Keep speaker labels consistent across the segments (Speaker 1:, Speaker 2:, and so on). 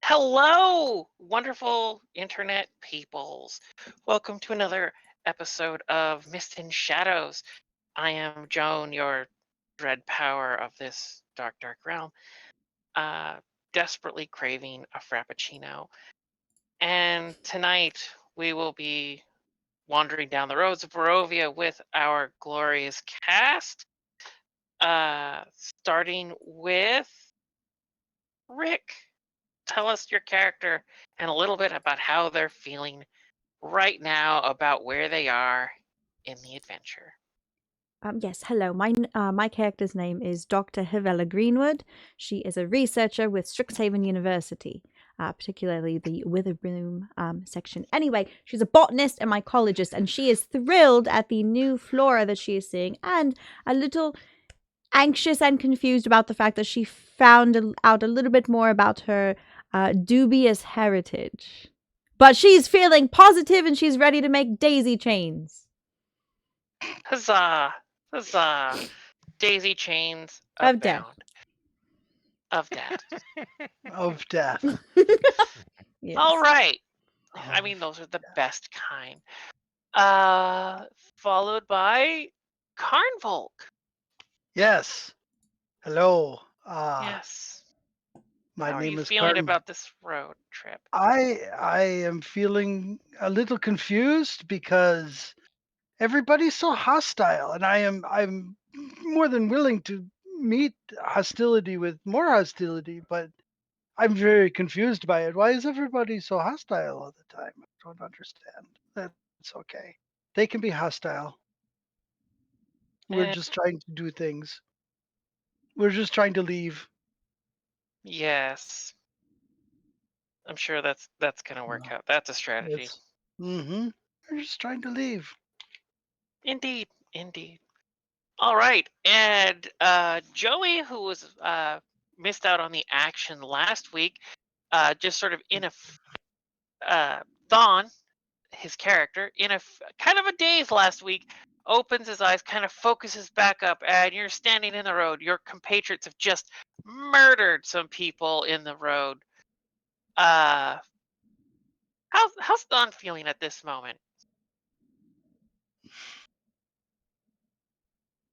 Speaker 1: Hello, wonderful internet peoples. Welcome to another episode of Mist and Shadows. I am Joan, your dread power of this dark realm, uh, desperately craving a frappuccino. And tonight we will be wandering down the roads of Barovia with our glorious cast, starting with Rick. Tell us your character and a little bit about how they're feeling right now about where they are in the adventure.
Speaker 2: Yes, hello. My character's name is Dr. Havella Greenwood. She is a researcher with Strixhaven University, particularly the Witherbloom section. Anyway, she's a botanist and mycologist, and she is thrilled at the new flora that she is seeing, and a little anxious and confused about the fact that she found out a little bit more about her dubious heritage. But she's feeling positive and she's ready to make daisy chains.
Speaker 1: Huzzah! Huzzah! Daisy chains
Speaker 2: Of death.
Speaker 1: abound. Of death.
Speaker 3: Of death.
Speaker 2: Yes.
Speaker 1: All right. I mean, those are the best kind. Followed by Karnvolk.
Speaker 3: Yes. Hello.
Speaker 1: Yes.
Speaker 3: My
Speaker 1: How are
Speaker 3: name
Speaker 1: you
Speaker 3: is
Speaker 1: feeling
Speaker 3: Karn.
Speaker 1: about this road trip?
Speaker 3: I am feeling a little confused because everybody's so hostile, and I'm more than willing to meet hostility with more hostility, but I'm very confused by it. Why is everybody so hostile all the time? I don't understand. That's okay. They can be hostile. We're
Speaker 1: Eh,
Speaker 3: just trying to do things. We're just trying to leave.
Speaker 1: yes. I'm sure that's gonna work out. That's a strategy.
Speaker 3: It's We're just trying to leave.
Speaker 1: Indeed, indeed. All right, and Joey, who was missed out on the action last week, just sort of Thon, his character, in kind of a daze last week, opens his eyes, kind of focuses back up, and you're standing in the road. Your compatriots have just murdered some people in the road. How's Thon feeling at this moment?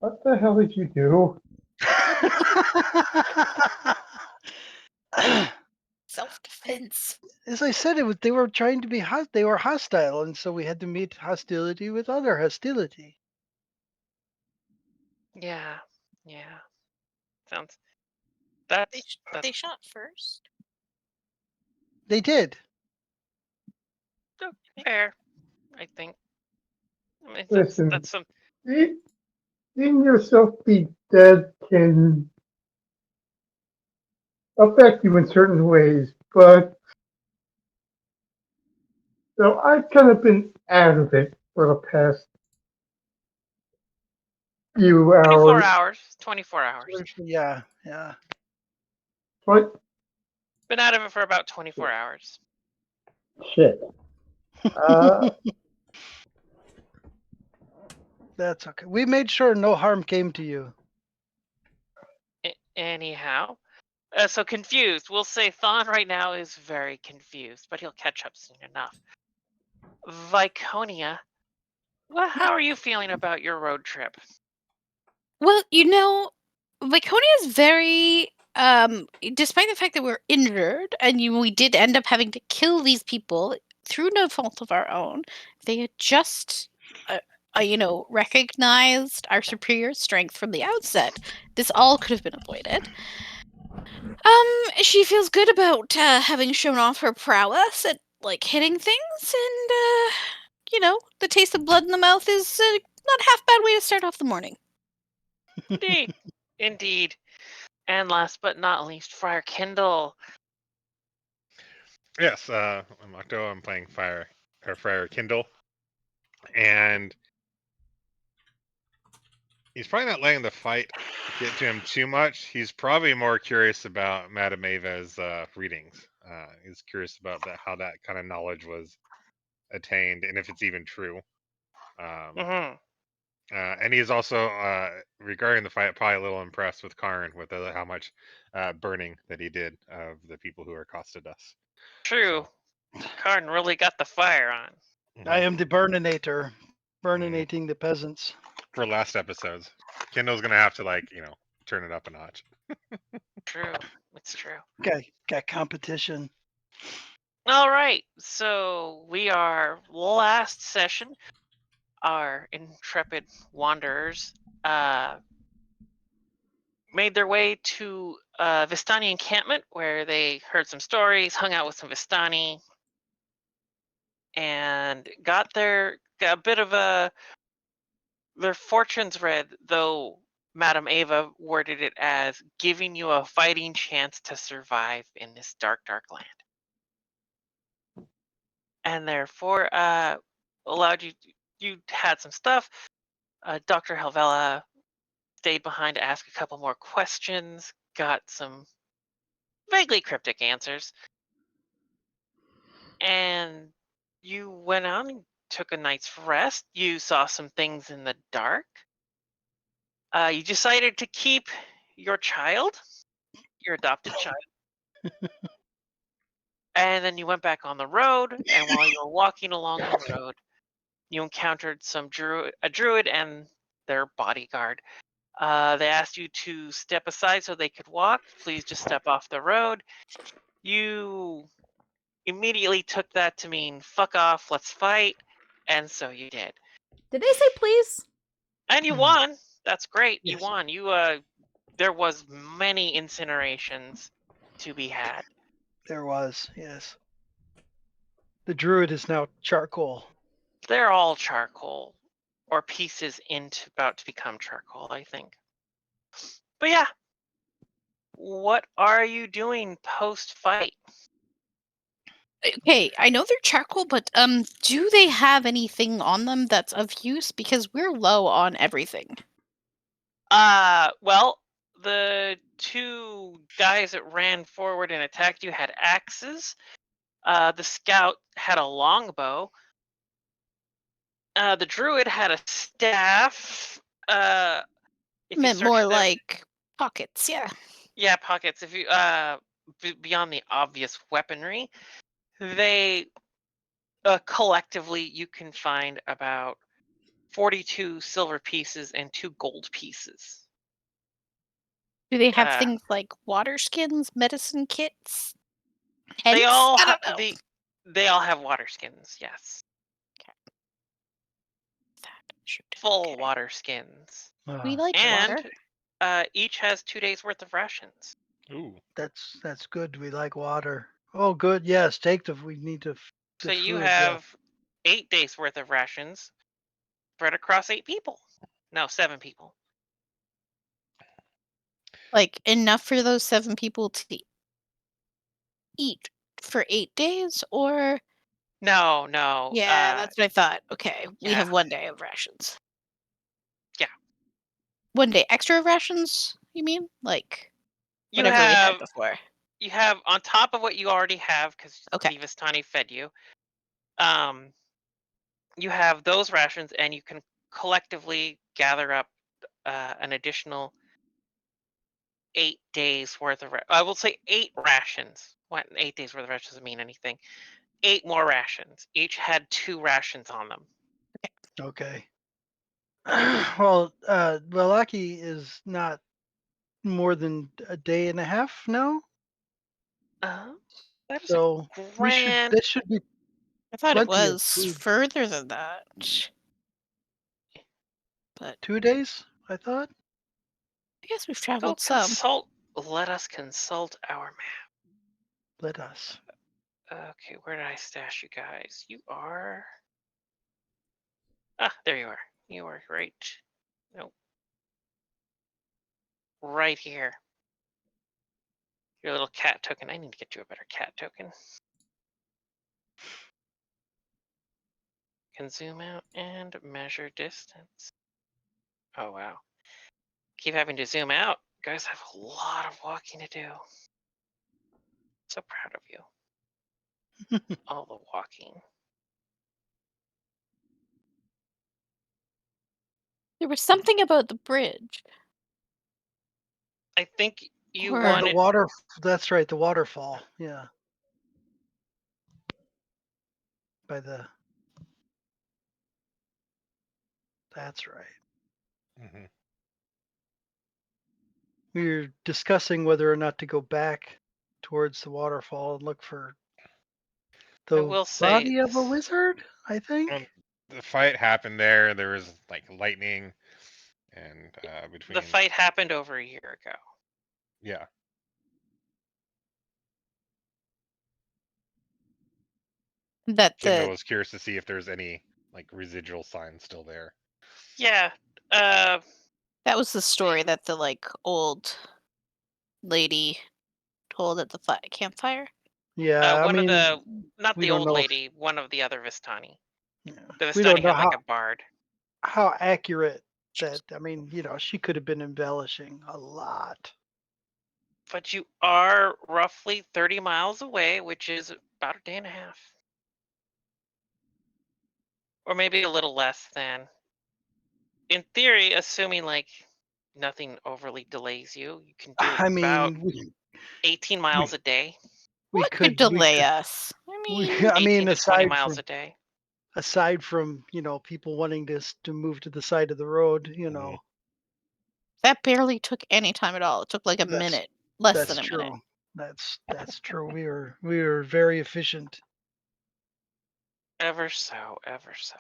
Speaker 4: What the hell did you do?
Speaker 5: Self-defense.
Speaker 3: As I said, they were trying to be they were hostile, and so we had to meet hostility with other hostility.
Speaker 1: Yeah, yeah. Sounds
Speaker 5: They,
Speaker 1: that's
Speaker 5: they shot first.
Speaker 3: They did.
Speaker 1: fair, I think. I mean,
Speaker 4: Listen,
Speaker 1: that's some.
Speaker 4: seeing yourself be dead can affect you in certain ways, but so I've kind of been out of it for the past few
Speaker 1: 24
Speaker 4: hours.
Speaker 1: hours. 24 hours.
Speaker 3: Yeah, yeah.
Speaker 4: But
Speaker 1: Been out of it for about 24 hours.
Speaker 4: shit.
Speaker 3: That's okay. We made sure no harm came to you.
Speaker 1: Anyhow, so confused. We'll say Thon right now is very confused, but he'll catch up soon enough. Viconia, well, how are you feeling about your road trip?
Speaker 5: Well, Viconia is very despite the fact that we're injured and we did end up having to kill these people through no fault of our own, they had just recognized our superior strength from the outset. This all could have been avoided. She feels good about having shown off her prowess at hitting things, and the taste of blood in the mouth is not a half bad way to start off the morning.
Speaker 1: Indeed, indeed. And last but not least, Friar Kindle.
Speaker 6: Yes, I'm Octo. I'm playing Friar Kindle, and he's probably not letting the fight get to him too much. He's probably more curious about Madame Ava's readings. He's curious about how that kind of knowledge was attained, and if it's even true.
Speaker 1: Mm-hmm.
Speaker 6: And he's also, regarding the fight, probably a little impressed with Karn with how much burning that he did of the people who accosted us.
Speaker 1: True. Karn really got the fire on.
Speaker 3: I am the Burninator,
Speaker 6: Mm-hmm.
Speaker 3: burninating the peasants.
Speaker 6: For last episodes, Kendall's gonna have to turn it up a notch.
Speaker 1: True. It's true.
Speaker 3: Got competition.
Speaker 1: All right. So we are last session. Our intrepid wanderers made their way to Vistani encampment, where they heard some stories, hung out with some Vistani, and got a bit of their fortunes read, though Madame Ava worded it as giving you a fighting chance to survive in this dark, dark land. And therefore allowed you had some stuff. Dr. Helvella stayed behind to ask a couple more questions, got some vaguely cryptic answers, and you went on and took a night's rest. You saw some things in the dark. You decided to keep your child, your adopted child, and then you went back on the road. And while you were walking along the road, you encountered a druid and their bodyguard. They asked you to step aside so they could walk. Please just step off the road. You immediately took that to mean fuck off, let's fight, and so you did.
Speaker 2: Did they say please?
Speaker 1: And you won. That's great. You
Speaker 3: Yes.
Speaker 1: won. There was many incinerations to be had.
Speaker 3: There was, yes. The druid is now charcoal.
Speaker 1: They're all charcoal, or pieces about to become charcoal, I think. But yeah, what are you doing post-fight?
Speaker 5: Okay, I know they're charcoal, but do they have anything on them that's of use? Because we're low on everything.
Speaker 1: Well, the two guys that ran forward and attacked you had axes. The scout had a longbow. The druid had a staff. If you
Speaker 5: Meant
Speaker 1: search
Speaker 5: more
Speaker 1: them-
Speaker 5: like pockets, yeah.
Speaker 1: Yeah, pockets. If you beyond the obvious weaponry, they collectively you can find about 42 silver pieces and 2 gold pieces.
Speaker 5: Do they have
Speaker 1: Uh,
Speaker 5: things like water skins, medicine kits?
Speaker 1: They
Speaker 5: Tents?
Speaker 1: all
Speaker 5: I don't know.
Speaker 1: they all have water skins. Yes,
Speaker 5: Shoot.
Speaker 1: full
Speaker 5: Okay.
Speaker 1: water skins,
Speaker 5: We like
Speaker 1: and
Speaker 5: water.
Speaker 1: each has 2 days worth of rations.
Speaker 6: Ooh.
Speaker 3: That's good. We like water. Oh, good. Yes, we need to.
Speaker 1: So
Speaker 3: get
Speaker 1: you
Speaker 3: food, yeah.
Speaker 1: have 8 days worth of rations spread across 8 people. No, 7 people.
Speaker 5: Like enough for those 7 people to eat for 8 days, or
Speaker 1: No.
Speaker 5: yeah, that's what I thought. Okay, we
Speaker 1: yeah.
Speaker 5: have 1 day of rations.
Speaker 1: Yeah.
Speaker 5: 1 day extra of rations? You mean like
Speaker 1: You
Speaker 5: whatever we had
Speaker 1: have
Speaker 5: before?
Speaker 1: you have on top of what you already have because
Speaker 5: Okay.
Speaker 1: Vistani fed you. You have those rations, and you can collectively gather up an additional 8 days worth of. I will say 8 rations. What 8 days worth of rations doesn't mean anything. 8 more rations. Each had 2 rations on them.
Speaker 3: Okay. Well, Valaki is not more than a day and a half now,
Speaker 1: That is
Speaker 3: so
Speaker 1: a grand.
Speaker 3: that should be
Speaker 5: I thought it
Speaker 3: plenty of
Speaker 5: was
Speaker 3: food.
Speaker 5: further than that. But
Speaker 3: 2 days, I thought.
Speaker 5: I guess we've
Speaker 1: Go
Speaker 5: traveled some.
Speaker 1: Let us consult our map.
Speaker 3: Let us.
Speaker 1: Okay, where did I stash you guys? You are. There you are. You are right. Nope. Right here. Your little cat token. I need to get you a better cat token. Can zoom out and measure distance. Oh, wow. Keep having to zoom out. You guys have a lot of walking to do. So proud of you. All the walking.
Speaker 5: There was something about the bridge.
Speaker 1: I think you
Speaker 5: Or-
Speaker 3: The
Speaker 1: wanted.
Speaker 3: water. That's right. The waterfall. Yeah. by the. That's right.
Speaker 6: Mhm.
Speaker 3: We were discussing whether or not to go back towards the waterfall and look for
Speaker 1: I
Speaker 3: the
Speaker 1: will
Speaker 3: body
Speaker 1: say
Speaker 3: of a wizard, I think.
Speaker 6: The fight happened there. There was like lightning, and between
Speaker 1: the fight happened over a year ago.
Speaker 6: yeah.
Speaker 5: That
Speaker 6: Kendall
Speaker 5: the
Speaker 6: was curious to see if there's any like residual signs still there.
Speaker 1: Yeah.
Speaker 5: that was the story that the like old lady told at the campfire.
Speaker 3: Yeah, I
Speaker 1: One of
Speaker 3: mean,
Speaker 1: the not
Speaker 3: we
Speaker 1: the
Speaker 3: don't
Speaker 1: old
Speaker 3: know if-
Speaker 1: lady, one of the other Vistani.
Speaker 3: yeah,
Speaker 1: The
Speaker 3: we don't
Speaker 1: Vistani
Speaker 3: know
Speaker 1: had like a bard.
Speaker 3: how accurate that. I mean, she could have been embellishing a lot.
Speaker 1: But you are roughly 30 miles away, which is about a day and a half. Or maybe a little less than. In theory, assuming like nothing overly delays you, you can do
Speaker 3: I
Speaker 1: about
Speaker 3: mean,
Speaker 1: 18 miles a day.
Speaker 3: we
Speaker 5: What
Speaker 3: could
Speaker 5: delay us? I
Speaker 3: we,
Speaker 5: mean,
Speaker 3: I
Speaker 1: 18
Speaker 3: mean,
Speaker 1: to 20 miles a day.
Speaker 3: aside from people wanting to move to the side of the road,
Speaker 6: Mhm.
Speaker 5: that barely took any time at all. It took like a
Speaker 3: That's-
Speaker 5: minute, less
Speaker 3: that's
Speaker 5: than a
Speaker 3: true.
Speaker 5: minute.
Speaker 3: That's true. We were very efficient.
Speaker 1: Ever so, ever so.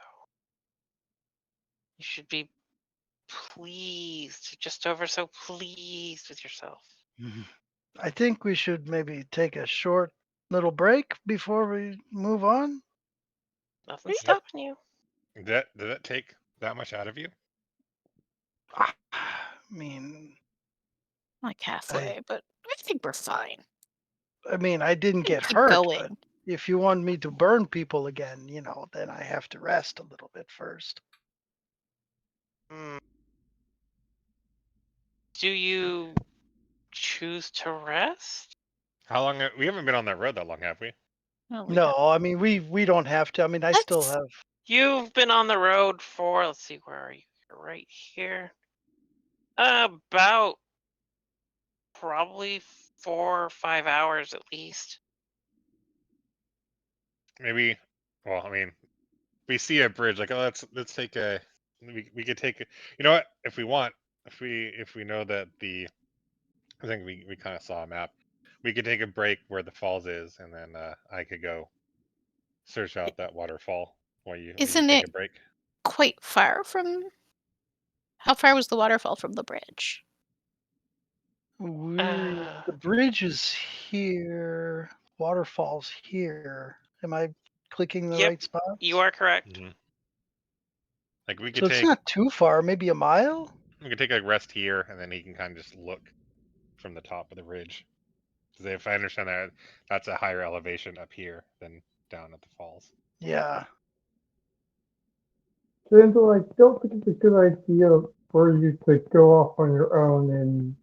Speaker 1: You should be pleased, just over so pleased with yourself.
Speaker 3: I think we should maybe take a short little break before we move on.
Speaker 1: Nothing's stopping you.
Speaker 6: Did that take that much out of you?
Speaker 3: I mean,
Speaker 5: Like halfway, but I think we're fine.
Speaker 3: I didn't get
Speaker 5: Keep
Speaker 3: hurt,
Speaker 5: going.
Speaker 3: but if you want me to burn people again, then I have to rest a little bit first.
Speaker 1: Hmm. Do you choose to rest?
Speaker 6: How long? We haven't been on that road that long, have we?
Speaker 5: Oh, we
Speaker 3: No,
Speaker 5: have-
Speaker 3: I mean we don't have to. I mean, I still
Speaker 5: Let's-
Speaker 3: have.
Speaker 1: You've been on the road for, let's see, where are you? You're right here. About probably 4 or 5 hours at least.
Speaker 6: Maybe. Well, I mean, we see a bridge. Like, oh, let's take a. We could take. You know what? If we want, if we know that I think we kind of saw a map. We could take a break where the falls is, and then I could go search out that waterfall while you
Speaker 5: Isn't
Speaker 6: take
Speaker 5: it-
Speaker 6: a break.
Speaker 5: quite far from. How far was the waterfall from the bridge?
Speaker 3: The bridge is here. Waterfall's here. Am I clicking the
Speaker 1: Yep,
Speaker 3: right spot?
Speaker 1: You are correct.
Speaker 6: Mhm. Like we
Speaker 3: So
Speaker 6: could
Speaker 3: it's
Speaker 6: take
Speaker 3: not too far. Maybe a mile.
Speaker 6: we could take a rest here, and then he can kind of just look from the top of the ridge. Because if I understand that, that's a higher elevation up here than down at the falls.
Speaker 3: Yeah.
Speaker 4: Kendall, I don't think it's a good idea for you to go off on your own and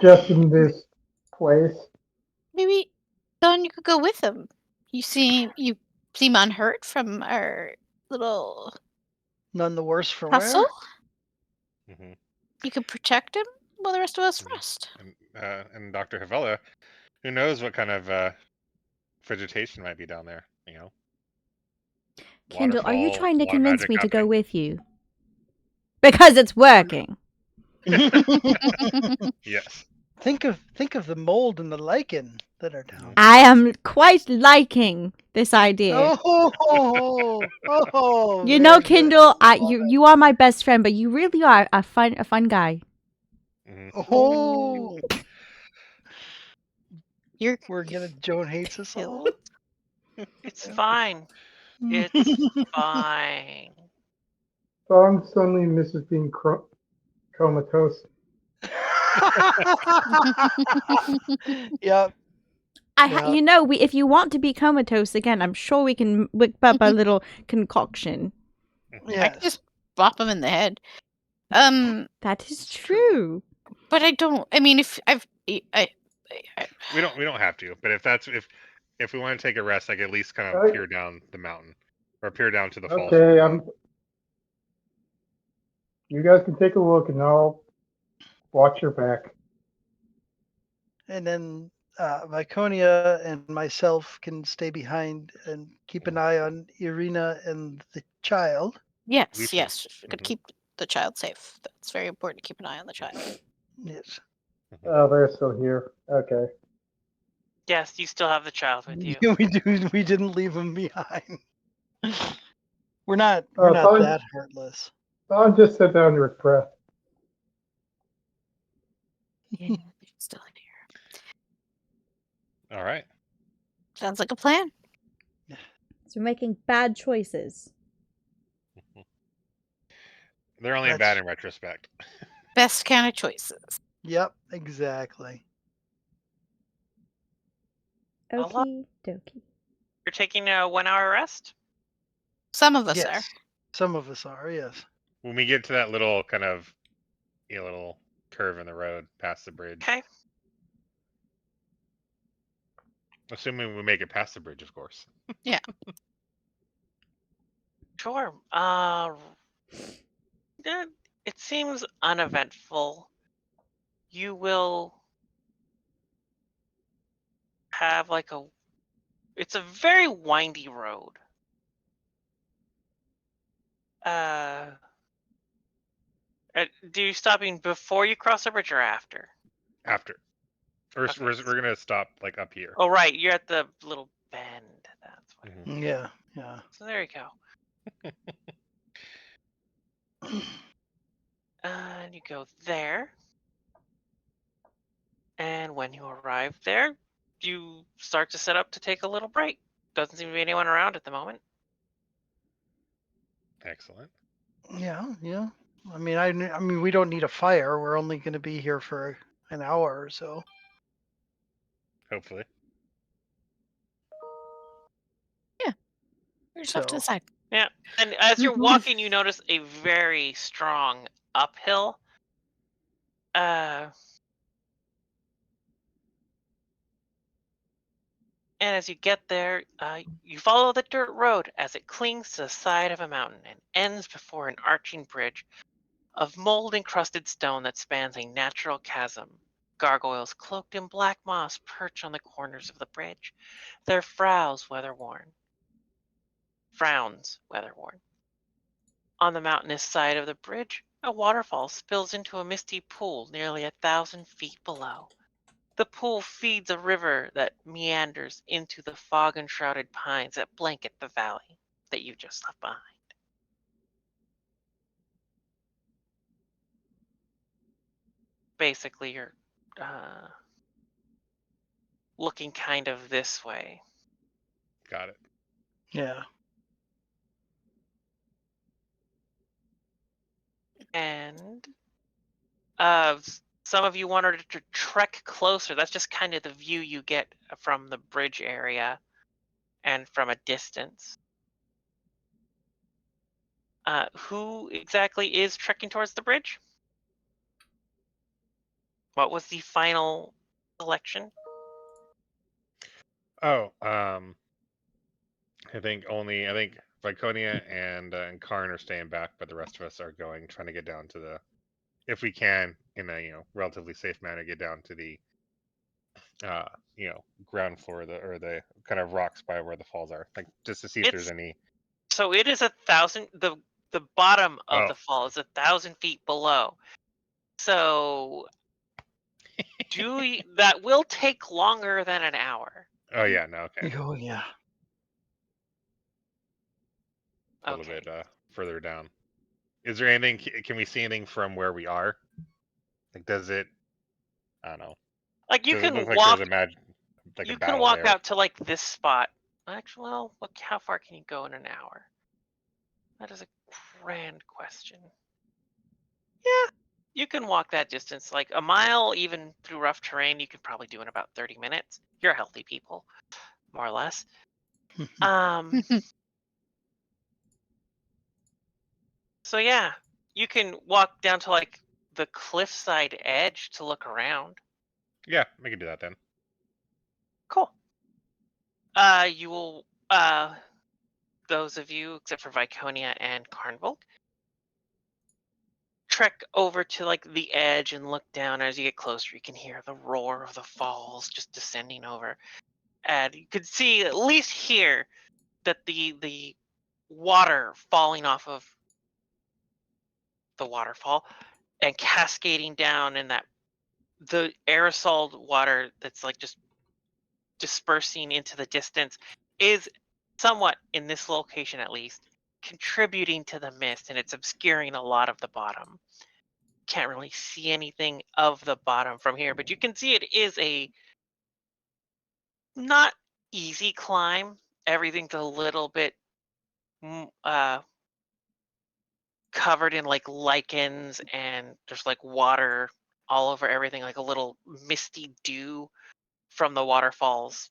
Speaker 4: just in this place.
Speaker 5: Maybe, Don, you could go with him. You seem unhurt from our little
Speaker 3: None the worse for
Speaker 5: tussle.
Speaker 3: wear.
Speaker 6: Hmm.
Speaker 5: You could protect him while the rest of us rest.
Speaker 6: And Dr. Havella, who knows what kind of vegetation might be down there?
Speaker 2: Kindle, are you
Speaker 6: Waterfall,
Speaker 2: trying to
Speaker 6: water
Speaker 2: convince
Speaker 6: magic
Speaker 2: me to go
Speaker 6: happening.
Speaker 2: with you? Because it's working.
Speaker 6: Yes.
Speaker 3: Think of the mold and the lichen that are down.
Speaker 2: I am quite liking this idea. You know,
Speaker 3: very good.
Speaker 2: Kindle,
Speaker 3: Love
Speaker 2: you are my best friend, but you really are a fun guy.
Speaker 6: Mhm.
Speaker 3: it. Oh,
Speaker 5: You're
Speaker 3: we're gonna. Joan hates us all.
Speaker 5: killed.
Speaker 1: It's fine. It's fine.
Speaker 4: Dawn suddenly misses being comatose.
Speaker 3: Yep. Yeah.
Speaker 2: You know, if you want to be comatose again, I'm sure we can whip up a little concoction.
Speaker 5: I
Speaker 3: Yes.
Speaker 5: could just bop him in the head.
Speaker 2: That is true.
Speaker 5: But I don't. I mean, if
Speaker 6: We don't have to, but if we want to take a rest, like at least kind of
Speaker 4: Okay.
Speaker 6: peer down the mountain or peer down to the falls.
Speaker 4: Okay, you guys can take a look and I'll watch your back.
Speaker 3: And then Viconia and myself can stay behind and keep an eye on Irina and the child.
Speaker 5: Yes,
Speaker 6: Lucian.
Speaker 5: yes. We could
Speaker 6: Mhm.
Speaker 5: keep the child safe. That's very important to keep an eye on the child.
Speaker 3: Yes.
Speaker 4: Oh, they're still here. Okay.
Speaker 1: Yes, you still have the child with you.
Speaker 3: We do. We didn't leave him behind. We're not
Speaker 4: Fine.
Speaker 3: that heartless.
Speaker 4: I'll just sit down to rest.
Speaker 5: Yeah, they're still in here.
Speaker 6: All right.
Speaker 5: Sounds like a plan.
Speaker 2: So we're making bad choices.
Speaker 6: They're only bad
Speaker 3: That's-
Speaker 6: in retrospect.
Speaker 5: Best kind of choices.
Speaker 3: Yep, exactly.
Speaker 1: Hello?
Speaker 2: Okie dokie.
Speaker 1: You're taking a 1-hour rest?
Speaker 5: Some of us
Speaker 3: Yes.
Speaker 5: are.
Speaker 3: Some of us are, yes.
Speaker 6: When we get to that little kind of little curve in the road past the bridge,
Speaker 1: Okay.
Speaker 6: assuming we make it past the bridge, of course.
Speaker 1: Sure. It seems uneventful. You will have like it's a very windy road. Do you stopping before you cross the bridge or after?
Speaker 6: After, we're
Speaker 1: Okay.
Speaker 6: we're gonna stop like up here.
Speaker 1: Oh, right. You're at the little bend. That's what.
Speaker 6: Mhm.
Speaker 3: Yeah.
Speaker 1: So there you go. And you go there. And when you arrive there, you start to set up to take a little break. Doesn't seem to be anyone around at the moment.
Speaker 6: Excellent.
Speaker 3: Yeah. I mean, we don't need a fire. We're only going to be here for an hour or so.
Speaker 6: Hopefully.
Speaker 5: We're just off to the
Speaker 3: So-
Speaker 5: side.
Speaker 1: Yeah. And as you're walking, you notice a very strong uphill. And as you get there, you follow the dirt road as it clings to the side of a mountain and ends before an arching bridge of mold-encrusted stone that spans a natural chasm. Gargoyles cloaked in black moss perch on the corners of the bridge, their frowns weather-worn. On the mountainous side of the bridge, a waterfall spills into a misty pool nearly 1,000 feet below. The pool feeds a river that meanders into the fog-enshrouded pines that blanket the valley that you just left behind. Basically, you're looking kind of this way.
Speaker 6: Got it.
Speaker 3: Yeah.
Speaker 1: And some of you wanted to trek closer. That's just kind of the view you get from the bridge area and from a distance. Who exactly is trekking towards the bridge? What was the final selection?
Speaker 6: Oh, I think Viconia and Karn are staying back, but the rest of us are trying to get down to the, if we can, in a relatively safe manner, get down to the ground floor, the kind of rocks by where the falls are, like just to see if there's any.
Speaker 1: So it is 1,000. The bottom of
Speaker 6: Oh.
Speaker 1: the fall is 1,000 feet below. So that will take longer than an hour.
Speaker 6: Oh yeah, no, okay.
Speaker 3: Oh yeah.
Speaker 6: A little bit further down. Is there anything? Can we see anything from where we are? Like, does it? I don't know.
Speaker 1: Like you
Speaker 6: Does it
Speaker 1: can
Speaker 6: look
Speaker 1: walk.
Speaker 6: like there's a
Speaker 1: You can
Speaker 6: battle
Speaker 1: walk
Speaker 6: there?
Speaker 1: out to like this spot. Actually, well, how far can you go in an hour? That is a grand question. Yeah, you can walk that distance, like a mile, even through rough terrain. You could probably do in about 30 minutes. You're healthy people, more or less. So yeah, you can walk down to like the cliffside edge to look around.
Speaker 6: Yeah, we can do that then.
Speaker 1: Cool. You will, those of you, except for Viconia and Karnvolk, trek over to like the edge and look down. As you get closer, you can hear the roar of the falls just descending over, and you could see at least here that the water falling off of the waterfall and cascading down, and that the aerosol water that's like just dispersing into the distance is somewhat, in this location at least, contributing to the mist, and it's obscuring a lot of the bottom. Can't really see anything of the bottom from here, but you can see it is a not easy climb. Everything's a little bit covered in like lichens, and there's like water all over everything, like a little misty dew from the waterfalls,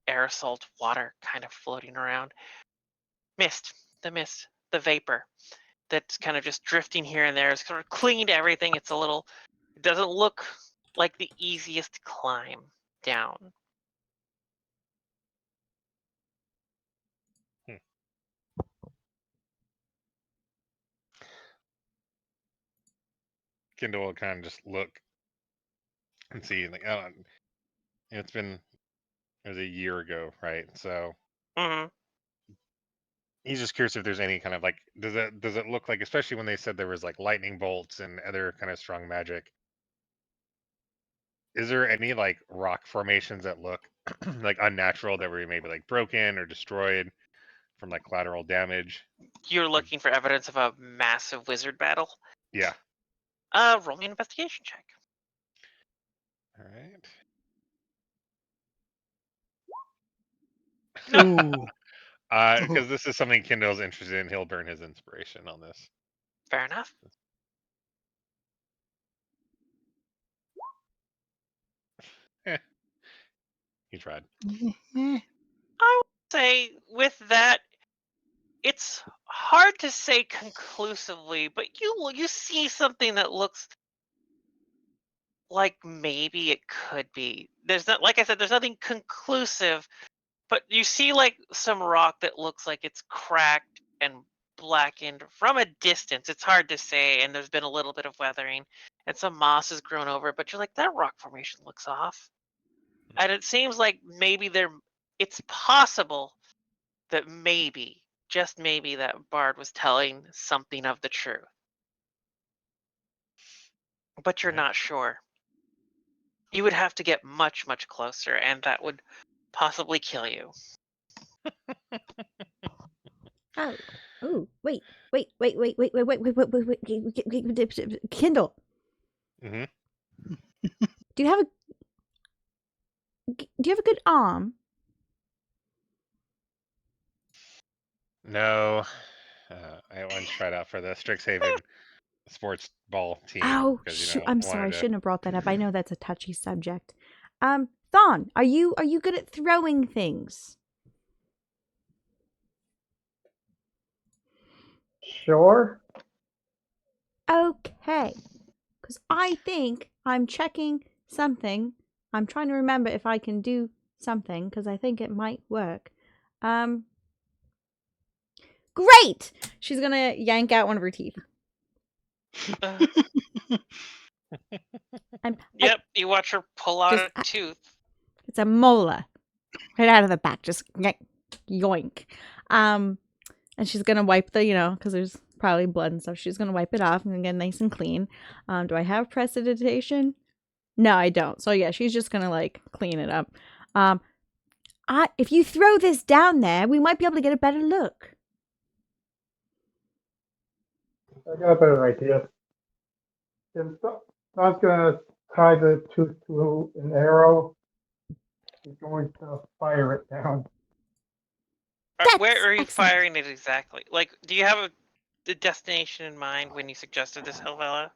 Speaker 1: aerosol water kind of floating around. Mist, the vapor that's kind of just drifting here and there is sort of clinging to everything. It doesn't look like the easiest climb down.
Speaker 6: Kendall will kind of just look and see, like, oh, it was a year ago, right? So
Speaker 1: Mm-hmm.
Speaker 6: he's just curious if there's any kind of like, does it look like, especially when they said there was like lightning bolts and other kind of strong magic, is there any like rock formations that look like unnatural, that were maybe like broken or destroyed from like collateral damage?
Speaker 1: You're looking for evidence of a massive wizard battle?
Speaker 6: Yeah.
Speaker 1: Roll me an investigation check.
Speaker 6: All right.
Speaker 3: Ooh.
Speaker 6: Because this is something Kendall's interested in, he'll burn his inspiration on this.
Speaker 1: Fair enough.
Speaker 6: He tried.
Speaker 3: Eh.
Speaker 1: I would say with that, it's hard to say conclusively, but you see something that looks like maybe it could be. There's not, like I said, there's nothing conclusive, but you see like some rock that looks like it's cracked and blackened from a distance. It's hard to say, and there's been a little bit of weathering, and some moss has grown over it, but you're like, that rock formation looks off. And it seems like maybe it's possible that maybe, just maybe, that Bard was telling something of the truth. But you're
Speaker 6: Right.
Speaker 1: not sure. You would have to get much, much closer, and that would possibly kill you.
Speaker 2: Oh, wait. Kindle,
Speaker 6: Mm-hmm.
Speaker 2: do you have a good arm?
Speaker 6: No. I once tried out for the Strixhaven sports ball team.
Speaker 2: Oh,
Speaker 6: because,
Speaker 2: shoot.
Speaker 6: I
Speaker 2: I'm sorry. I
Speaker 6: wanted to-
Speaker 2: shouldn't have brought that up. I know that's a touchy subject. Thon, are you good at throwing things?
Speaker 4: Sure.
Speaker 2: Okay. Because I think I'm checking something. I'm trying to remember if I can do something, because I think it might work. Great! She's gonna yank out one of her teeth.
Speaker 1: Yep, you watch her pull out
Speaker 2: Just-
Speaker 1: a tooth.
Speaker 2: It's a molar. Right out of the back. Just yoink. And she's gonna wipe the, because there's probably blood and stuff. She's gonna wipe it off and get nice and clean. Do I have prestidigitation? No, I don't. So yeah, she's just gonna like clean it up. If you throw this down there, we might be able to get a better look.
Speaker 4: I got a better idea. Don's gonna tie the tooth to an arrow. He's going to fire it down.
Speaker 1: Where
Speaker 2: That's
Speaker 1: are you
Speaker 2: excellent.
Speaker 1: firing it exactly? Like, do you have a destination in mind when you suggested this, Helvella?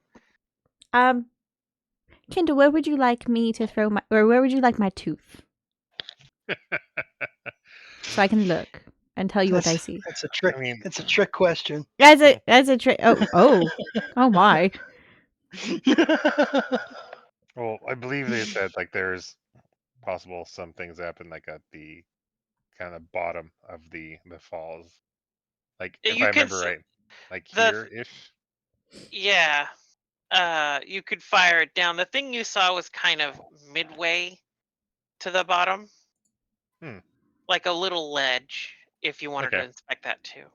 Speaker 2: Kendall, where would you like me to throw where would you like my tooth? So I can look and tell you what I see.
Speaker 3: That's a trick.
Speaker 6: I mean-
Speaker 3: It's a trick question.
Speaker 2: That's a trick. Oh my.
Speaker 6: Well, I believe they said like there's possible some things that happen like at the kind of bottom of the falls. Like if
Speaker 1: You
Speaker 6: I
Speaker 1: can
Speaker 6: remember
Speaker 1: see
Speaker 6: right, like
Speaker 1: the-
Speaker 6: here ish.
Speaker 1: Yeah. You could fire it down. The thing you saw was kind of midway to the bottom.
Speaker 6: Hmm.
Speaker 1: Like a little ledge, if you wanted to
Speaker 6: Okay.
Speaker 1: inspect that too.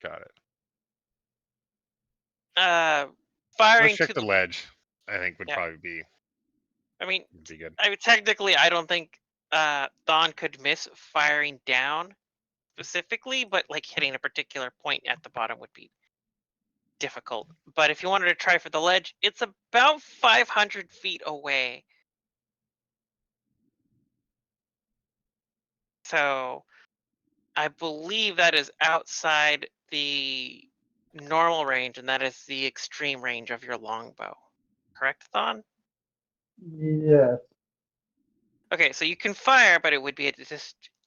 Speaker 6: Got it.
Speaker 1: Firing
Speaker 6: Let's check
Speaker 1: to
Speaker 6: the
Speaker 1: the
Speaker 6: ledge. I think would
Speaker 1: yeah.
Speaker 6: probably be
Speaker 1: I mean,
Speaker 6: good.
Speaker 1: technically, I don't think Thon could miss firing down specifically, but like hitting a particular point at the bottom would be difficult. But if you wanted to try for the ledge, it's about 500 feet away. So I believe that is outside the normal range, and that is the extreme range of your longbow. Correct, Thon?
Speaker 4: Yes.
Speaker 1: Okay, so you can fire, but it would be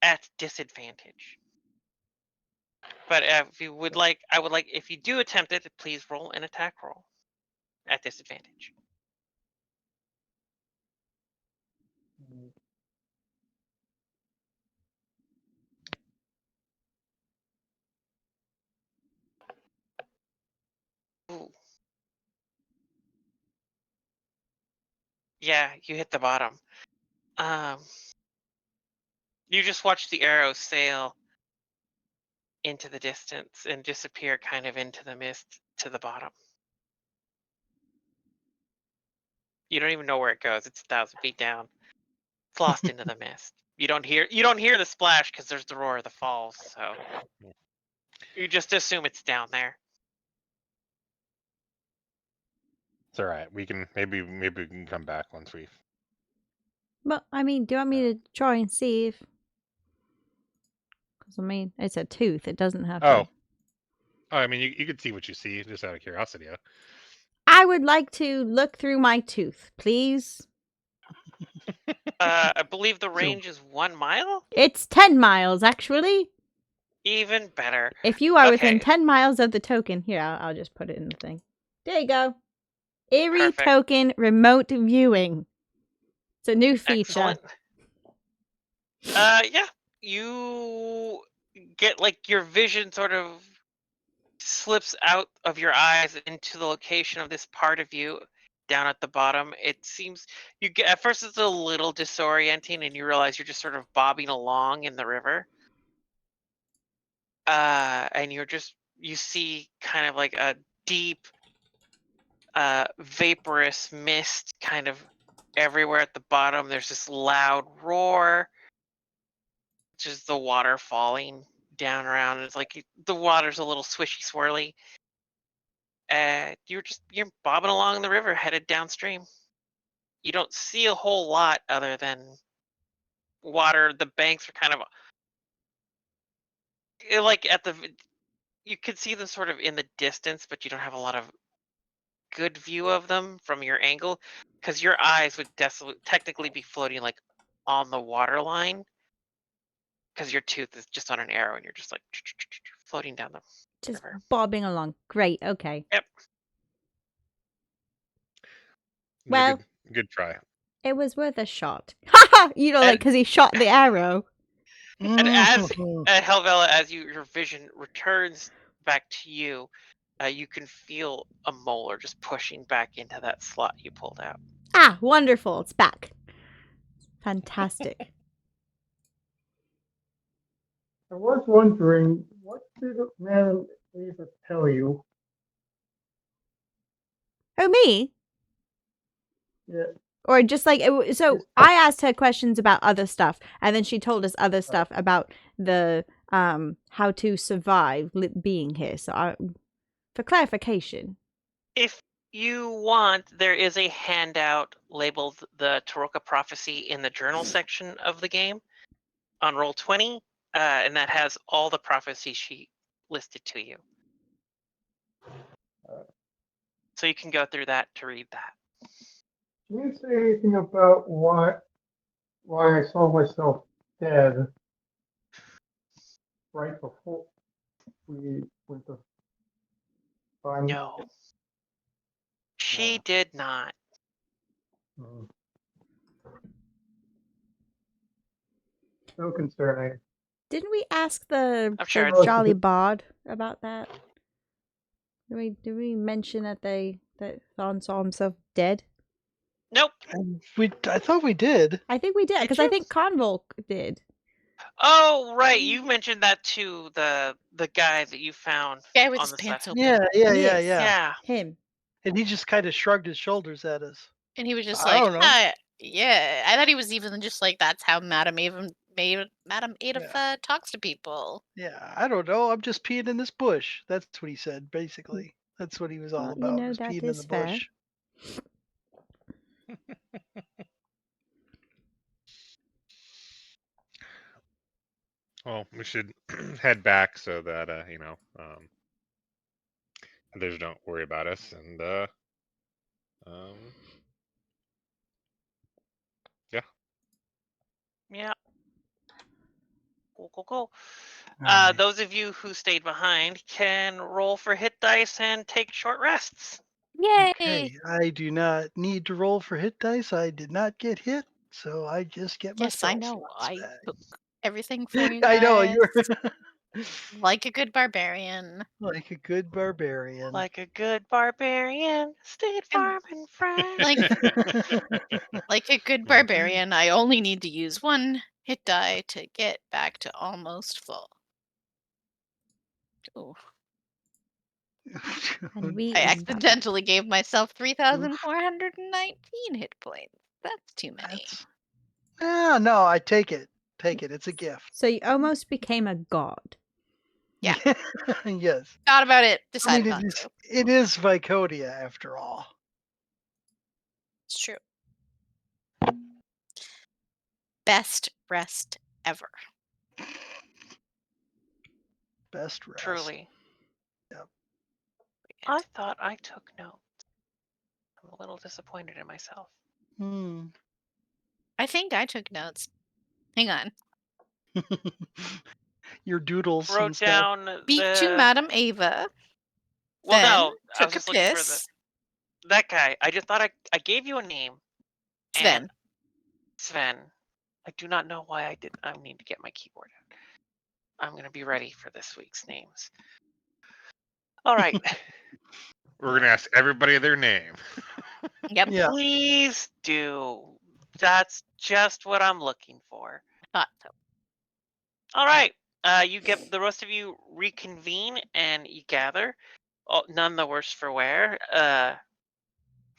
Speaker 1: at disadvantage. But if you would like, I would like, if you do attempt it, please roll an attack roll at disadvantage. Ooh. Yeah, you hit the bottom. You just watch the arrow sail into the distance and disappear kind of into the mist to the bottom. You don't even know where it goes. It's 1,000 feet down. It's lost into the mist. You don't hear the splash because there's the roar of the falls, so you just assume it's down there.
Speaker 6: It's all right. We can maybe we can come back once we.
Speaker 2: Well, I mean, do you want me to try and see if? Because I mean, it's a tooth. It doesn't have
Speaker 6: Oh.
Speaker 2: to.
Speaker 6: Oh, I mean, you could see what you see just out of curiosity. Huh?
Speaker 2: I would like to look through my tooth, please.
Speaker 1: I believe the range is 1 mile.
Speaker 2: It's 10 miles, actually.
Speaker 1: Even better.
Speaker 2: If you are within
Speaker 1: Okay.
Speaker 2: 10 miles of the token, here, I'll just put it in the thing. There you go. Eerie
Speaker 1: Perfect.
Speaker 2: token remote viewing. It's a new feature.
Speaker 1: Excellent. Yeah, you get like your vision sort of slips out of your eyes into the location of this part of you down at the bottom. It seems you get at first it's a little disorienting, and you realize you're just sort of bobbing along in the river. And you see kind of like a deep, vaporous mist kind of everywhere at the bottom. There's this loud roar, just the water falling down around. It's like the water's a little swishy swirly. You're bobbing along the river headed downstream. You don't see a whole lot other than water. The banks are kind of like you could see them sort of in the distance, but you don't have a lot of good view of them from your angle because your eyes would technically be floating like on the water line because your tooth is just on an arrow and you're just like floating down the
Speaker 2: Just
Speaker 1: river.
Speaker 2: bobbing along. Great, okay.
Speaker 1: Yep.
Speaker 2: Well,
Speaker 6: good try.
Speaker 2: it was worth a shot. Haha! You know, like,
Speaker 1: And-
Speaker 2: because he shot the arrow.
Speaker 1: And as Helvella, as your vision returns back to you, you can feel a molar just pushing back into that slot you pulled out.
Speaker 2: Ah, wonderful. It's back. Fantastic.
Speaker 4: I was wondering, what did Madam Ava tell you?
Speaker 2: Oh, me?
Speaker 4: Yeah,
Speaker 2: Or just like, so I asked her questions about other stuff, and then she told us other stuff about the, how to survive being here. So for clarification.
Speaker 1: If you want, there is a handout labeled the Taroka Prophecy in the journal section of the game on Roll20, and that has all the prophecies she listed to you. So you can go through that to read that.
Speaker 4: can you say anything about why I saw myself dead right before we went to find?
Speaker 1: No. She did not.
Speaker 4: Hmm. So concerning.
Speaker 2: Didn't we ask the
Speaker 1: I'm sure
Speaker 2: the
Speaker 1: it's
Speaker 2: Jolly Bard about that? Did we mention that Thorn saw himself dead?
Speaker 1: Nope.
Speaker 3: I thought we did.
Speaker 2: I think we did,
Speaker 1: Did
Speaker 2: because I
Speaker 1: you?
Speaker 2: think Convolk did.
Speaker 1: Oh, right. You mentioned that to the guy that you found
Speaker 5: Guy with
Speaker 1: on
Speaker 5: his
Speaker 1: the
Speaker 5: pants
Speaker 1: side.
Speaker 5: open.
Speaker 3: Yeah.
Speaker 2: Yes.
Speaker 1: Yeah.
Speaker 2: Him.
Speaker 3: And he just kind of shrugged his shoulders at us.
Speaker 5: And he was just
Speaker 3: I
Speaker 5: like,
Speaker 3: don't know.
Speaker 5: yeah. I thought he was even just like, that's how Madame Ava talks to people.
Speaker 3: Yeah, I don't know. I'm just peeing in this bush. That's what he said, basically. That's what he was all
Speaker 2: Well,
Speaker 3: about.
Speaker 2: you know,
Speaker 3: was
Speaker 2: that
Speaker 3: peeing in
Speaker 2: is
Speaker 3: the
Speaker 2: fair.
Speaker 3: bush.
Speaker 6: Well, we should head back so that others don't worry about us, and
Speaker 1: Yeah. Cool.
Speaker 3: Alright.
Speaker 1: Those of you who stayed behind can roll for hit dice and take short rests.
Speaker 5: Yay!
Speaker 3: Okay, I do not need to roll for hit dice. I did not get hit, so I just get my
Speaker 5: Yes, I
Speaker 3: spell
Speaker 5: know.
Speaker 3: slots
Speaker 5: I
Speaker 3: back.
Speaker 5: took everything for you
Speaker 3: I
Speaker 5: guys.
Speaker 3: know you're
Speaker 5: Like a good barbarian.
Speaker 3: like a good barbarian.
Speaker 1: Like a good barbarian, State
Speaker 5: And
Speaker 1: Farm and Friends.
Speaker 5: like a good barbarian, I only need to use one hit die to get back to almost full. Ooh.
Speaker 2: And we
Speaker 5: I accidentally gave myself 3,419 hit points. That's too many.
Speaker 3: No, I take it. Take it. It's a gift.
Speaker 2: So you almost became a god.
Speaker 5: Yeah.
Speaker 3: Yes.
Speaker 5: Thought about it,
Speaker 3: I
Speaker 5: decided
Speaker 3: mean,
Speaker 5: not to.
Speaker 3: it is Vicodia after all.
Speaker 5: It's true. Best rest ever.
Speaker 3: Best rest.
Speaker 1: Truly.
Speaker 3: Yep.
Speaker 1: I thought I took notes. I'm a little disappointed in myself.
Speaker 5: I think I took notes. Hang on.
Speaker 3: Your doodles and
Speaker 1: Wrote
Speaker 3: stuff.
Speaker 1: down
Speaker 5: Speak to Madame Ava.
Speaker 1: Well,
Speaker 5: then
Speaker 1: no, I
Speaker 5: took
Speaker 1: was
Speaker 5: a
Speaker 1: just looking for
Speaker 5: piss.
Speaker 1: that guy. I just thought I gave you a name.
Speaker 5: Sven.
Speaker 1: And Sven. I do not know why I did. I need to get my keyboard out. I'm going to be ready for this week's names. All right.
Speaker 6: we're gonna ask everybody their name.
Speaker 5: Yep.
Speaker 3: Yeah.
Speaker 1: Please do. That's just what I'm looking for.
Speaker 5: Thought so.
Speaker 1: All right. You get the rest of you reconvene and you gather. Oh, none the worse for wear.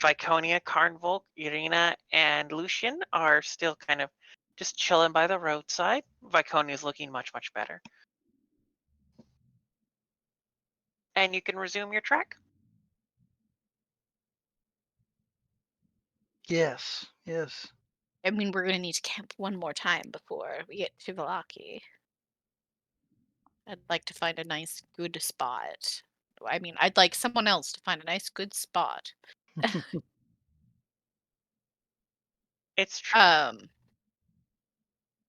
Speaker 1: Viconia, Carnvolk, Irina, and Lucian are still kind of just chilling by the roadside. Viconia's looking much better. And you can resume your trek.
Speaker 3: Yes.
Speaker 5: I mean, we're going to need to camp one more time before we get to Vallaki. I'd like to find a nice, good spot. I mean, I'd like someone else to find a nice, good spot.
Speaker 1: It's true.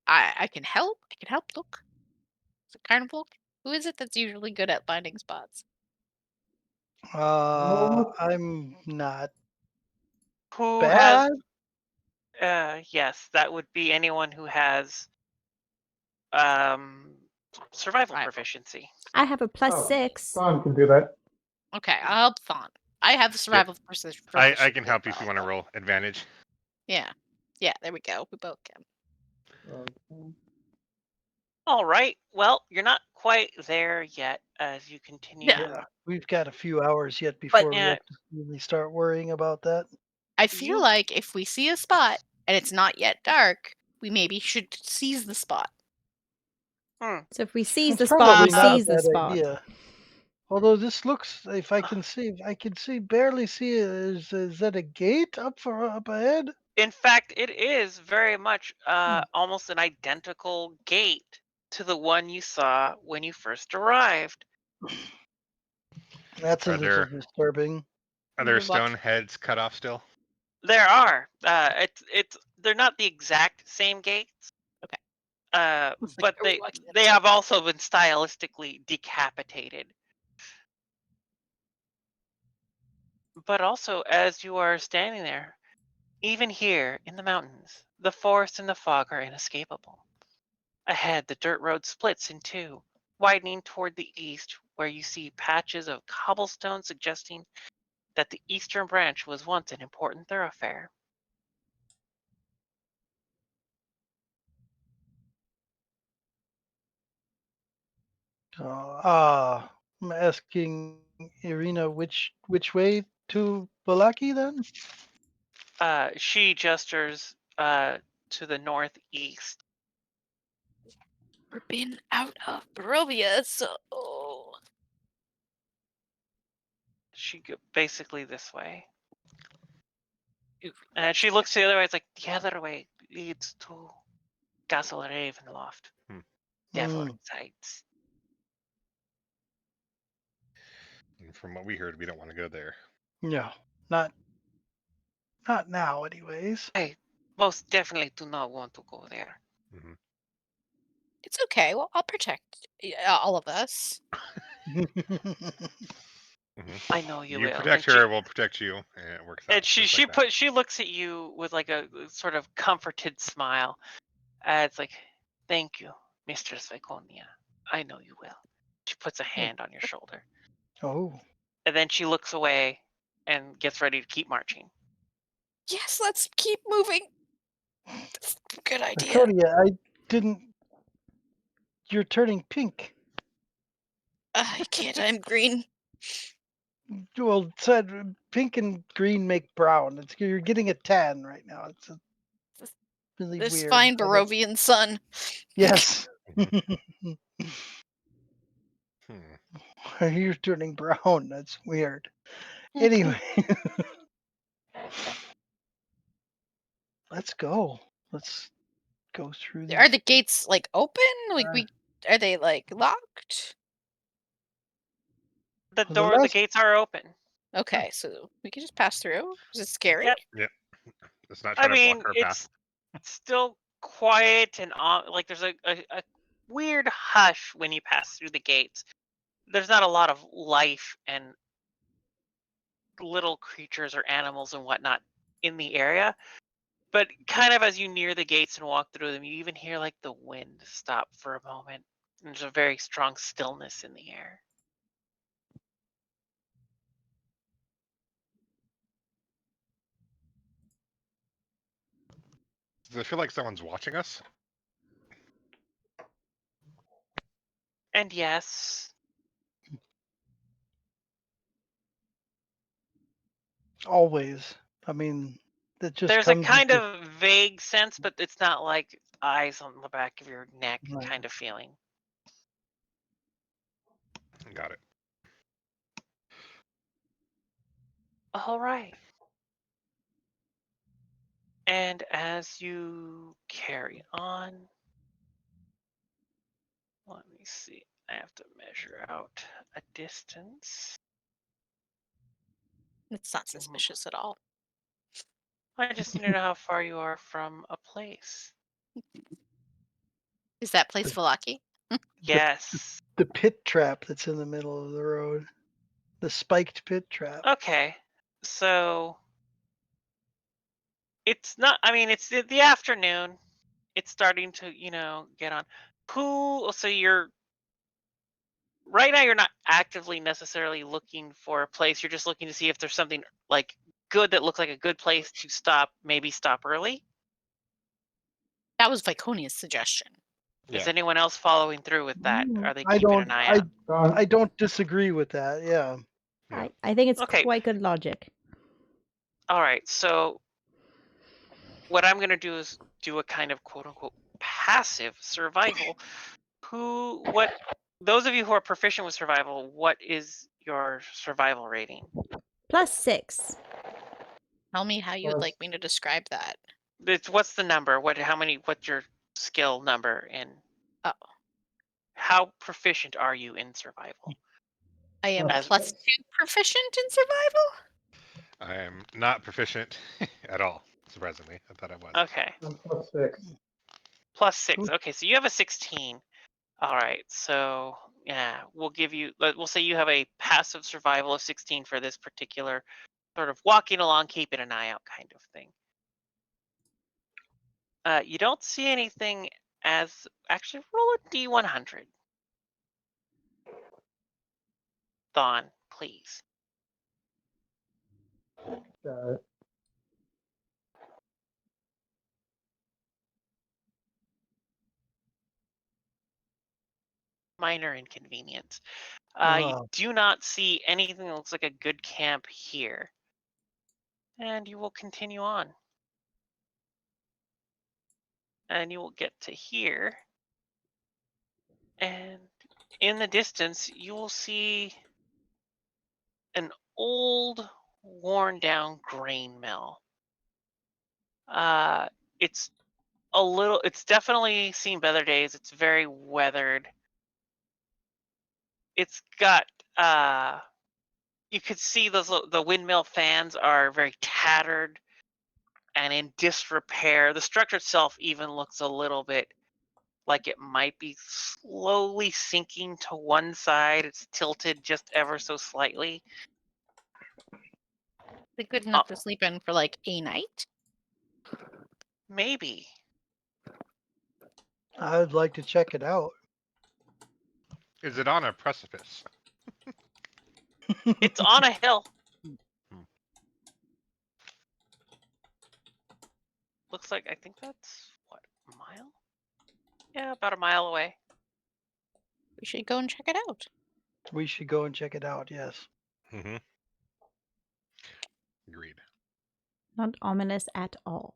Speaker 5: I can help. I can help. Look. Is it Carnival? Who is it that's usually good at finding spots?
Speaker 3: I'm not
Speaker 1: Who
Speaker 3: bad.
Speaker 1: has? Yes, that would be anyone who has survival proficiency.
Speaker 2: I have a plus
Speaker 4: Oh,
Speaker 2: 6.
Speaker 4: Thon can do that.
Speaker 5: Okay, I'll help Thon. I have the survival proficiency.
Speaker 6: I can help you
Speaker 5: as
Speaker 6: if you
Speaker 5: well,
Speaker 6: want to
Speaker 5: but-
Speaker 6: roll advantage.
Speaker 5: Yeah, there we go. We both can.
Speaker 1: All right. Well, you're not quite there yet as you continue.
Speaker 5: No.
Speaker 3: Yeah, we've got a few hours yet before we have to really start worrying about that.
Speaker 5: I feel like if we see a spot and it's not yet dark, we maybe should seize the spot.
Speaker 2: So if we seize the
Speaker 3: It's
Speaker 2: spot,
Speaker 3: probably
Speaker 2: we
Speaker 3: not a
Speaker 2: seize the
Speaker 3: bad
Speaker 2: spot.
Speaker 3: idea. Although this looks, if I can barely see. Is that a gate up ahead?
Speaker 1: In fact, it is very much almost an identical gate to the one you saw when you first arrived.
Speaker 3: That's a little disturbing.
Speaker 6: Are there
Speaker 5: Good luck.
Speaker 6: stone heads cut off still?
Speaker 1: There are. They're not the exact same gates.
Speaker 5: Okay.
Speaker 1: But they have also been stylistically decapitated. But also, as you are standing there, even here in the mountains, the forest and the fog are inescapable. Ahead, the dirt road splits in two, widening toward the east where you see patches of cobblestone suggesting that the eastern branch was once an important thoroughfare.
Speaker 3: I'm asking Irina which way to Balaki then?
Speaker 1: She gestures to the northeast.
Speaker 5: We're being out of Barovia, so
Speaker 1: Basically this way. And she looks the other way. It's like the other way leads to Castle Ravenloft. Devil
Speaker 3: Mm,
Speaker 1: resides.
Speaker 6: And from what we heard, we don't want to go there.
Speaker 3: no, not now, anyways.
Speaker 1: I most definitely do not want to go there.
Speaker 6: Hmm.
Speaker 5: it's okay. Well, I'll protect all of us.
Speaker 1: I know you will.
Speaker 6: Protect
Speaker 1: And
Speaker 6: her, we'll protect you, and it works out.
Speaker 1: And she
Speaker 6: just
Speaker 1: she
Speaker 6: like that.
Speaker 1: she looks at you with like a sort of comforted smile. It's like, thank you, Mistress Viconia. I know you will. She puts a hand on your shoulder,
Speaker 3: Oh,
Speaker 1: and then she looks away and gets ready to keep marching.
Speaker 5: Yes, let's keep moving. That's a good idea.
Speaker 3: Laconia, I didn't. You're turning pink.
Speaker 5: I can't. I'm green.
Speaker 3: Well, said pink and green make brown. You're getting a tan right now. It's really
Speaker 5: This
Speaker 3: weird.
Speaker 5: fine
Speaker 3: I don't-
Speaker 5: Barovian sun.
Speaker 3: Yes.
Speaker 6: Hmm.
Speaker 3: You're turning brown. That's weird. Anyway, let's go. Let's go through
Speaker 5: Are
Speaker 3: these.
Speaker 5: the gates like open? Like are they like locked?
Speaker 1: The
Speaker 3: The
Speaker 1: door, the
Speaker 3: last-
Speaker 1: gates are open.
Speaker 5: Okay, so we can just pass through. Is it scary?
Speaker 1: Yep.
Speaker 6: It's not
Speaker 1: I
Speaker 6: trying to
Speaker 1: mean,
Speaker 6: block our path.
Speaker 1: it's still quiet and like there's a weird hush when you pass through the gates. There's not a lot of life and little creatures or animals and whatnot in the area. But kind of as you near the gates and walk through them, you even hear like the wind stop for a moment. And there's a very strong stillness in the air.
Speaker 6: Does it feel like someone's watching us?
Speaker 1: And yes,
Speaker 3: Always. I mean, that just
Speaker 1: there's a
Speaker 3: comes
Speaker 1: kind
Speaker 3: with
Speaker 1: of vague sense, but it's not like eyes on the back of your neck
Speaker 3: Right.
Speaker 1: kind of feeling.
Speaker 6: Got it.
Speaker 1: All right. And as you carry on, let me see. I have to measure out a distance.
Speaker 5: It's not suspicious at all.
Speaker 1: I just need to know how far you are from a place.
Speaker 5: Is that place Valaki?
Speaker 1: Yes.
Speaker 3: the pit trap that's in the middle of the road. The spiked pit trap.
Speaker 1: Okay. So it's not, I mean, it's the afternoon. It's starting to, get on. So right now you're not actively necessarily looking for a place. You're just looking to see if there's something like good that looks like a good place to stop, maybe stop early.
Speaker 5: That was Viconia's suggestion.
Speaker 1: Is
Speaker 6: Yeah.
Speaker 1: anyone else following through with that? Are they
Speaker 3: I
Speaker 1: keeping
Speaker 3: don't.
Speaker 1: an eye out?
Speaker 3: I don't disagree with that. Yeah.
Speaker 6: Yeah.
Speaker 2: I think it's
Speaker 1: Okay.
Speaker 2: quite good logic.
Speaker 1: All right. So what I'm going to do is do a kind of quote unquote passive survival. Those of you who are proficient with survival, what is your survival rating?
Speaker 2: +6.
Speaker 5: Tell me how you would
Speaker 4: Plus-
Speaker 5: like me to describe that.
Speaker 1: What's the number? What's your skill number in?
Speaker 5: Oh.
Speaker 1: How proficient are you in survival?
Speaker 5: I am
Speaker 3: As-
Speaker 5: +2 proficient in survival.
Speaker 6: I am not proficient at all, surprisingly. I thought I was.
Speaker 1: Okay.
Speaker 4: I'm +6.
Speaker 1: +6. Okay, so you have a 16. All right. So yeah, we'll say you have a passive survival of 16 for this particular sort of walking along, keeping an eye out kind of thing. You don't see anything actually roll a D100. Thon, please.
Speaker 4: Uh,
Speaker 1: Minor inconvenience. You
Speaker 3: Wow.
Speaker 1: do not see anything that looks like a good camp here. And you will continue on. And you will get to here. And in the distance, you will see an old, worn down grain mill. It's it's definitely seen better days. It's very weathered. It's got, you could see the windmill fans are very tattered and in disrepair. The structure itself even looks a little bit like it might be slowly sinking to one side. It's tilted just ever so slightly.
Speaker 5: Is it good enough to sleep in for like a night?
Speaker 1: Maybe.
Speaker 3: I'd like to check it out.
Speaker 6: Is it on a precipice?
Speaker 1: It's on a hill. Looks like, I think that's, what, a mile? Yeah, about a mile away.
Speaker 5: We should go and check it out.
Speaker 3: We should go and check it out, yes.
Speaker 6: Mm-hmm. Agreed.
Speaker 2: Not ominous at all.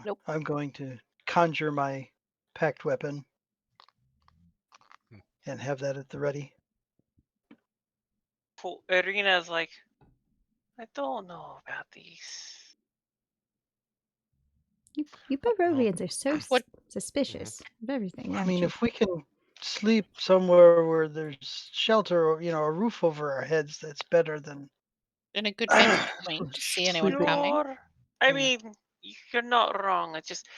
Speaker 5: Nope.
Speaker 3: I'm going to conjure my packed weapon and have that at the ready.
Speaker 1: Irina's like, I don't know about these.
Speaker 2: You Barovians are so
Speaker 5: What-
Speaker 2: suspicious of everything,
Speaker 3: I
Speaker 2: aren't
Speaker 3: mean,
Speaker 2: you?
Speaker 3: if we can sleep somewhere where there's shelter or, a roof over our heads, that's better than
Speaker 5: In a good vantage point to see anyone
Speaker 3: Sleeping.
Speaker 5: coming.
Speaker 1: I
Speaker 3: Yeah.
Speaker 1: mean, you're not wrong. It's just,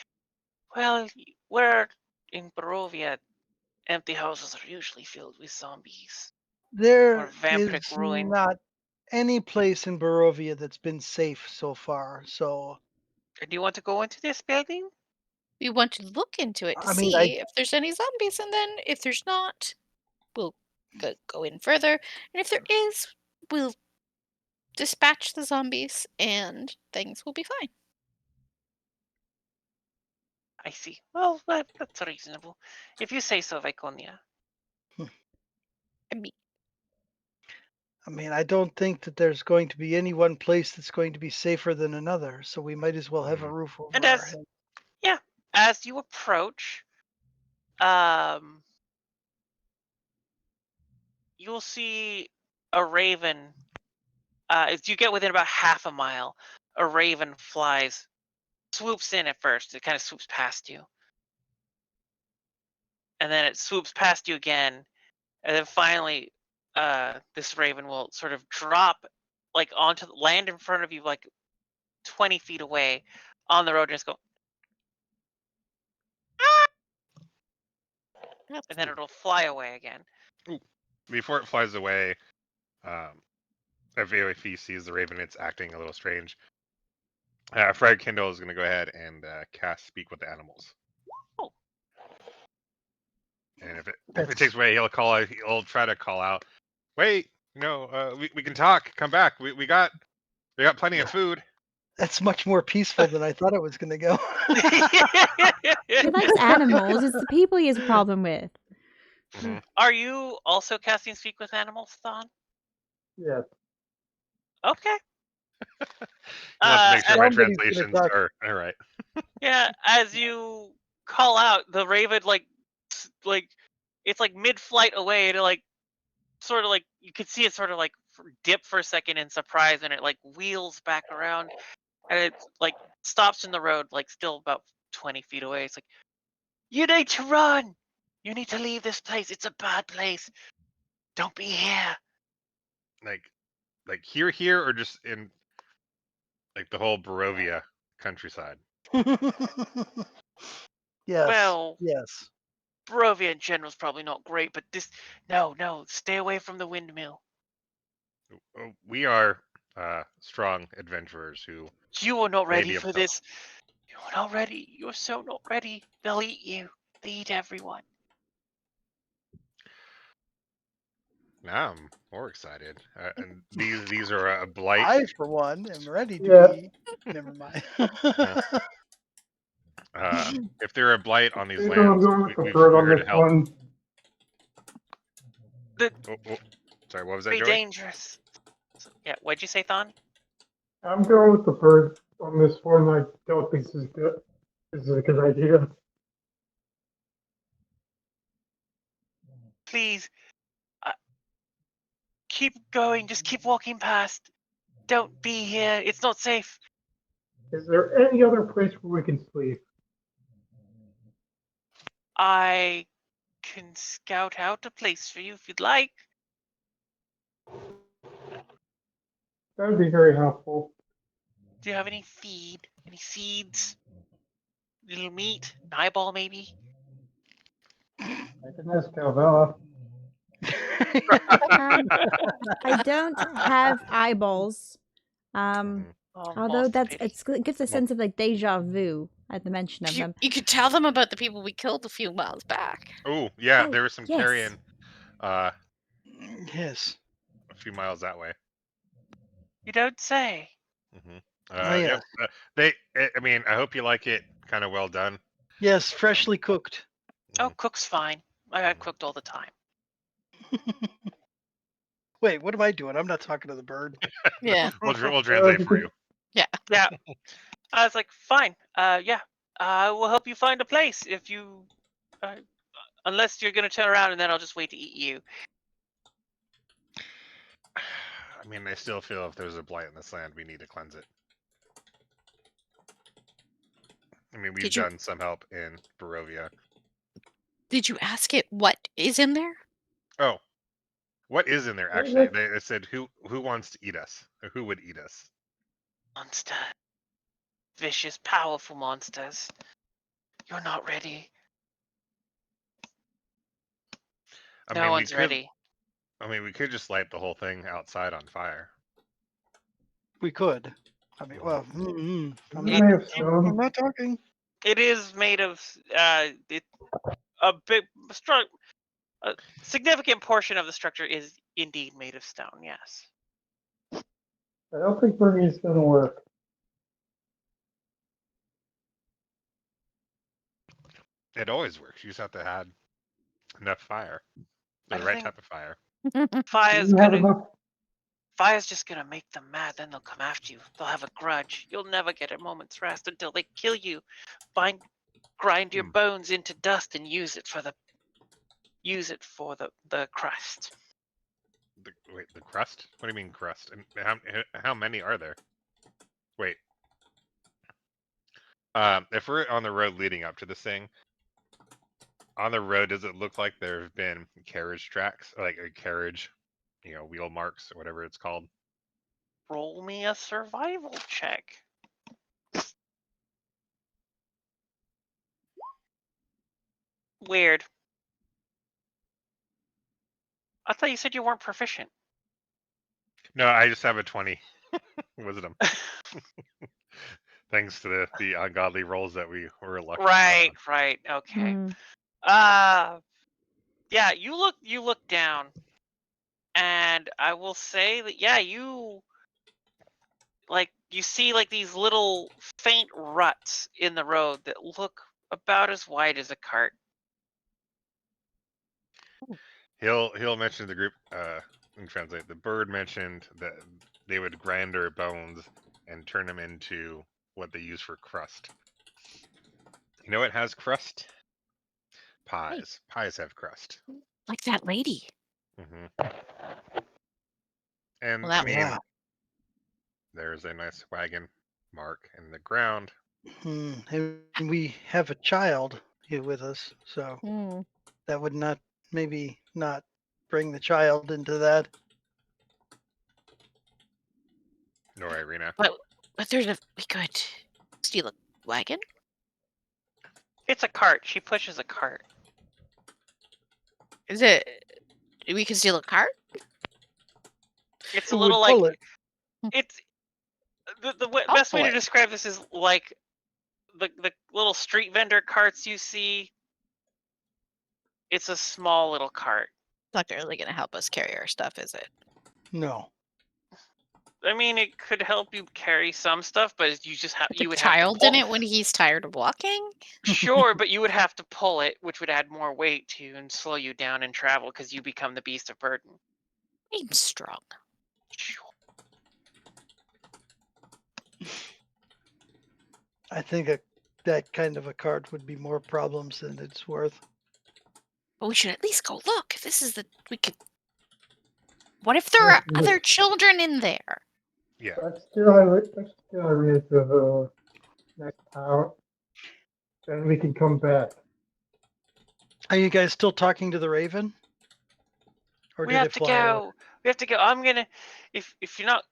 Speaker 1: well, we're in Barovia. Empty houses are usually filled with zombies.
Speaker 3: there
Speaker 1: Or vampiric
Speaker 3: is
Speaker 1: ruin.
Speaker 3: not any place in Barovia that's been safe so far. So,
Speaker 1: Do you want to go into this building?
Speaker 5: We want to look into it to
Speaker 3: I mean,
Speaker 5: see if there's any zombies, and then if there's not, we'll go in further. And if there is, we'll dispatch the zombies, and things will be fine.
Speaker 1: I see. Well, that's reasonable. If you say so, Viconia.
Speaker 5: I mean,
Speaker 3: I don't think that there's going to be any one place that's going to be safer than another. So we might as well have a roof over
Speaker 1: And
Speaker 3: our
Speaker 1: as
Speaker 3: head.
Speaker 1: as you approach, you'll see a raven. As you get within about half a mile, a raven flies, swoops in at first. It kind of swoops past you, and then it swoops past you again, and then finally, this raven will sort of drop, like onto the land in front of you, like 20 feet away, on the road, and just go, and then it'll fly away again.
Speaker 6: Before it flies away, if he sees the raven, it's acting a little strange. Fred Kindle is going to go ahead and cast Speak with the Animals.
Speaker 1: Oh.
Speaker 6: And if it takes away, he'll try to call out. Wait, we can talk. Come back. We got plenty of food.
Speaker 3: That's much more peaceful than I thought it was going to go.
Speaker 2: He likes animals. It's the people he has a problem with.
Speaker 1: Are you also casting Speak with Animals, Thon?
Speaker 4: yes.
Speaker 1: Okay.
Speaker 6: He wants to make sure my
Speaker 3: somebody's gonna
Speaker 6: translations
Speaker 3: talk.
Speaker 6: are all right.
Speaker 1: Yeah, as you call out, the raven it's like mid-flight away, and it sort of you could see it sort of dip for a second in surprise, and it wheels back around, and it stops in the road, still about 20 feet away. It's like, you need to run. You need to leave this place. It's a bad place. Don't be here.
Speaker 6: Like here, or just in the whole Barovia countryside.
Speaker 3: Yes.
Speaker 1: Well,
Speaker 3: yes.
Speaker 1: Barovia in general is probably not great, but no, stay away from the windmill.
Speaker 6: We are strong adventurers who.
Speaker 1: You are not ready
Speaker 6: Maybe
Speaker 1: for
Speaker 6: I'm
Speaker 1: this. You are not ready. You're so not ready. They'll eat you. They eat everyone.
Speaker 6: Now I'm more excited. And these are a blight.
Speaker 3: I, for one, am ready to
Speaker 4: Yeah.
Speaker 3: be. Never mind.
Speaker 6: If they're a blight on these
Speaker 4: I'm
Speaker 6: lands,
Speaker 4: going with the
Speaker 6: we're
Speaker 4: bird on
Speaker 6: here to
Speaker 4: this
Speaker 6: help.
Speaker 4: one.
Speaker 6: Oh, sorry, what was that,
Speaker 1: Be
Speaker 6: Joey?
Speaker 1: dangerous. Yeah, what'd you say, Thon?
Speaker 4: I'm going with the bird on this one. I don't think this is good. This is a good idea.
Speaker 1: Please, keep going. Just keep walking past. Don't be here. It's not safe.
Speaker 4: Is there any other place where we can sleep?
Speaker 1: I can scout out a place for you if you'd like.
Speaker 4: That would be very helpful.
Speaker 1: Do you have any feed? Any seeds? Little meat? An eyeball, maybe?
Speaker 4: I can ask Calvella.
Speaker 2: I don't have eyeballs.
Speaker 6: Mhm.
Speaker 1: Oh,
Speaker 2: Although
Speaker 1: most
Speaker 2: it
Speaker 1: pity.
Speaker 2: gives a sense of like deja vu at the mention of them.
Speaker 5: You could tell them about the people we killed a few miles back.
Speaker 6: Oh, yeah,
Speaker 2: Oh,
Speaker 6: there was some
Speaker 2: yes.
Speaker 6: carrion a
Speaker 3: Yes.
Speaker 6: few miles that way.
Speaker 1: You don't say.
Speaker 6: Hmm
Speaker 3: Oh, yeah.
Speaker 6: Yep. I mean, I hope you like it. Kind of well done.
Speaker 3: Yes, freshly cooked.
Speaker 1: Oh, cook's fine. I've cooked all the time.
Speaker 3: Wait, what am I doing? I'm not talking to the bird.
Speaker 5: Yeah.
Speaker 6: We'll translate for you.
Speaker 1: Yeah. I was like, fine. Yeah. I will help you find a place if you, unless you're gonna turn around and then I'll just wait to eat you.
Speaker 6: I mean, I still feel if there's a blight in this land, we need to cleanse it. I mean, we've
Speaker 5: Did you-
Speaker 6: done some help in Barovia.
Speaker 5: Did you ask it what is in there?
Speaker 6: Oh, what is in there? Actually, they said who wants to eat us, or who would eat us.
Speaker 1: Monster. Vicious, powerful monsters. You're not ready.
Speaker 6: I
Speaker 1: No
Speaker 6: mean,
Speaker 1: one's ready.
Speaker 6: I mean, we could just light the whole thing outside on fire.
Speaker 3: We could. I mean, well, I'm
Speaker 4: We
Speaker 3: not.
Speaker 4: may have
Speaker 3: I'm
Speaker 4: stone.
Speaker 3: not talking.
Speaker 1: It is made of a big a significant portion of the structure is indeed made of stone. Yes.
Speaker 4: I don't think burning is going to work.
Speaker 6: It always works. You just have to add enough fire,
Speaker 1: I
Speaker 6: the right
Speaker 1: think
Speaker 6: type of fire.
Speaker 1: Fire's
Speaker 4: You have
Speaker 1: gonna.
Speaker 4: enough.
Speaker 1: Fire's just gonna make them mad. Then they'll come after you. They'll have a grudge. You'll never get a moment's rest until they kill you. Grind your bones into dust and use it for the crust.
Speaker 6: Wait, the crust? What do you mean crust? And how many are there? Wait. If we're on the road leading up to this thing, on the road, does it look like there have been carriage tracks, like a carriage, wheel marks or whatever it's called?
Speaker 1: Roll me a survival check. Weird. I thought you said you weren't proficient.
Speaker 6: No, I just have a 20 wisdom. Thanks to the ungodly rolls that we were lucky.
Speaker 1: Right. Okay.
Speaker 2: Mm.
Speaker 1: Yeah, you look down, and I will say that you see like these little faint ruts in the road that look about as wide as a cart.
Speaker 6: He'll mention the group and translate. The bird mentioned that they would grind their bones and turn them into what they use for crust. You know what has crust? Pies. Pies have crust.
Speaker 5: Like that lady.
Speaker 6: Mm-hmm. And
Speaker 5: Well, that
Speaker 6: I mean,
Speaker 3: Yeah.
Speaker 6: there's a nice wagon mark in the ground.
Speaker 3: And we have a child here with us, so
Speaker 5: Mm.
Speaker 3: that would maybe not bring the child into that.
Speaker 6: Nor Irina.
Speaker 5: But we could steal a wagon.
Speaker 1: It's a cart. She pushes a cart.
Speaker 5: Is it? We can steal a cart.
Speaker 1: It's
Speaker 3: Who
Speaker 1: a
Speaker 3: would
Speaker 1: little
Speaker 3: pull
Speaker 1: like
Speaker 3: it?
Speaker 1: it's the
Speaker 5: I'll
Speaker 1: best way
Speaker 5: pull
Speaker 1: to
Speaker 5: it.
Speaker 1: describe this is like the little street vendor carts you see. It's a small little cart.
Speaker 5: not really going to help us carry our stuff, is it?
Speaker 3: No.
Speaker 1: I mean, it could help you carry some stuff, but you just have
Speaker 5: Put
Speaker 1: you
Speaker 5: the
Speaker 1: would have to
Speaker 5: child
Speaker 1: pull.
Speaker 5: in it when he's tired of walking?
Speaker 1: Sure, but you would have to pull it, which would add more weight to you and slow you down in travel because you become the beast of burden.
Speaker 5: I'm strong.
Speaker 1: Sure.
Speaker 3: I think that kind of a cart would be more problems than it's worth.
Speaker 5: But we should at least go look. If this is we could. What if there are other children in there?
Speaker 6: Yeah.
Speaker 4: Let's still read the next town. Then we can come back.
Speaker 3: Are you guys still talking to the Raven? Or
Speaker 1: We
Speaker 3: did
Speaker 1: have
Speaker 3: it
Speaker 1: to
Speaker 3: fly away?
Speaker 1: go. We have to go. I'm gonna. If you're not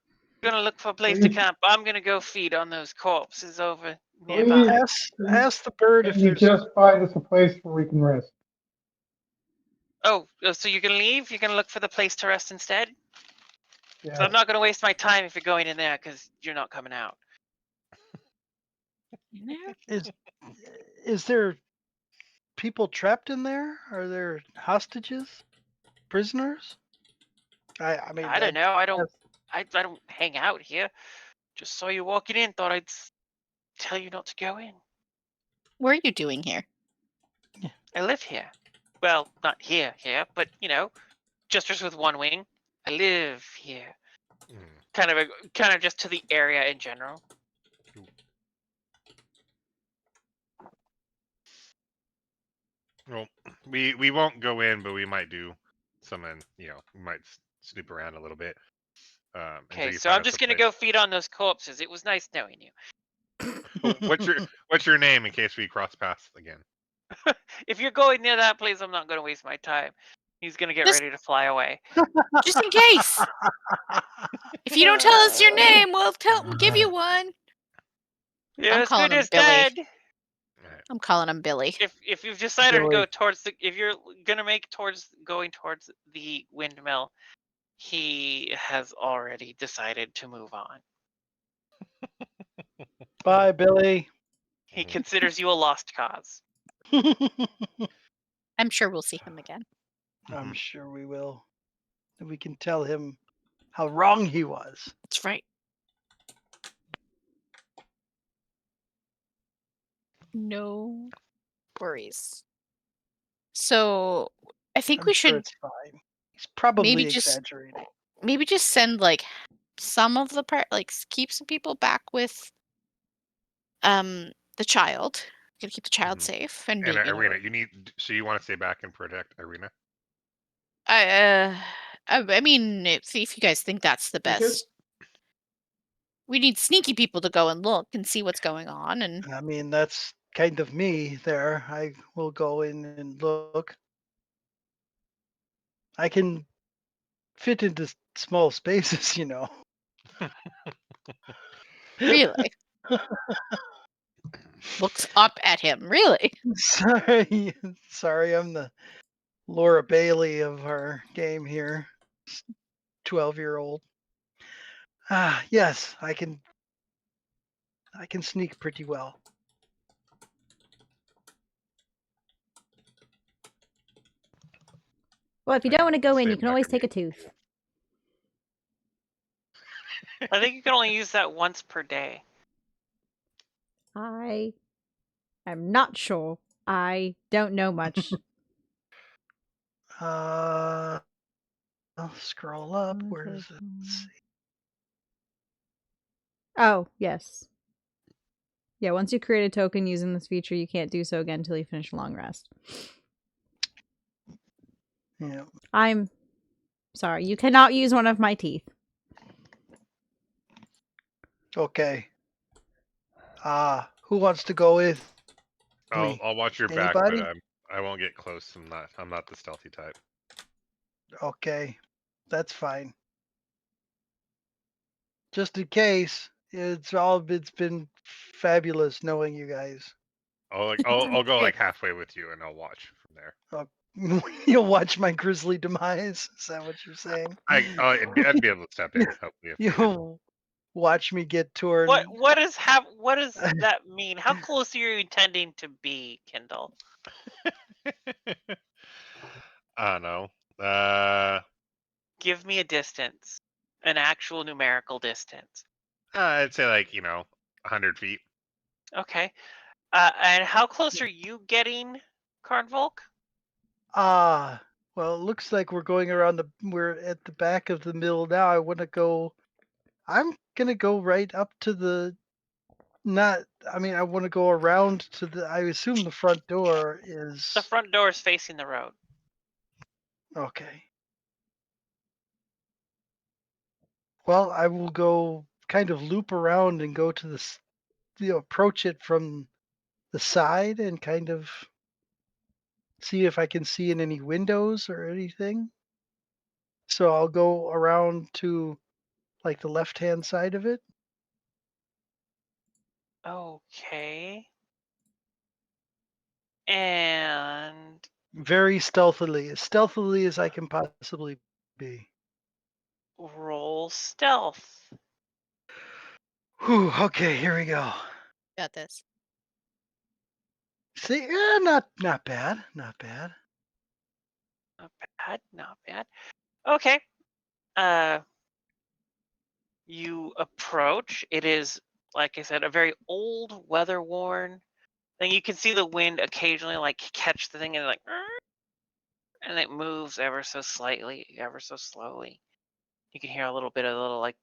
Speaker 1: gonna look for a place to
Speaker 4: Please.
Speaker 1: camp, I'm gonna go feed on those corpses over
Speaker 4: Please.
Speaker 1: nearby.
Speaker 3: Ask the bird if
Speaker 4: Can you
Speaker 3: there's.
Speaker 4: just find us a place where we can rest?
Speaker 1: Oh, so you're gonna leave? You're gonna look for the place to rest instead?
Speaker 4: Yeah.
Speaker 1: So I'm not gonna waste my time if you're going in there because you're not coming out.
Speaker 3: Is there people trapped in there? Are there hostages? Prisoners? I mean,
Speaker 1: I don't know. I don't hang out here. Just saw you walking in. Thought I'd tell you not to go in.
Speaker 5: What are you doing here?
Speaker 1: I live here. Well, not here, but just with one wing. I live here. Kind of just to the area in general.
Speaker 6: Well, we won't go in, but we might do some, we might snoop around a little bit. Until
Speaker 1: Okay,
Speaker 6: you
Speaker 1: so
Speaker 6: find
Speaker 1: I'm
Speaker 6: us
Speaker 1: just
Speaker 6: a
Speaker 1: gonna
Speaker 6: place.
Speaker 1: go feed on those corpses. It was nice knowing you.
Speaker 6: What's your name in case we cross paths again?
Speaker 1: If you're going near that place, I'm not gonna waste my time. He's gonna get
Speaker 5: Just-
Speaker 1: ready to fly away.
Speaker 5: Just in case. If you don't tell us your name, we'll give you one.
Speaker 1: Yeah, as
Speaker 5: calling
Speaker 1: good
Speaker 5: him
Speaker 1: as
Speaker 5: Billy.
Speaker 1: dead.
Speaker 5: I'm calling him Billy.
Speaker 1: If you've decided to
Speaker 3: Billy.
Speaker 1: go towards if you're gonna make going towards the windmill, he has already decided to move on.
Speaker 3: Bye, Billy.
Speaker 1: He considers you a lost cause.
Speaker 5: I'm sure we'll see him again.
Speaker 3: I'm sure we will. And we can tell him how wrong he was.
Speaker 5: That's right. No worries. So I think
Speaker 3: I'm
Speaker 5: we
Speaker 3: sure
Speaker 5: should
Speaker 3: it's fine. He's probably
Speaker 5: maybe just
Speaker 3: exaggerating.
Speaker 5: send some of the keep some people back with the child. Gotta keep the child safe and
Speaker 6: And Irina, you want to stay back and protect Irina?
Speaker 5: I mean, if you guys think that's the best, we need sneaky people to go and look and see what's going on. And
Speaker 3: I mean, that's kind of me there. I will go in and look. I can fit into small spaces,
Speaker 5: really, looks up at him. Really,
Speaker 3: Sorry, I'm the Laura Bailey of our game here. 12-year-old. Yes, I can sneak pretty well.
Speaker 2: Well, if you don't want to go in,
Speaker 6: Same
Speaker 2: you can always
Speaker 6: back
Speaker 2: take a tooth.
Speaker 1: I think you can only use that once per day.
Speaker 2: I am not sure. I don't know much.
Speaker 3: I'll scroll up. Where is it? Let's see.
Speaker 2: Oh, yes. Yeah, once you create a token using this feature, you can't do so again until you finish a long rest.
Speaker 3: Yeah.
Speaker 2: I'm sorry, you cannot use one of my teeth.
Speaker 3: Okay. Who wants to go with me?
Speaker 6: I'll watch your
Speaker 3: Anybody?
Speaker 6: back, but I won't get close. I'm not the stealthy type.
Speaker 3: Okay, that's fine. Just in case, it's been fabulous knowing you guys.
Speaker 6: I'll go like halfway with you, and I'll watch from there.
Speaker 3: You'll watch my grisly demise. Is that what you're saying?
Speaker 6: I'd be able to step in. Hopefully, if needed.
Speaker 3: You'll watch me get torn.
Speaker 1: What does that mean? How close are you intending to be, Kindle?
Speaker 6: I don't know.
Speaker 1: Give me a distance, an actual numerical distance.
Speaker 6: I'd say like 100 feet.
Speaker 1: Okay. And how close are you getting, Karnvolk?
Speaker 3: Ah, well, it looks like we're at the back of the mill now. I'm gonna go right up to I want to go around I assume the front door is.
Speaker 1: The front door is facing the road.
Speaker 3: Okay. Well, I will go kind of loop around and go to approach it from the side and kind of see if I can see in any windows or anything. So I'll go around to like the left-hand side of it.
Speaker 1: Okay. And
Speaker 3: Very as stealthily as I can possibly be.
Speaker 1: roll stealth.
Speaker 3: Whew, okay, here we go.
Speaker 5: Got this.
Speaker 3: See, not bad, not bad.
Speaker 1: Not bad, not bad. Okay. You approach. It is, like I said, a very old, weather-worn thing. You can see the wind occasionally like catch the thing and like, and it moves ever so slightly, ever so slowly. You can hear a little bit of like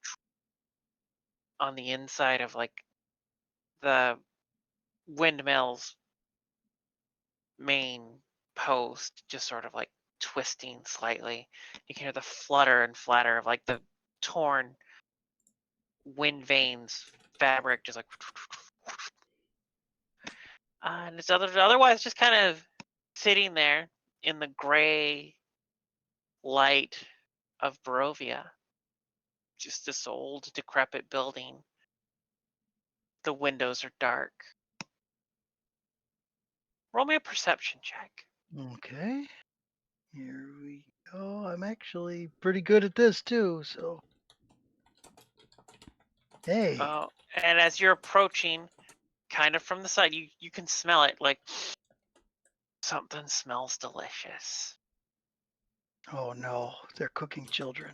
Speaker 1: on the inside of like the windmill's main post, just sort of like twisting slightly. You can hear the flutter and flatter of like the torn wind vanes fabric, just like. And it's otherwise just kind of sitting there in the gray light of Barovia. Just this old, decrepit building. The windows are dark. Roll me a perception check.
Speaker 3: Okay. Here we go. I'm actually pretty good at this too, so. Hey.
Speaker 1: And as you're approaching, kind of from the side, you can smell it like something smells delicious.
Speaker 3: Oh no, they're cooking children.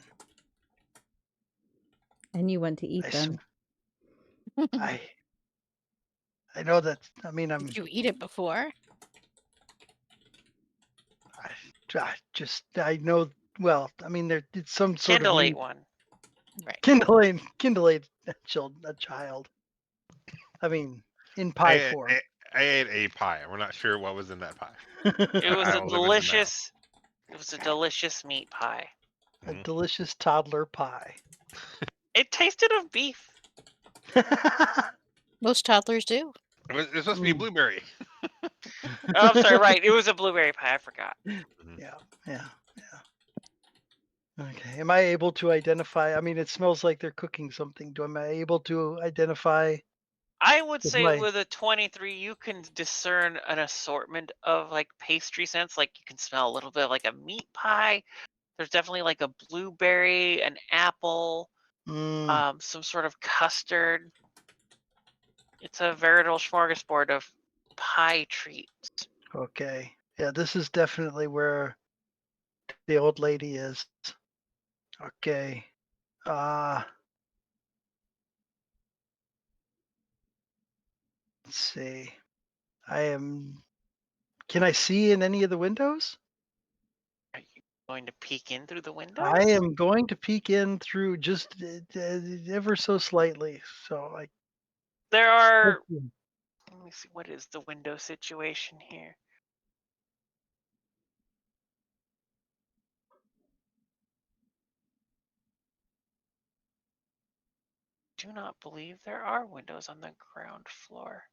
Speaker 2: And you want to eat
Speaker 3: I
Speaker 2: them.
Speaker 3: I know that. I mean,
Speaker 5: Did you eat it before?
Speaker 3: I know. Well, I mean, it's some sort
Speaker 1: Kindle
Speaker 3: of
Speaker 1: ate one.
Speaker 5: Right.
Speaker 3: kindling a child. I mean, in pie form.
Speaker 6: I ate a pie. We're not sure what was in that pie.
Speaker 1: It was
Speaker 6: I
Speaker 1: a
Speaker 6: don't live in
Speaker 1: delicious. It was a delicious meat pie.
Speaker 3: A delicious toddler pie.
Speaker 1: It tasted of beef.
Speaker 5: Most toddlers do.
Speaker 6: It's supposed to be blueberry.
Speaker 1: Oh, I'm sorry. Right, it was a blueberry pie. I forgot.
Speaker 3: Yeah. Okay. Am I able to identify? I mean, it smells like they're cooking something. Am I able to identify?
Speaker 1: I would say
Speaker 3: my-
Speaker 1: with a 23, you can discern an assortment of like pastry scents. Like you can smell a little bit of like a meat pie. There's definitely like a blueberry, an apple, some sort of custard. It's a veritable smorgasbord of pie treats.
Speaker 3: Okay. Yeah, this is definitely where the old lady is. Okay. Let's see. Can I see in any of the windows?
Speaker 1: Are you going to peek in through the window?
Speaker 3: I am going to peek in through just ever so slightly. So
Speaker 1: There are. Let me see. What is the window situation here? Do not believe there are windows on the ground floor.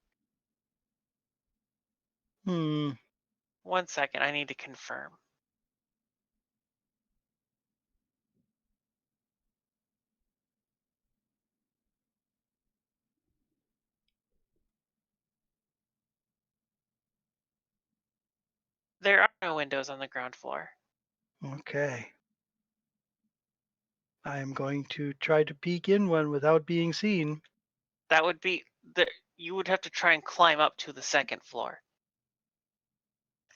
Speaker 3: Hmm.
Speaker 1: 1 second, I need to confirm. There are no windows on the ground floor.
Speaker 3: Okay. I am going to try to peek in one without being seen.
Speaker 1: That would be you would have to try and climb up to the second floor.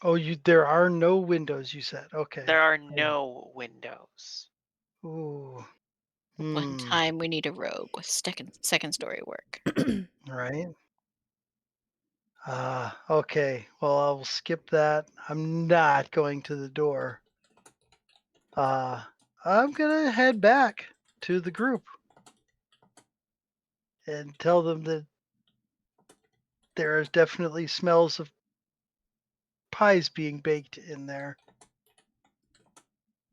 Speaker 3: Oh, there are no windows, you said. Okay.
Speaker 1: There are no windows.
Speaker 3: Ooh.
Speaker 5: One time we need a robe with second story work.
Speaker 3: Right. Okay. Well, I'll skip that. I'm not going to the door. I'm gonna head back to the group and tell them that there is definitely smells of pies being baked in there.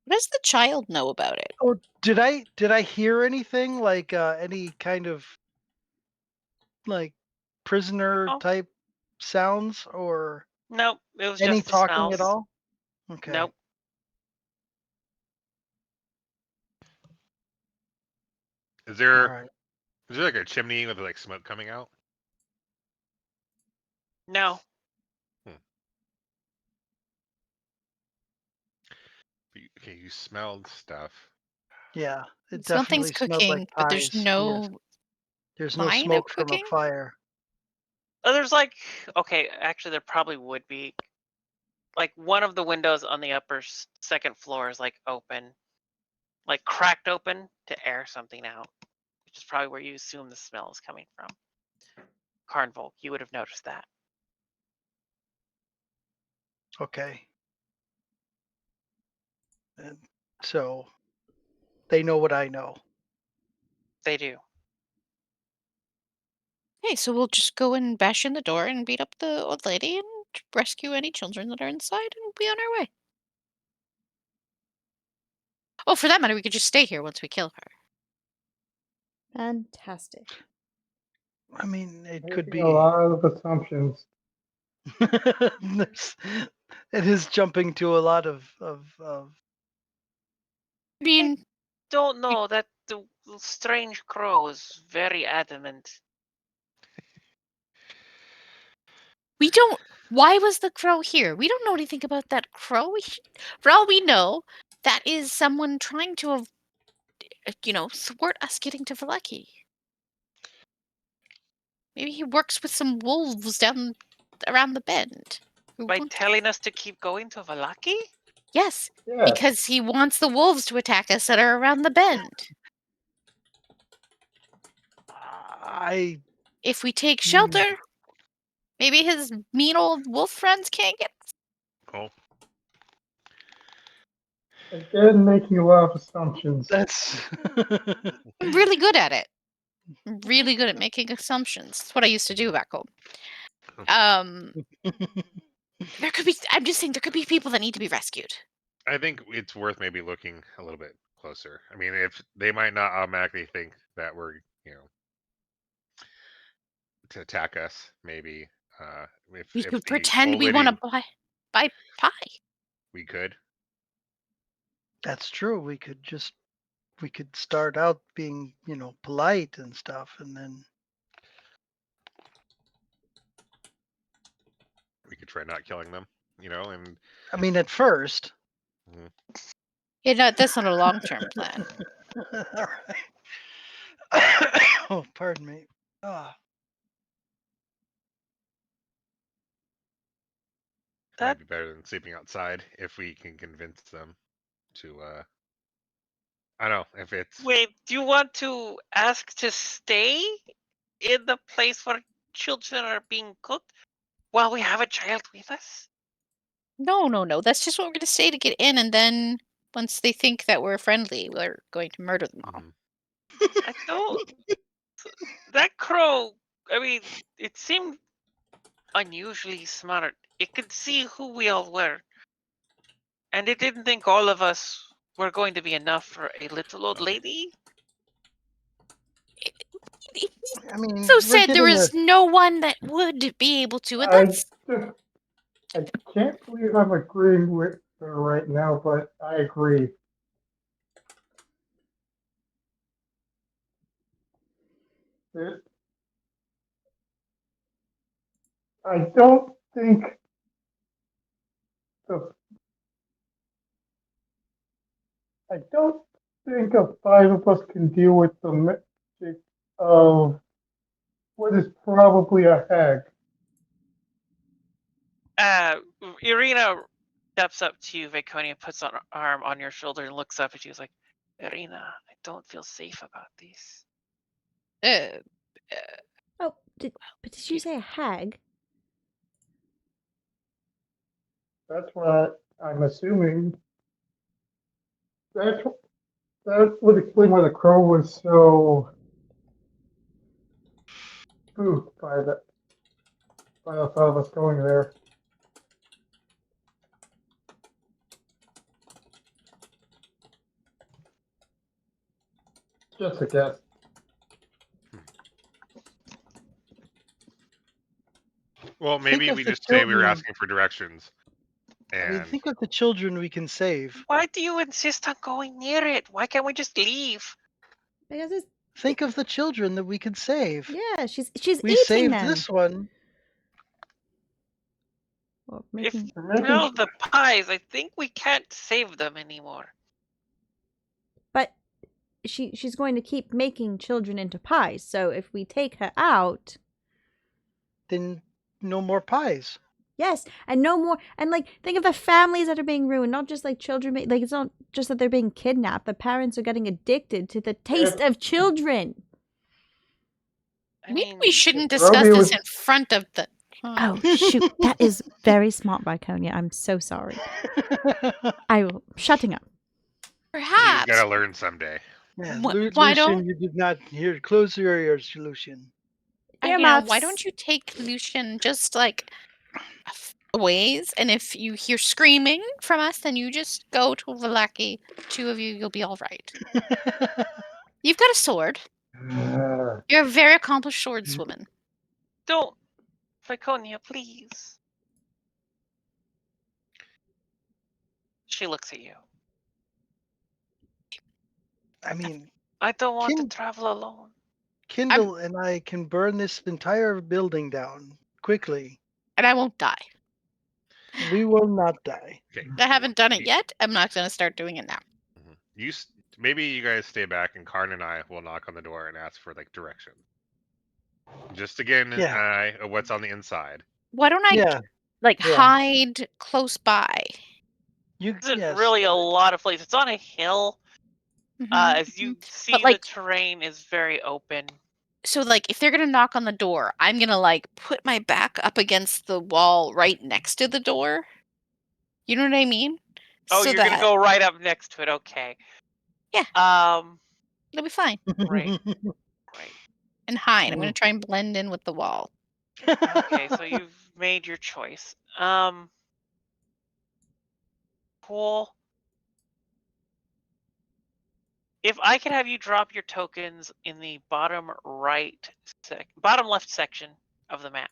Speaker 5: What does the child know about it?
Speaker 3: Oh, did I hear anything like any kind of like prisoner
Speaker 1: Oh.
Speaker 3: type sounds or
Speaker 1: Nope, it was
Speaker 3: any
Speaker 1: just the
Speaker 3: talking at
Speaker 1: smells.
Speaker 3: all? Okay.
Speaker 1: Nope.
Speaker 6: Is
Speaker 3: All
Speaker 6: there
Speaker 3: right.
Speaker 6: like a chimney with like smoke coming out?
Speaker 1: No.
Speaker 6: Okay, you smelled stuff.
Speaker 3: Yeah, it
Speaker 5: Something's
Speaker 3: definitely smelled like
Speaker 5: cooking, but there's
Speaker 3: pies. Yes.
Speaker 5: no
Speaker 3: There's no
Speaker 5: sign of
Speaker 3: smoke from a
Speaker 5: cooking.
Speaker 3: fire.
Speaker 1: Oh, there's like, okay, actually there probably would be. Like one of the windows on the upper second floor is like open, like cracked open to air something out, which is probably where you assume the smell is coming from. Carnvolk, you would have noticed that.
Speaker 3: Okay. And so they know what I know.
Speaker 1: They do.
Speaker 5: Hey, so we'll just go and bash in the door and beat up the old lady and rescue any children that are inside and be on our way. Oh, for that matter, we could just stay here once we kill her.
Speaker 2: Fantastic.
Speaker 3: I mean, it could
Speaker 4: Making
Speaker 3: be.
Speaker 4: a lot of assumptions.
Speaker 3: It is jumping to a lot of
Speaker 5: I mean,
Speaker 1: Don't know that the strange crow is very adamant.
Speaker 5: we don't. Why was the crow here? We don't know anything about that crow. For all we know, that is someone trying to, thwart us getting to Valaki. Maybe he works with some wolves down around the bend.
Speaker 1: By telling us to keep going to Valaki?
Speaker 5: Yes,
Speaker 4: Yeah.
Speaker 5: because he wants the wolves to attack us that are around the bend. If we take shelter, maybe his mean old wolf friends can't get us.
Speaker 6: Oh,
Speaker 4: Again, making a lot of assumptions.
Speaker 3: That's
Speaker 5: I'm really good at it. I'm really good at making assumptions. That's what I used to do back home. There could be. I'm just saying there could be people that need to be rescued.
Speaker 6: I think it's worth maybe looking a little bit closer. I mean, if they might not automatically think that we're, to attack us, maybe.
Speaker 5: We
Speaker 6: If
Speaker 5: could
Speaker 6: the
Speaker 5: pretend
Speaker 6: old
Speaker 5: we
Speaker 6: lady,
Speaker 5: want to buy pie.
Speaker 6: we could.
Speaker 3: That's true. We could start out being, polite and stuff, and then
Speaker 6: We could try not killing them, and
Speaker 3: I mean at first.
Speaker 5: That's not a long-term plan.
Speaker 3: All right. Oh, pardon me. Ah,
Speaker 6: it might be better than sleeping outside if we can convince them to. I don't know if it's.
Speaker 1: Wait, do you want to ask to stay in the place where children are being cooked while we have a child with us?
Speaker 5: No. That's just what we're going to say to get in, and then once they think that we're friendly, we're going to murder them all.
Speaker 1: I don't. That crow, I mean, it seemed unusually smart. It could see who we all were. And it didn't think all of us were going to be enough for a little old lady.
Speaker 3: I mean,
Speaker 5: So
Speaker 3: we're
Speaker 5: said there
Speaker 3: getting
Speaker 5: is no one that would be able to, and
Speaker 4: I
Speaker 5: that's
Speaker 4: can't believe I'm agreeing with her right now, but I agree. I don't think the I don't think the five of us can deal with the magic of what is probably a hag.
Speaker 1: Irina steps up to you, Vaconia, puts an arm on your shoulder and looks up at you. Is like, Irina, I don't feel safe about this.
Speaker 2: Oh, did you say a hag?
Speaker 4: That's what I'm assuming. That would explain why the crow was so spooked by the thought of us going there. Just a guess.
Speaker 6: Well, maybe
Speaker 3: of
Speaker 6: we
Speaker 3: the
Speaker 6: just say we were
Speaker 3: children.
Speaker 6: asking for directions.
Speaker 3: I mean,
Speaker 6: And
Speaker 3: think of the children we can save.
Speaker 1: Why do you insist on going near it? Why can't we just leave?
Speaker 2: Because it's
Speaker 3: Think of the children that we could save.
Speaker 2: yeah, she's
Speaker 3: We
Speaker 2: eating
Speaker 3: saved
Speaker 2: them.
Speaker 3: this one.
Speaker 2: Or
Speaker 1: If
Speaker 2: making
Speaker 1: no, the pies, I think we can't save them anymore.
Speaker 2: but she's going to keep making children into pies. So if we take her out,
Speaker 3: Then no more pies.
Speaker 2: yes, and no more. And like, think of the families that are being ruined. Not just like children. Like, it's not just that they're being kidnapped. The parents are getting addicted to the taste of children.
Speaker 1: I
Speaker 5: Maybe
Speaker 1: mean,
Speaker 5: we shouldn't
Speaker 4: Roby
Speaker 5: discuss this
Speaker 4: was-
Speaker 5: in front of the.
Speaker 2: Oh shoot, that is very smart, Viconia. I'm so sorry. I will shutting up.
Speaker 6: you
Speaker 5: Perhaps.
Speaker 6: gotta learn someday.
Speaker 3: Yeah,
Speaker 5: Why
Speaker 3: Lucian,
Speaker 5: don't-
Speaker 3: you did not hear. Close your ears, Lucian.
Speaker 2: Earmuffs.
Speaker 5: Why don't you take Lucian just like a ways, and if you hear screaming from us, then you just go to Vallaki. Two of you, you'll be all right. You've got a sword. You're a very accomplished swordswoman.
Speaker 1: don't, Viconia, please. She looks at you.
Speaker 3: I mean,
Speaker 1: I don't want to
Speaker 3: Kin-
Speaker 1: travel alone.
Speaker 3: Kindle and I can burn this entire building down quickly.
Speaker 5: And I won't die.
Speaker 3: We will not die.
Speaker 6: Okay.
Speaker 5: I haven't done it yet. I'm not going to start doing it now.
Speaker 6: Mhm. Maybe you guys stay back, and Karn and I will knock on the door and ask for like direction. Just to get an
Speaker 3: Yeah.
Speaker 6: eye of what's on the inside.
Speaker 5: Why don't I
Speaker 3: Yeah, yeah.
Speaker 5: hide close by?
Speaker 3: you.
Speaker 1: There isn't
Speaker 3: Yes.
Speaker 1: really a lot of places. It's on a hill.
Speaker 5: Mhm.
Speaker 1: As you see,
Speaker 5: But, like-
Speaker 1: the terrain is very open.
Speaker 5: So like if they're gonna knock on the door, I'm gonna like put my back up against the wall right next to the door. You know what I mean?
Speaker 1: Oh,
Speaker 5: so
Speaker 1: you're
Speaker 5: that
Speaker 1: gonna go right up next to it. Okay.
Speaker 5: Yeah. It'll be fine.
Speaker 1: Right. Right.
Speaker 5: And hide. I'm
Speaker 3: Mm.
Speaker 5: gonna try and blend in with the wall.
Speaker 1: Okay, so you've made your choice. Cool. If I could have you drop your tokens in the bottom bottom left section of the map.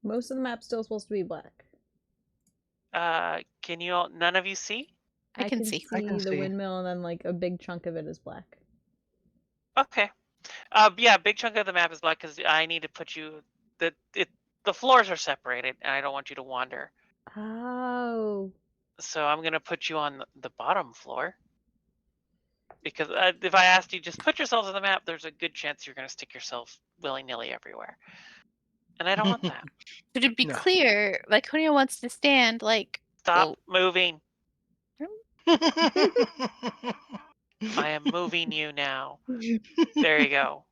Speaker 2: Most of the map's still supposed to be black.
Speaker 1: Can you all, none of you see?
Speaker 5: I can see.
Speaker 3: I can
Speaker 2: the
Speaker 3: see.
Speaker 2: windmill, and then like a big chunk of it is black.
Speaker 1: Okay. Yeah, big chunk of the map is black because I need to put you the floors are separated and I don't want you to wander.
Speaker 2: Oh.
Speaker 1: So I'm gonna put you on the bottom floor. Because if I asked you just put yourselves on the map, there's a good chance you're gonna stick yourself willy-nilly everywhere. And I don't want that.
Speaker 5: So to be
Speaker 3: No.
Speaker 5: clear, Viconia wants to stand like
Speaker 1: Stop moving. I am moving you now. There you go.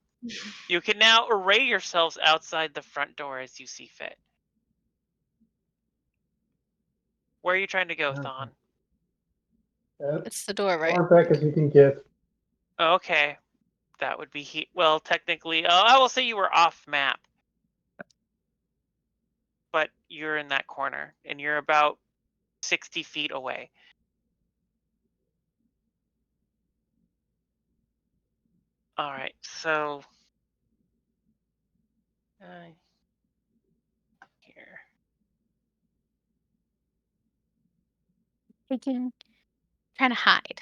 Speaker 1: You can now array yourselves outside the front door as you see fit. Where are you trying to go,
Speaker 4: Okay.
Speaker 1: Thon?
Speaker 5: it's the door, right?
Speaker 4: Far back as you can get.
Speaker 1: Okay. That would be well, technically, I will say you were off map. But you're in that corner and you're about 60 feet away. All right, so here.
Speaker 5: Trying to hide.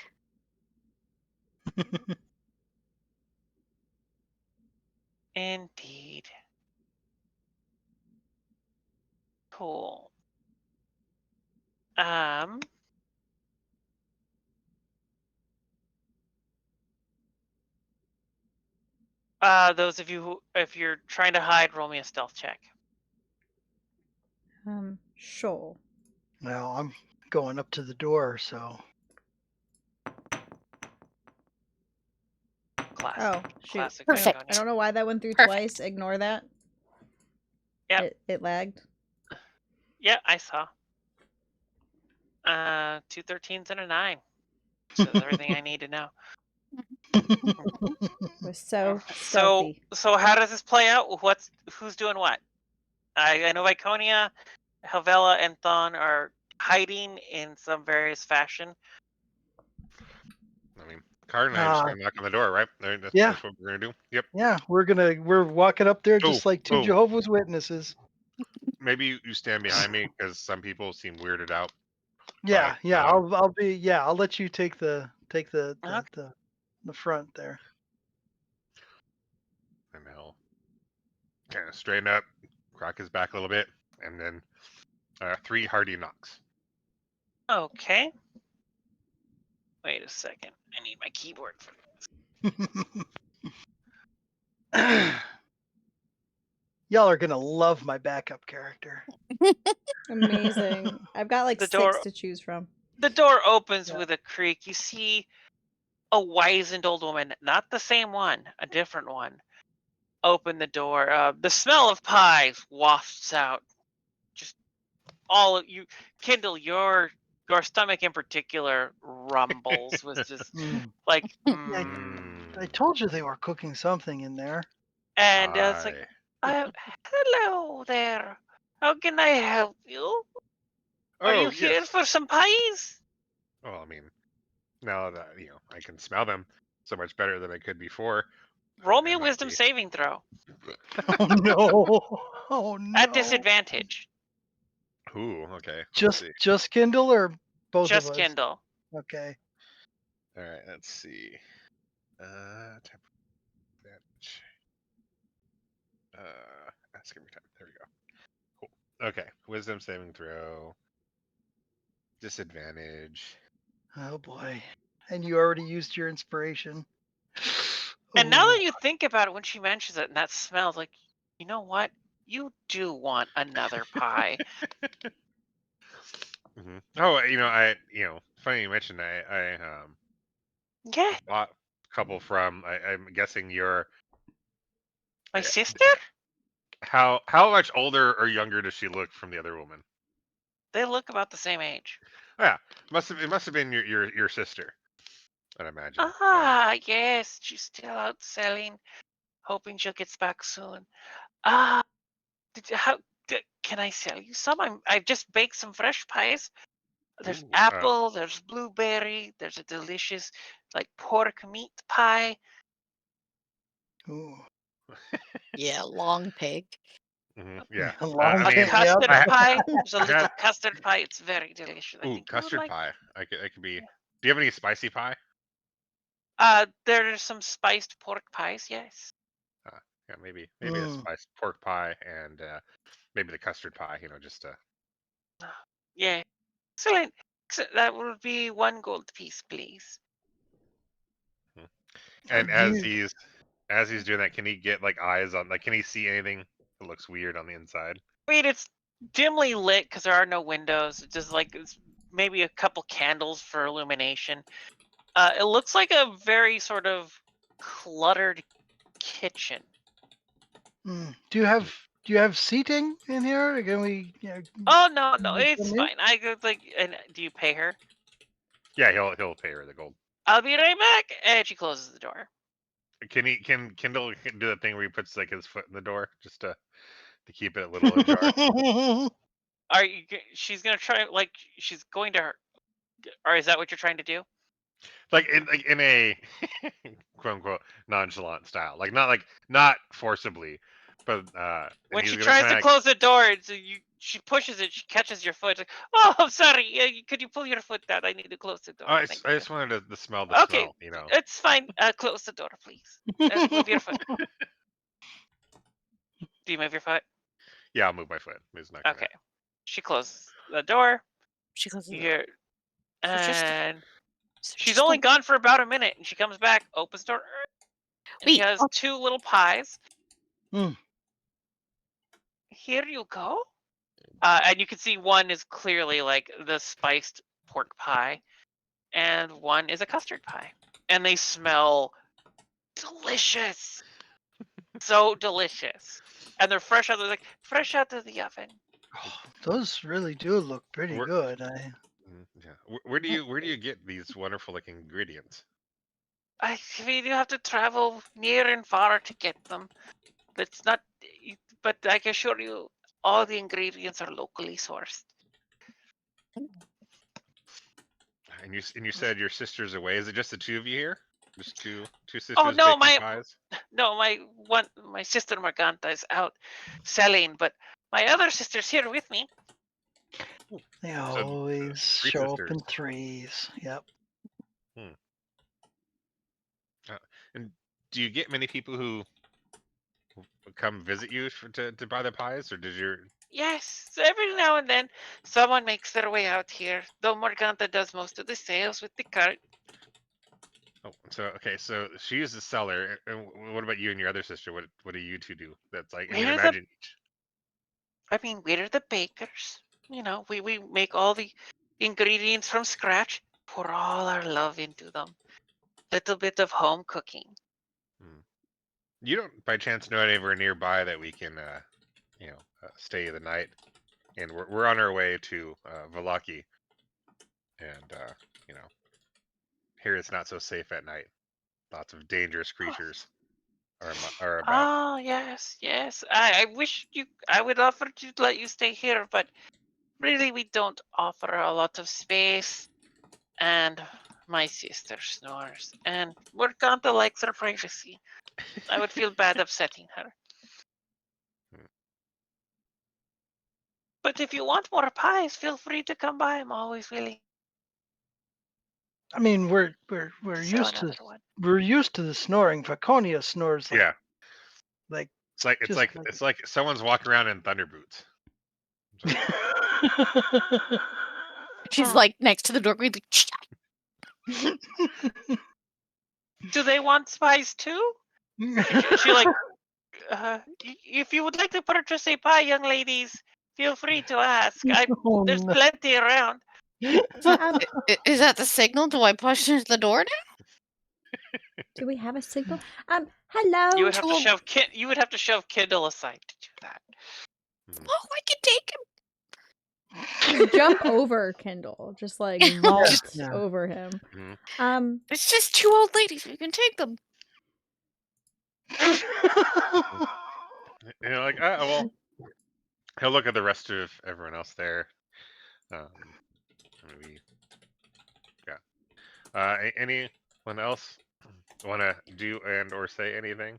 Speaker 1: Indeed. Cool. Those of you who, if you're trying to hide, roll me a stealth check.
Speaker 2: Sure.
Speaker 3: Well, I'm going up to the door, so
Speaker 1: Classic.
Speaker 2: Oh, shoot.
Speaker 1: Classic.
Speaker 5: Perfect.
Speaker 2: I
Speaker 1: Draconia.
Speaker 2: don't know why that went through
Speaker 5: Perfect.
Speaker 2: twice. Ignore that.
Speaker 1: Yep.
Speaker 2: It lagged.
Speaker 1: Yeah, I saw. 2 13s and a 9. So that's everything I need to know.
Speaker 2: We're so
Speaker 1: So
Speaker 2: stealthy.
Speaker 1: so how does this play out? Who's doing what? I know Viconia, Helvella, and Thon are hiding in some various fashion.
Speaker 6: I mean, Card and I are just gonna knock on the door, right?
Speaker 3: Yeah.
Speaker 6: That's what we're gonna do. Yep.
Speaker 3: yeah, we're walking up there just
Speaker 6: Oh,
Speaker 3: like two
Speaker 6: oh.
Speaker 3: Jehovah's Witnesses.
Speaker 6: Maybe you stand behind me because some people seem weirded out.
Speaker 3: Yeah,
Speaker 6: But,
Speaker 3: yeah, I'll let you take the
Speaker 1: Okay.
Speaker 3: the front there.
Speaker 6: And he'll kind of straighten up, crack his back a little bit, and then 3 hearty knocks.
Speaker 1: Okay. Wait a second. I need my keyboard for
Speaker 3: Y'all are gonna love my backup character.
Speaker 2: Amazing. I've got like
Speaker 1: The
Speaker 2: 6
Speaker 1: door-
Speaker 2: to choose from.
Speaker 1: The door opens
Speaker 3: Yeah.
Speaker 1: with a creak. You see a wizened old woman, not the same one, a different one, open the door. The smell of pies wafts out. Just all of you, Kindle, your stomach in particular rumbles with just
Speaker 3: Mm.
Speaker 1: like,
Speaker 3: I told you they were cooking something in there.
Speaker 1: and it's like, hello there. How can I help you? Are you here
Speaker 6: yes.
Speaker 1: for some pies?
Speaker 6: Well, I mean, now that I can smell them so much better than I could before.
Speaker 1: Roll me
Speaker 6: it
Speaker 1: a
Speaker 6: might
Speaker 1: wisdom
Speaker 6: be-
Speaker 1: saving throw
Speaker 3: Oh no! Oh no!
Speaker 1: at disadvantage.
Speaker 6: Ooh, okay. Let's see.
Speaker 3: Just Kindle or both
Speaker 1: Just
Speaker 3: of us?
Speaker 1: Kindle.
Speaker 3: Okay.
Speaker 6: All right, let's see. Type of advantage. Ask every time. There we go. Cool. Okay, wisdom saving throw. Disadvantage.
Speaker 3: Oh boy. And you already used your inspiration.
Speaker 1: And now
Speaker 3: Ooh.
Speaker 1: that you think about it, when she mentions it and that smells, like, you know what? You do want another pie.
Speaker 6: Mm-hmm. Oh, funny you mentioned I
Speaker 1: Yeah,
Speaker 6: bought a couple from. I'm guessing you're.
Speaker 1: my sister?
Speaker 6: How much older or younger does she look from the other woman?
Speaker 1: They look about the same age.
Speaker 6: Oh, yeah, it must have been your sister, I'd imagine.
Speaker 1: Ah, yes, she's still out selling, hoping she'll get back soon. Can I sell you some? I've just baked some fresh pies. There's
Speaker 6: Ooh,
Speaker 1: apple, there's blueberry, there's a delicious like pork meat pie.
Speaker 3: Ooh.
Speaker 5: Yeah, long pig.
Speaker 6: yeah.
Speaker 3: A long
Speaker 1: A
Speaker 3: pig,
Speaker 1: custard
Speaker 3: yep.
Speaker 1: pie. There's a
Speaker 6: I
Speaker 1: little
Speaker 6: had-
Speaker 1: custard pie. It's very delicious. I
Speaker 6: Ooh,
Speaker 1: think you would
Speaker 6: custard
Speaker 1: like.
Speaker 6: pie. I could be. Do you have any spicy pie?
Speaker 1: There's some spiced pork pies. Yes.
Speaker 6: Yeah, maybe a spiced pork pie and maybe the custard pie. Just
Speaker 1: Yeah. Excellent. That would be 1 gold piece, please.
Speaker 6: And
Speaker 3: You-
Speaker 6: as he's doing that, can he get like eyes on? Like, can he see anything that looks weird on the inside?
Speaker 1: I mean, it's dimly lit because there are no windows. It's just like it's maybe a couple candles for illumination. It looks like a very sort of cluttered kitchen.
Speaker 3: Do you have seating in here? Can we?
Speaker 1: Oh no,
Speaker 3: Can we
Speaker 1: it's
Speaker 3: come in?
Speaker 1: fine. I go like, and do you pay her?
Speaker 6: Yeah, he'll pay her the gold.
Speaker 1: I'll be right back. And she closes the door.
Speaker 6: Can Kindle do that thing where he puts like his foot in the door just to keep it a little ajar?
Speaker 1: Are you? She's gonna try like she's going to her, or is that what you're trying to do?
Speaker 6: like in a quote unquote nonchalant style, like not forcibly, but and
Speaker 1: When
Speaker 6: he's
Speaker 1: she
Speaker 6: gonna
Speaker 1: tries to
Speaker 6: kinda-
Speaker 1: close the door, she pushes it. She catches your foot. Like, oh, I'm sorry. Could you pull your foot down? I need to close the door.
Speaker 6: I
Speaker 1: Thank
Speaker 6: I
Speaker 1: you."
Speaker 6: just wanted to smell the
Speaker 1: Okay,
Speaker 6: smell.
Speaker 1: it's fine. Close the door, please. Move your foot. Do you move your foot?
Speaker 6: Yeah, I'll move my foot. It's not gonna-
Speaker 1: Okay. She closes the door.
Speaker 5: She closes
Speaker 1: You
Speaker 5: the
Speaker 1: hear,
Speaker 5: So just-
Speaker 1: and
Speaker 5: so
Speaker 1: she's
Speaker 5: just
Speaker 1: only
Speaker 5: go-
Speaker 1: gone for about a minute, and she comes back, opens the door. And she
Speaker 5: Wait,
Speaker 1: has 2 little pies.
Speaker 3: Mm.
Speaker 1: Here you go. And you can see one is clearly like the spiced pork pie, and one is a custard pie. And they smell delicious. So delicious. And they're fresh out of the oven.
Speaker 3: Those really do look pretty
Speaker 6: We're-
Speaker 3: good.
Speaker 6: Yeah. Where do you get these wonderful like ingredients?
Speaker 1: I mean, you have to travel near and far to get them. It's not, but I can assure you, all the ingredients are locally sourced.
Speaker 6: And you said your sister's away. Is it just the two of you here? Just two sisters
Speaker 1: Oh no,
Speaker 6: baking pies?
Speaker 1: no, my sister Marganta is out selling, but my other sister's here with me.
Speaker 3: They
Speaker 6: So,
Speaker 3: always
Speaker 6: 3
Speaker 3: show up in
Speaker 6: sisters.
Speaker 3: threes. Yep.
Speaker 6: And do you get many people who come visit you to buy the pies, or does your
Speaker 1: Yes, so every now and then someone makes their way out here. Though Morganta does most of the sales with the cart.
Speaker 6: so she's the seller. And what about you and your other sister? What do you two do? That's like, I mean,
Speaker 1: We're the-
Speaker 6: imagine
Speaker 1: I mean, we're the bakers. You know, we make all the ingredients from scratch, pour all our love into them. Little bit of home cooking.
Speaker 6: you don't by chance know anywhere nearby that we can, stay the night. And we're on our way to Valaki, and here it's not so safe at night. Lots of dangerous creatures are about.
Speaker 1: Oh, yes, yes. I wish I would offer to let you stay here, but really we don't offer a lot of space. And my sister snores. And Morganta likes her privacy. I would feel bad upsetting her. But if you want more pies, feel free to come by. I'm always willing.
Speaker 3: I mean, we're
Speaker 1: Sell
Speaker 3: used to
Speaker 1: another one.
Speaker 3: we're used to the snoring. Vaconia snores like
Speaker 6: Yeah,
Speaker 3: like
Speaker 6: it's like someone's walking around in thunder boots.
Speaker 5: she's like next to the doorway. Like, "Shh."
Speaker 1: Do they want spies too? She like, if you would like to purchase a pie, young ladies, feel free to ask. There's
Speaker 3: no.
Speaker 1: plenty around.
Speaker 5: Is that the signal? Do I push the door now?
Speaker 2: Do we have a signal? Hello.
Speaker 1: You would have to
Speaker 5: Well-
Speaker 1: shove You would have to shove Kindle aside to do that.
Speaker 5: Oh, I can take him.
Speaker 2: Just jump over Kindle. Just like vault
Speaker 3: Yeah.
Speaker 2: over him.
Speaker 6: Mhm.
Speaker 5: It's just 2 old ladies. We can take them.
Speaker 6: And you're like, well, he'll look at the rest of everyone else there. Maybe, yeah. Anyone else want to do and or say anything?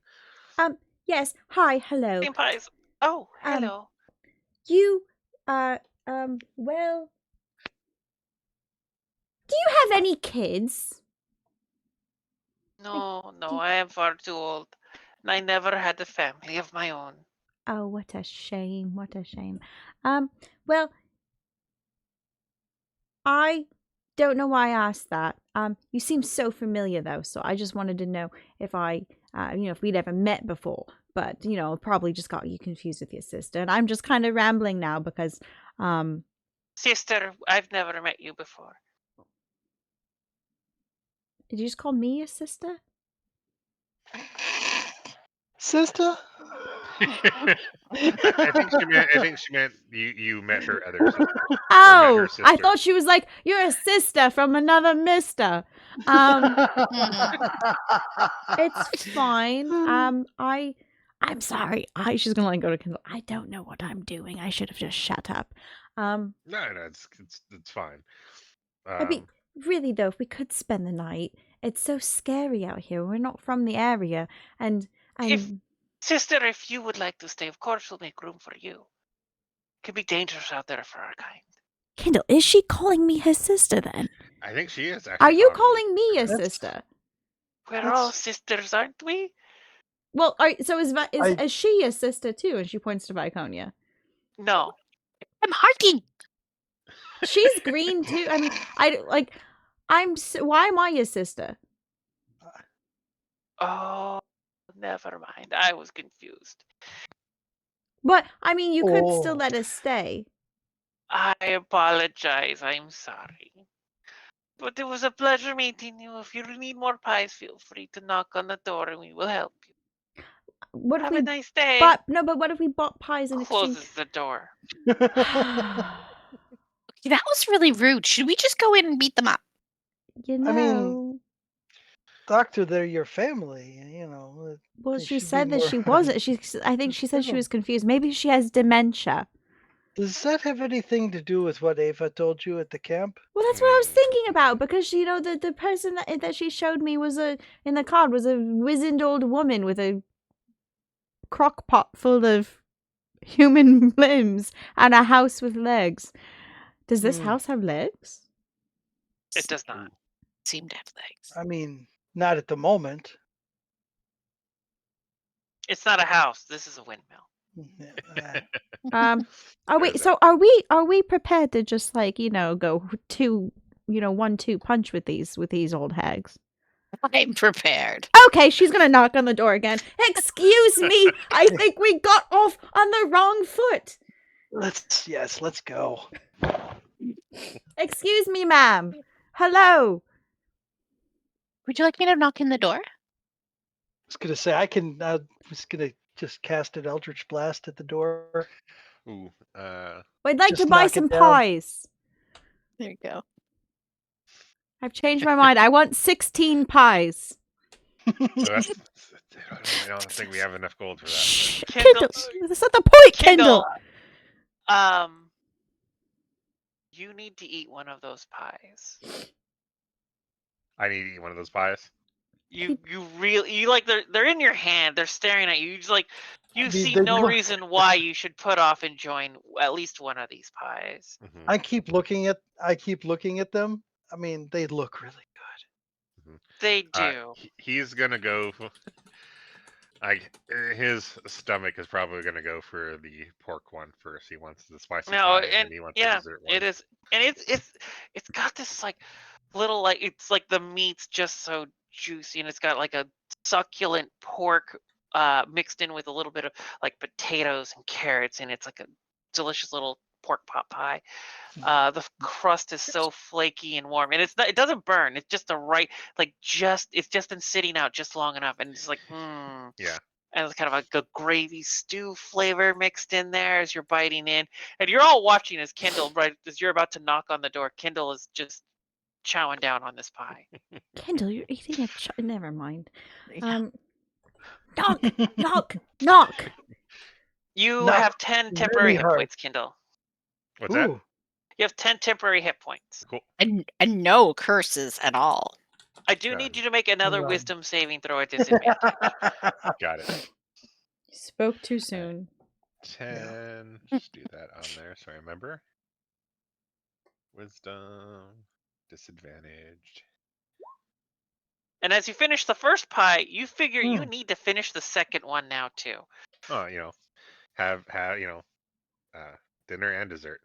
Speaker 2: Yes. Hi. Hello.
Speaker 1: Same pies. Oh,
Speaker 2: Um,
Speaker 1: hello.
Speaker 2: You well, do you have any kids?
Speaker 1: No, I am far too old. And I never had a family of my own.
Speaker 2: Oh, what a shame. What a shame. Well, I don't know why I asked that. You seem so familiar though, so I just wanted to know if if we'd ever met before. But, probably just got you confused with your sister. And I'm just kind of rambling now because,
Speaker 1: Sister, I've never met you before.
Speaker 2: did you just call me your sister?
Speaker 3: Sister?
Speaker 6: I think she meant you met her other sister.
Speaker 2: Oh, I
Speaker 6: sister.
Speaker 2: thought she was like, you're a sister from another mister. It's fine. I'm sorry. She's gonna go to Kindle. I don't know what I'm doing. I should have just shut up.
Speaker 6: No, it's fine.
Speaker 2: I mean, really though, if we could spend the night, it's so scary out here. We're not from the area, and
Speaker 1: Sister, if you would like to stay, of course we'll make room for you. It can be dangerous out there for our kind.
Speaker 2: Kindle, is she calling me her sister then?
Speaker 6: I think she is actually.
Speaker 2: Are you calling me a
Speaker 3: That's-
Speaker 2: sister?
Speaker 1: We're all sisters, aren't we?
Speaker 2: Well, so is she a sister too? And she points to Viconia.
Speaker 1: No.
Speaker 5: I'm Harky.
Speaker 2: She's green too. I mean, why am I your sister?
Speaker 1: Oh, never mind. I was confused.
Speaker 2: But I mean, you could still
Speaker 3: Oh.
Speaker 2: let us stay.
Speaker 1: I apologize. I'm sorry. But it was a pleasure meeting you. If you need more pies, feel free to knock on the door and we will help you.
Speaker 2: What if
Speaker 1: Have
Speaker 2: we
Speaker 1: a nice day.
Speaker 2: But what if we bought pies in exchange?
Speaker 1: Closes the door.
Speaker 5: That was really rude. Should we just go in and beat them up?
Speaker 2: You know.
Speaker 3: I mean, Doctor, they're your family.
Speaker 2: well,
Speaker 3: they
Speaker 2: she
Speaker 3: should be
Speaker 2: said that
Speaker 3: more
Speaker 2: she wasn't. I think she said she was confused. Maybe she has dementia.
Speaker 3: Does that have anything to do with what Ava told you at the camp?
Speaker 2: Well, that's what I was thinking about because the person that she showed me was in the card was a wizened old woman with a crock pot full of human limbs and a house with legs. Does this house have legs?
Speaker 1: It does not.
Speaker 5: Seem to have legs.
Speaker 3: I mean, not at the moment.
Speaker 1: It's not a house. This is a windmill.
Speaker 3: Yeah,
Speaker 2: Are we?
Speaker 6: There's
Speaker 2: So are we prepared to just go 1-2 punch with these old hags?
Speaker 5: I'm prepared.
Speaker 2: Okay, she's gonna knock on the door again. Excuse me, I think we got off on the wrong foot.
Speaker 3: let's go.
Speaker 2: Excuse me, ma'am. Hello.
Speaker 5: Would you like me to knock in the door?
Speaker 3: I was gonna say I was gonna just cast an Eldritch Blast at the door.
Speaker 6: Ooh,
Speaker 2: We'd like
Speaker 3: Just
Speaker 2: to buy
Speaker 3: knock it
Speaker 2: some
Speaker 3: down.
Speaker 2: pies.
Speaker 5: There you go.
Speaker 2: I've changed my mind. I want 16 pies.
Speaker 6: so that's, I don't think we have enough gold for that.
Speaker 2: Shh,
Speaker 1: Kindle-
Speaker 2: Kindle. That's not the point, Kindle.
Speaker 1: You need to eat one of those pies.
Speaker 6: I need to eat one of those pies.
Speaker 1: You like they're in your hand. They're staring at you. You just like you
Speaker 3: mean,
Speaker 1: see
Speaker 3: they
Speaker 1: no
Speaker 3: look-
Speaker 1: reason why you should put off enjoying at least one of these pies.
Speaker 6: Mhm.
Speaker 3: I keep looking at them. I mean, they look really good.
Speaker 1: They do.
Speaker 6: He's gonna go. His stomach is probably gonna go for the pork one first. He wants the spicy
Speaker 1: No,
Speaker 6: pie,
Speaker 1: and
Speaker 6: he wants
Speaker 1: yeah,
Speaker 6: the dessert one.
Speaker 1: it is, and it's got this like little like it's like the meat's just so juicy, and it's got like a succulent pork mixed in with a little bit of like potatoes and carrots, and it's like a delicious little pork pot pie. The crust is so flaky and warm, and it doesn't burn. It's just the right it's just been sitting out just long enough, and it's like
Speaker 6: Yeah.
Speaker 1: and it's kind of like a gravy stew flavor mixed in there as you're biting in, and you're all watching as Kindle, right as you're about to knock on the door, Kindle is just chowing down on this pie.
Speaker 2: Kindle, you're eating a never mind.
Speaker 5: Yeah.
Speaker 2: Knock.
Speaker 1: You
Speaker 3: Not
Speaker 1: have 10 temporary
Speaker 3: really
Speaker 1: hit
Speaker 3: hard.
Speaker 1: points, Kindle.
Speaker 6: What's that?
Speaker 3: Ooh,
Speaker 1: You have 10 temporary hit points.
Speaker 6: Cool.
Speaker 5: And no curses at all.
Speaker 1: I do
Speaker 6: Got
Speaker 1: need
Speaker 6: it.
Speaker 1: you to make another
Speaker 3: Right.
Speaker 1: wisdom saving throw at disadvantage.
Speaker 6: Got it.
Speaker 2: Spoke too soon.
Speaker 6: 10. Just do that on there so I remember. Wisdom. Disadvantaged.
Speaker 1: And as you finish the first pie, you figure you
Speaker 3: Hmm.
Speaker 1: need to finish the second one now too.
Speaker 6: Oh, have dinner and dessert.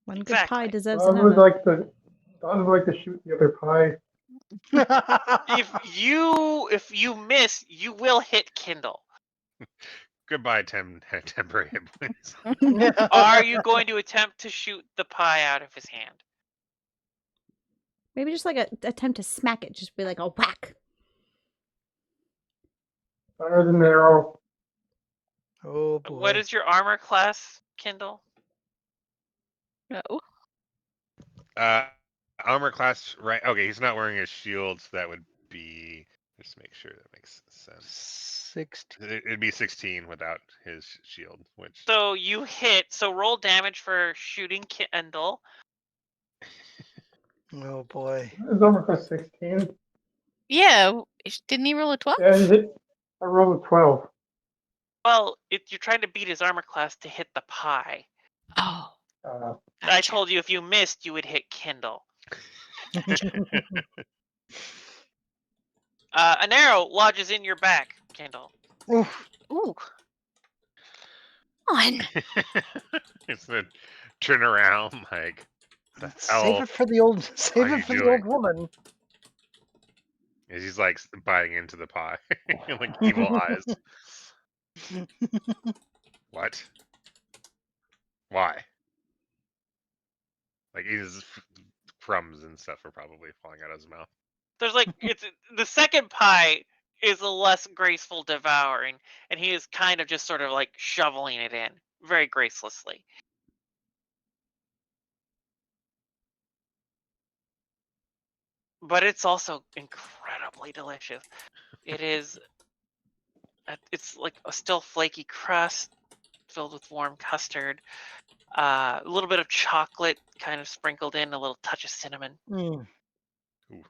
Speaker 2: One good pie
Speaker 1: Exactly.
Speaker 2: deserves
Speaker 4: Don would
Speaker 2: another.
Speaker 4: like to shoot the other pie.
Speaker 1: If you miss, you will hit Kindle.
Speaker 6: Goodbye, temporary hit points.
Speaker 1: Are you going to attempt to shoot the pie out of his hand?
Speaker 2: Maybe just like a attempt to smack it, just be like a whack.
Speaker 4: Fire the arrow.
Speaker 3: Oh boy.
Speaker 1: What is your armor class, Kindle?
Speaker 5: No.
Speaker 6: Armor class, right? Okay, he's not wearing a shield, so that would be. Just make sure that makes sense.
Speaker 3: 16.
Speaker 6: It'd be 16 without his shield, which.
Speaker 1: So you hit. So roll damage for shooting Kindle.
Speaker 3: Oh boy.
Speaker 4: It's over for 16.
Speaker 5: Yeah. Didn't he roll a 12?
Speaker 4: Yeah, I rolled a 12.
Speaker 1: Well, you're trying to beat his armor class to hit the pie.
Speaker 5: Oh.
Speaker 1: I
Speaker 5: Gotcha.
Speaker 1: told you if you missed, you would hit Kindle. An arrow lodges in your back, Kindle.
Speaker 3: Oof.
Speaker 5: Ooh. On.
Speaker 6: It's the turn around like. The
Speaker 3: Save
Speaker 6: hell
Speaker 3: it for the old.
Speaker 6: are
Speaker 3: Save
Speaker 6: you
Speaker 3: it for the
Speaker 6: doing?
Speaker 3: old woman.
Speaker 6: As he's like biting into the pie, like evil eyes. What? Why? Like his crumbs and stuff are probably falling out of his mouth.
Speaker 1: There's like it's the second pie is a less graceful devouring, and he is kind of just sort of like shoveling it in very gracelessly. But it's also incredibly delicious. It is. It's like a still flaky crust filled with warm custard, a little bit of chocolate kind of sprinkled in, a little touch of cinnamon.
Speaker 3: Mm,
Speaker 6: Ooh.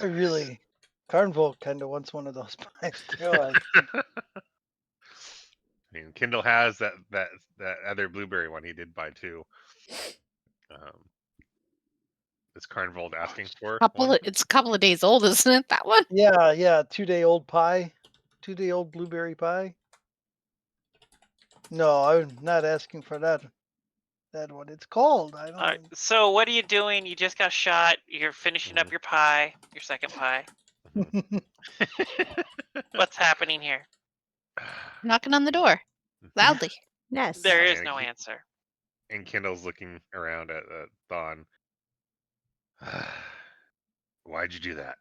Speaker 3: I really, Carnival kind of wants one of those pies too.
Speaker 6: I mean, Kindle has that other blueberry one he did buy too. Is Carnival asking for one?
Speaker 5: It's a couple of days old, isn't it? That one.
Speaker 3: Yeah, 2-day-old pie, 2-day-old blueberry pie. No, I'm not asking for that. That what it's called. I
Speaker 1: All right,
Speaker 3: don't.
Speaker 1: so what are you doing? You just got shot. You're finishing up your pie, your second pie. What's happening here?
Speaker 5: Knocking on the door loudly.
Speaker 2: Yes.
Speaker 1: There is
Speaker 6: And
Speaker 1: no answer.
Speaker 6: And Kindle's looking around at Thon. Why'd you do that?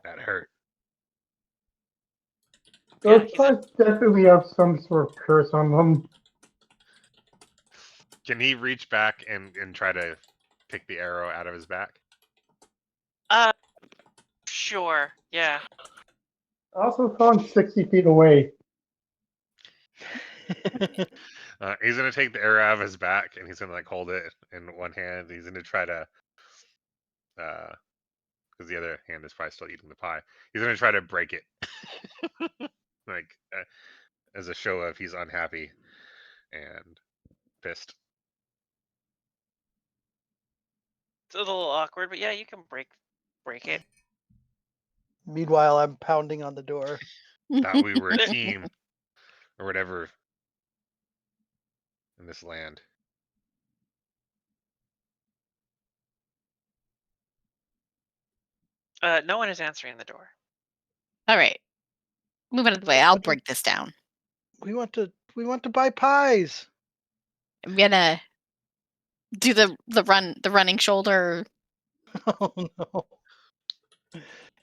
Speaker 6: That hurt.
Speaker 4: Those pies definitely have some sort of curse on them.
Speaker 6: Can he reach back and try to pick the arrow out of his back?
Speaker 1: Sure. Yeah.
Speaker 4: Also found 60 feet away.
Speaker 6: He's gonna take the arrow out of his back and he's gonna like hold it in one hand. He's gonna try to, because the other hand is probably still eating the pie. He's gonna try to break it, like as a show of he's unhappy and pissed.
Speaker 1: It's a little awkward, but yeah, you can break it.
Speaker 3: Meanwhile, I'm pounding on the door.
Speaker 6: Thought we were a team, or whatever, in this land.
Speaker 1: No one is answering the door.
Speaker 5: All right, move out of the way. I'll break this down.
Speaker 3: We want to buy pies.
Speaker 5: I'm gonna do the running shoulder.
Speaker 3: Oh no!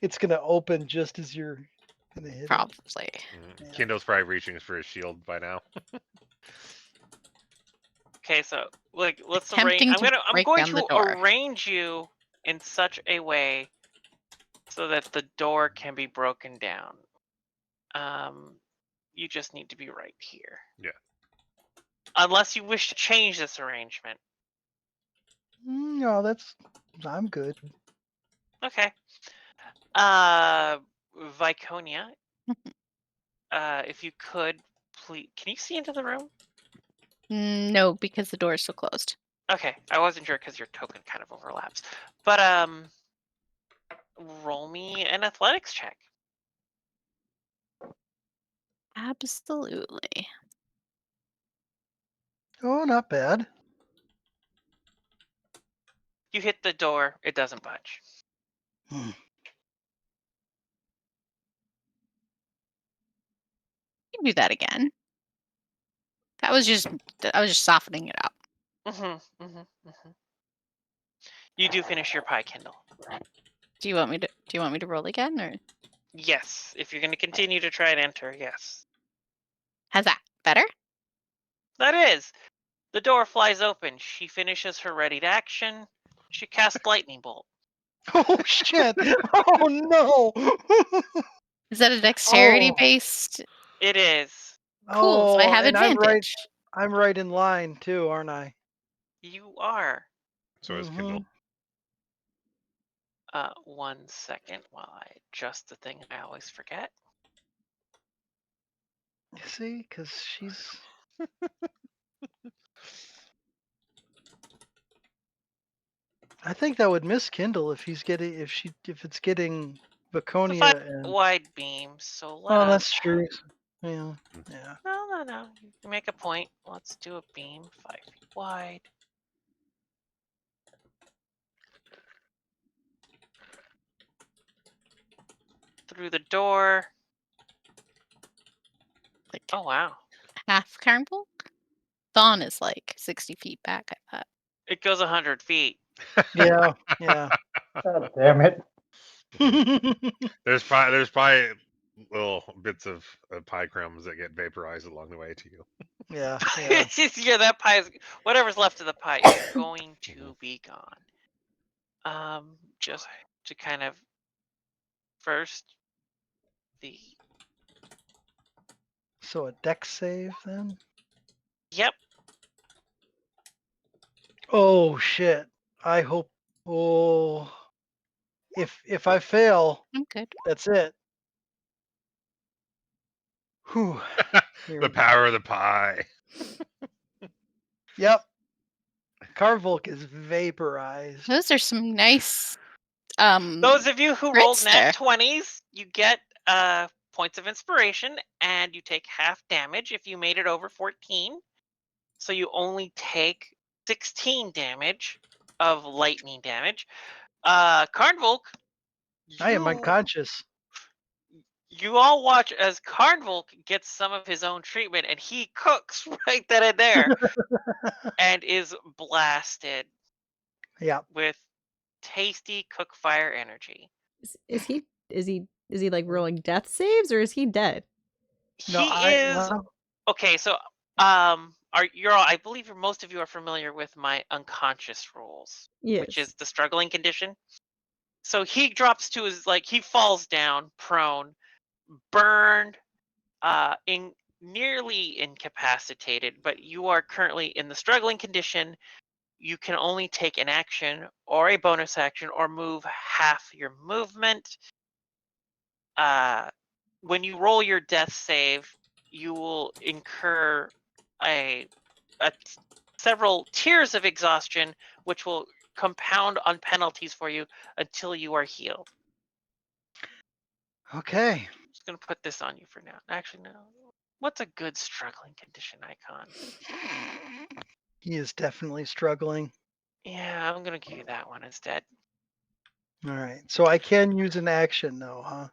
Speaker 3: It's gonna open just as you're gonna hit it.
Speaker 5: Probably.
Speaker 3: Yeah.
Speaker 6: Kindle's probably reaching for his shield by now.
Speaker 1: Okay, so like let's
Speaker 5: Attempting
Speaker 1: arrange.
Speaker 5: to
Speaker 1: I'm
Speaker 5: break
Speaker 1: going
Speaker 5: down the
Speaker 1: to
Speaker 5: door.
Speaker 1: arrange you in such a way so that the door can be broken down. You just need to be right here.
Speaker 6: Yeah.
Speaker 1: Unless you wish to change this arrangement.
Speaker 3: No, I'm good.
Speaker 1: Okay. Viconia, if you could, please, can you see into the room?
Speaker 5: No, because the door is so closed.
Speaker 1: Okay, I wasn't sure because your token kind of overlaps. But roll me an athletics check.
Speaker 5: Absolutely.
Speaker 3: Oh, not bad.
Speaker 1: You hit the door, it doesn't budge.
Speaker 5: You can do that again. I was just softening it up.
Speaker 1: You do finish your pie, Kindle.
Speaker 5: Do you want me to roll again, or
Speaker 1: Yes, if you're going to continue to try and enter, yes.
Speaker 5: how's that better?
Speaker 1: That is. The door flies open. She finishes her readied action. She casts lightning bolt.
Speaker 3: Oh shit! Oh no!
Speaker 5: Is that a dexterity based?
Speaker 1: It is.
Speaker 5: Cool. So I have
Speaker 3: and
Speaker 5: advantage.
Speaker 3: I'm right in line too, aren't I?
Speaker 1: You are.
Speaker 6: So is Kindle.
Speaker 1: 1 second while I adjust the thing I always forget.
Speaker 3: You see, because she's. I think that would miss Kindle if it's getting Viconia and.
Speaker 1: Wide beam, so let
Speaker 3: Oh,
Speaker 1: us.
Speaker 3: that's true. Yeah.
Speaker 1: No. You make a point. Let's do a beam 5 feet wide. through the door.
Speaker 5: Like
Speaker 1: Oh wow.
Speaker 5: half Carnivore? Thon is like 60 feet back, I thought.
Speaker 1: It goes 100 feet.
Speaker 3: Yeah, yeah.
Speaker 4: God damn it.
Speaker 6: There's probably little bits of pie crumbs that get vaporized along the way to you.
Speaker 3: yeah, yeah.
Speaker 1: Yeah, that pie is whatever's left of the pie is going to be gone. Just to kind of first the
Speaker 3: So a deck save then?
Speaker 1: yep.
Speaker 3: Oh shit. I hope if I fail,
Speaker 5: I'm good.
Speaker 3: that's it. Whew. Here
Speaker 6: The
Speaker 3: we go.
Speaker 6: power of the pie.
Speaker 3: Yep. Carvolk is vaporized.
Speaker 5: Those are some nice
Speaker 1: Those of you who rolled
Speaker 5: crits
Speaker 1: nat
Speaker 5: there.
Speaker 1: 20s, you get points of inspiration, and you take half damage if you made it over 14. So you only take 16 damage of lightning damage. Carnvolk,
Speaker 3: I am
Speaker 1: you
Speaker 3: unconscious.
Speaker 1: you all watch as Carnvolk gets some of his own treatment, and he cooks right then and there, and is blasted
Speaker 3: Yeah.
Speaker 1: with tasty cook fire energy.
Speaker 2: Is he like rolling death saves, or is he dead?
Speaker 3: No,
Speaker 1: He is
Speaker 3: well,
Speaker 1: okay. So, I believe most of you are familiar with my unconscious rules, which
Speaker 2: Yes.
Speaker 1: is the struggling condition. So he drops to his he falls down prone, burned, nearly incapacitated, but you are currently in the struggling condition. You can only take an action or a bonus action or move half your movement. When you roll your death save, you will incur a several tiers of exhaustion, which will compound on penalties for you until you are healed.
Speaker 3: okay.
Speaker 1: I'm just gonna put this on you for now. Actually, no. What's a good struggling condition icon?
Speaker 3: He is definitely struggling.
Speaker 1: Yeah, I'm gonna give you that one instead.
Speaker 3: All right. So I can use an action though, huh?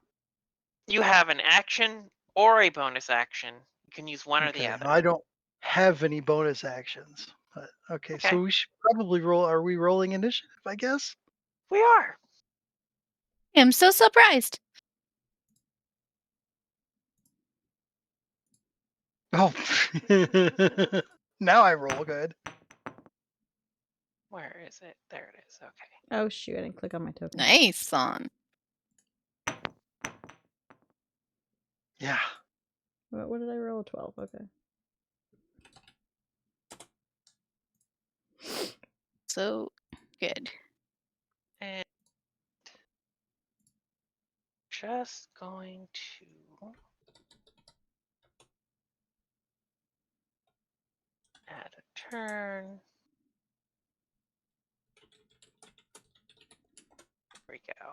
Speaker 1: You have an action or a bonus action. You can use one or the
Speaker 3: Okay.
Speaker 1: other.
Speaker 3: I don't have any bonus actions. But okay,
Speaker 1: Okay.
Speaker 3: so we should probably roll. Are we rolling initiative, I guess?
Speaker 1: We are.
Speaker 5: I'm so surprised.
Speaker 3: Oh. Now I roll good.
Speaker 1: Where is it? There it is. Okay.
Speaker 2: Oh shoot! I didn't click on my token.
Speaker 5: Nice, Thon.
Speaker 3: Yeah.
Speaker 2: What did I roll? 12. Okay.
Speaker 5: So good.
Speaker 1: And just going to add a turn. There we go.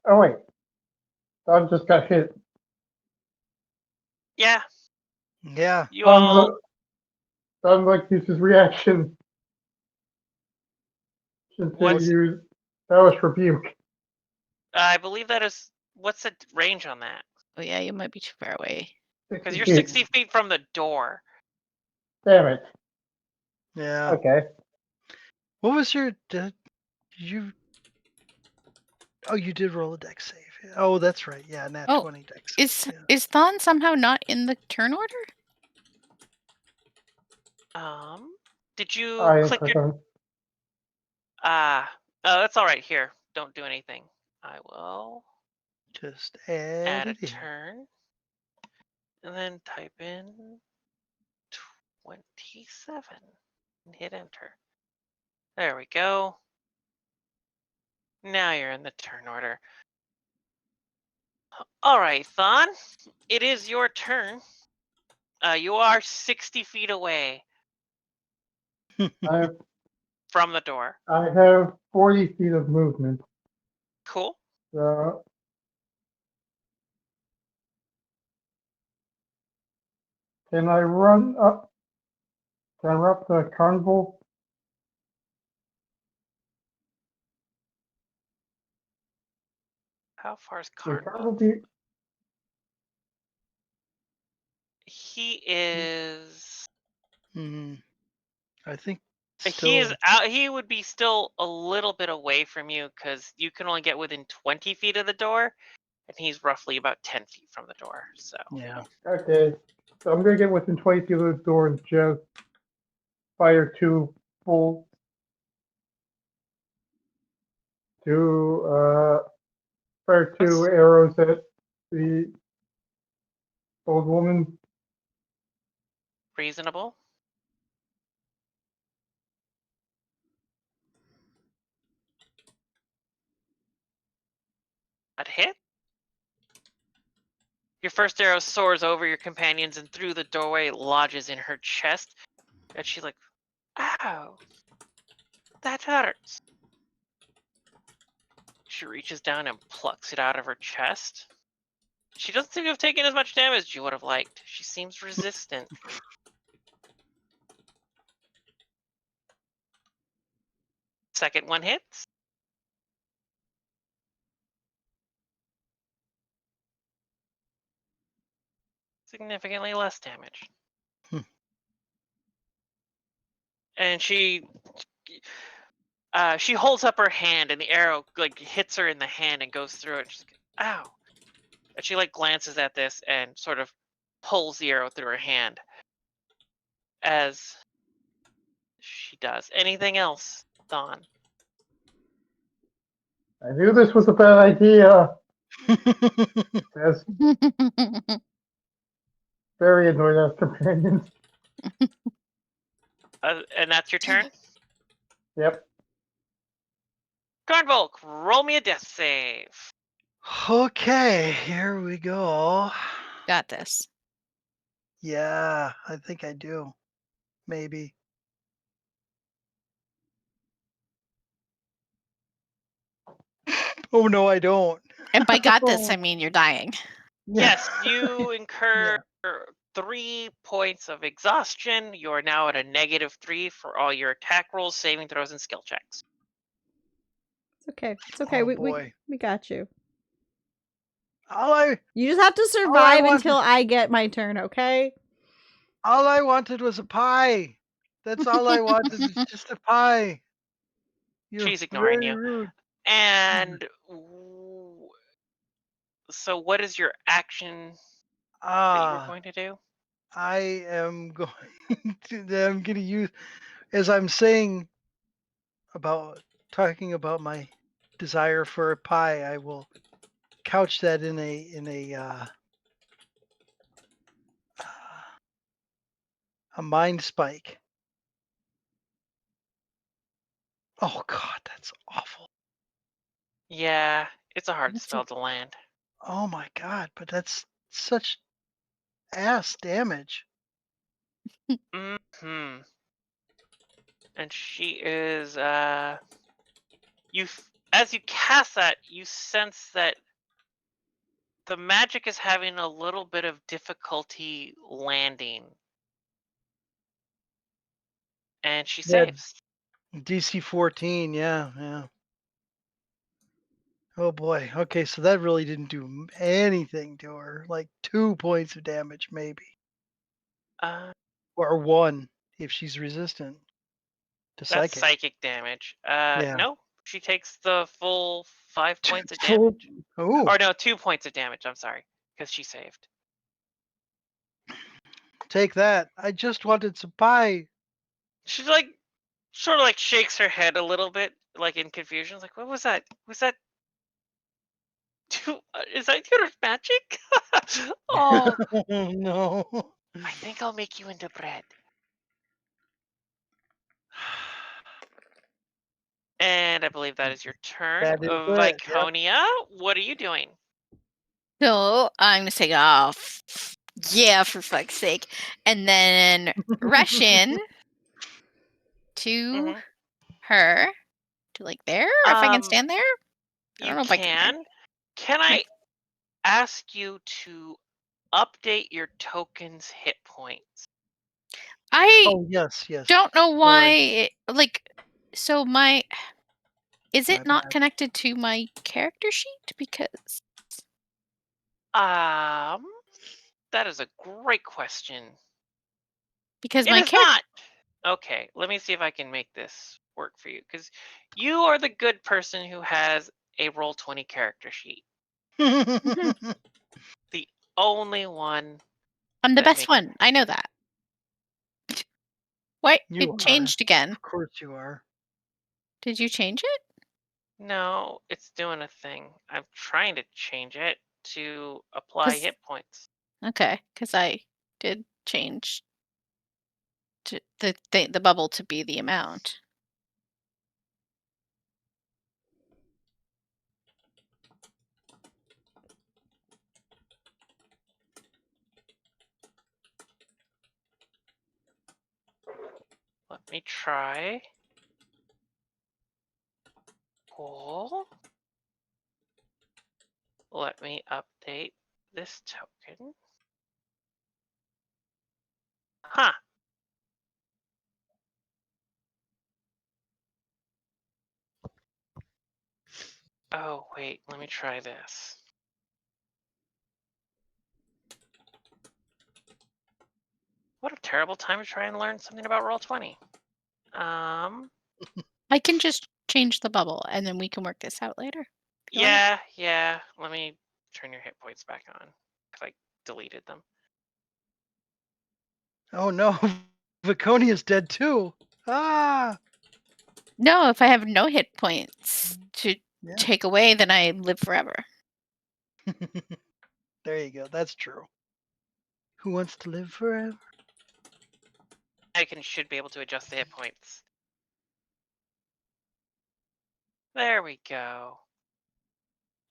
Speaker 4: Oh wait, Don just got hit.
Speaker 1: Yeah,
Speaker 3: Yeah.
Speaker 1: you all.
Speaker 4: Don like used his reaction to
Speaker 1: What's-
Speaker 4: use Hellish Rebuke.
Speaker 1: I believe that is. What's the range on that?
Speaker 5: Oh yeah, you might be too far away.
Speaker 1: Because you're
Speaker 4: feet.
Speaker 1: 60 feet from the door.
Speaker 4: Damn it.
Speaker 3: Yeah.
Speaker 4: Okay.
Speaker 3: What was your you Oh, you did roll a deck save. Oh, that's right. Yeah, nat
Speaker 5: Oh,
Speaker 3: 20 deck save.
Speaker 5: Is
Speaker 3: yeah.
Speaker 5: is Thon somehow not in the turn order?
Speaker 1: Did you
Speaker 4: I
Speaker 1: click
Speaker 4: click
Speaker 1: your?
Speaker 4: on.
Speaker 1: Oh, that's all right. Here, don't do anything. I will
Speaker 3: Just
Speaker 1: add
Speaker 3: add
Speaker 1: a
Speaker 3: it in.
Speaker 1: turn, and then type in 27 and hit enter. There we go. Now you're in the turn order. All right, Thon, it is your turn. You are 60 feet away
Speaker 4: I
Speaker 1: from the door.
Speaker 4: have 40 feet of movement.
Speaker 1: Cool.
Speaker 4: So can I run up? Can I run up to Carnival?
Speaker 1: How far is
Speaker 4: Would
Speaker 1: Cardbook?
Speaker 4: probably
Speaker 1: He is.
Speaker 3: I think
Speaker 1: He is
Speaker 3: still.
Speaker 1: out. He would be still a little bit away from you because you can only get within 20 feet of the door, and he's roughly about 10 feet from the door. So
Speaker 3: Yeah.
Speaker 4: okay. So I'm gonna get within 20 feet of the door and just fire two bolts fire two
Speaker 1: That's-
Speaker 4: arrows at the old woman.
Speaker 1: reasonable. That hit. Your first arrow soars over your companions and through the doorway lodges in her chest. And she's like, ow, that hurts. She reaches down and plucks it out of her chest. She doesn't seem to have taken as much damage as you would have liked. She seems resistant. Second one hits. Significantly less damage. And she holds up her hand, and the arrow like hits her in the hand and goes through it. She's like, ow. And she like glances at this and sort of pulls the arrow through her hand as she does. Anything else, Dawn?
Speaker 4: I knew this was a bad idea. That's very annoyed at companions.
Speaker 1: And that's your turn?
Speaker 4: Yep.
Speaker 1: Garnvolk, roll me a death save.
Speaker 3: Okay, here we go.
Speaker 5: Got this.
Speaker 3: Yeah, I think I do. Maybe. Oh no, I don't.
Speaker 5: And by got this, I mean you're dying.
Speaker 1: Yes, you incur 3 points of exhaustion. You are now at a -3 for all your attack rolls, saving throws, and skill checks.
Speaker 2: It's okay. It's okay.
Speaker 3: Oh,
Speaker 2: we
Speaker 3: boy.
Speaker 2: got you. You just have to
Speaker 3: I
Speaker 2: survive
Speaker 3: wanted-
Speaker 2: until I get my turn, okay?
Speaker 3: all I wanted was a pie. That's all I wanted is just a pie. You're
Speaker 1: She's ignoring
Speaker 3: very
Speaker 1: you.
Speaker 3: rude.
Speaker 1: And so what is your action that you were going to do?
Speaker 3: I am going I'm going to use, as I'm saying talking about my desire for a pie, I will couch that in a mind spike. Oh God, that's awful.
Speaker 1: Yeah, it's a hard
Speaker 2: That's
Speaker 1: spell to land.
Speaker 3: Oh my God, but that's such ass damage.
Speaker 1: Hmm. And she is as you cast that, you sense that the magic is having a little bit of difficulty landing. And she
Speaker 3: Yeah.
Speaker 1: saves.
Speaker 3: DC 14, yeah. Oh boy. Okay, so that really didn't do anything to her. Like 2 points of damage, maybe,
Speaker 1: Uh,
Speaker 3: or 1 if she's resistant to
Speaker 1: that's
Speaker 3: psychic.
Speaker 1: psychic damage.
Speaker 3: Yeah.
Speaker 1: No, she takes the full 5 points of
Speaker 3: Full-
Speaker 1: damage.
Speaker 3: Oh,
Speaker 1: Or no, 2 points of damage. I'm sorry, because she saved.
Speaker 3: take that. I just wanted some pie.
Speaker 1: She's like, sort of like shakes her head a little bit, like in confusion. Like, what was that? Was that? Is that your magic? Oh,
Speaker 3: Oh no.
Speaker 1: I think I'll make you into bread. And I believe that is your turn.
Speaker 3: That is it, yep.
Speaker 1: Viconia, what are you doing?
Speaker 5: So I'm gonna say, oh, yeah, for fuck's sake, and then rush in to
Speaker 1: Mhm.
Speaker 5: her, to like there. If I can stand there, I don't
Speaker 1: You
Speaker 5: know if I can.
Speaker 1: can. Can I ask you to update your token's hit points?
Speaker 5: I
Speaker 3: Oh yes.
Speaker 5: don't know why.
Speaker 3: Sorry.
Speaker 5: So my Is it
Speaker 3: My
Speaker 5: not
Speaker 3: bad.
Speaker 5: connected to my character sheet? Because
Speaker 1: That is a great question. It
Speaker 5: my
Speaker 1: is
Speaker 5: character.
Speaker 1: not. Okay, let me see if I can make this work for you, because you are the good person who has a Roll20 character sheet. The only one.
Speaker 5: I'm the
Speaker 1: that
Speaker 5: best
Speaker 1: makes-
Speaker 5: one. I know that. Why
Speaker 3: You
Speaker 5: it
Speaker 3: are.
Speaker 5: changed again?
Speaker 3: Of course you are.
Speaker 5: Did you change it?
Speaker 1: No, it's doing a thing. I'm trying to change it to apply
Speaker 5: 'Cause-
Speaker 1: hit points.
Speaker 5: Okay, because I did change to the bubble to be the amount.
Speaker 1: Let me try. Cool. Let me update this token. Huh. Oh, wait, let me try this. What a terrible time to try and learn something about Roll20.
Speaker 5: I can just change the bubble, and then we can work this out later. if you want.
Speaker 1: Yeah. Let me turn your hit points back on, because I deleted them.
Speaker 3: Oh no, Viconia's dead too. Ah.
Speaker 5: No, if I have no hit points to
Speaker 3: Yeah.
Speaker 5: take away, then I live forever.
Speaker 3: There you go. That's true. Who wants to live forever?
Speaker 1: Should be able to adjust the hit points. There we go.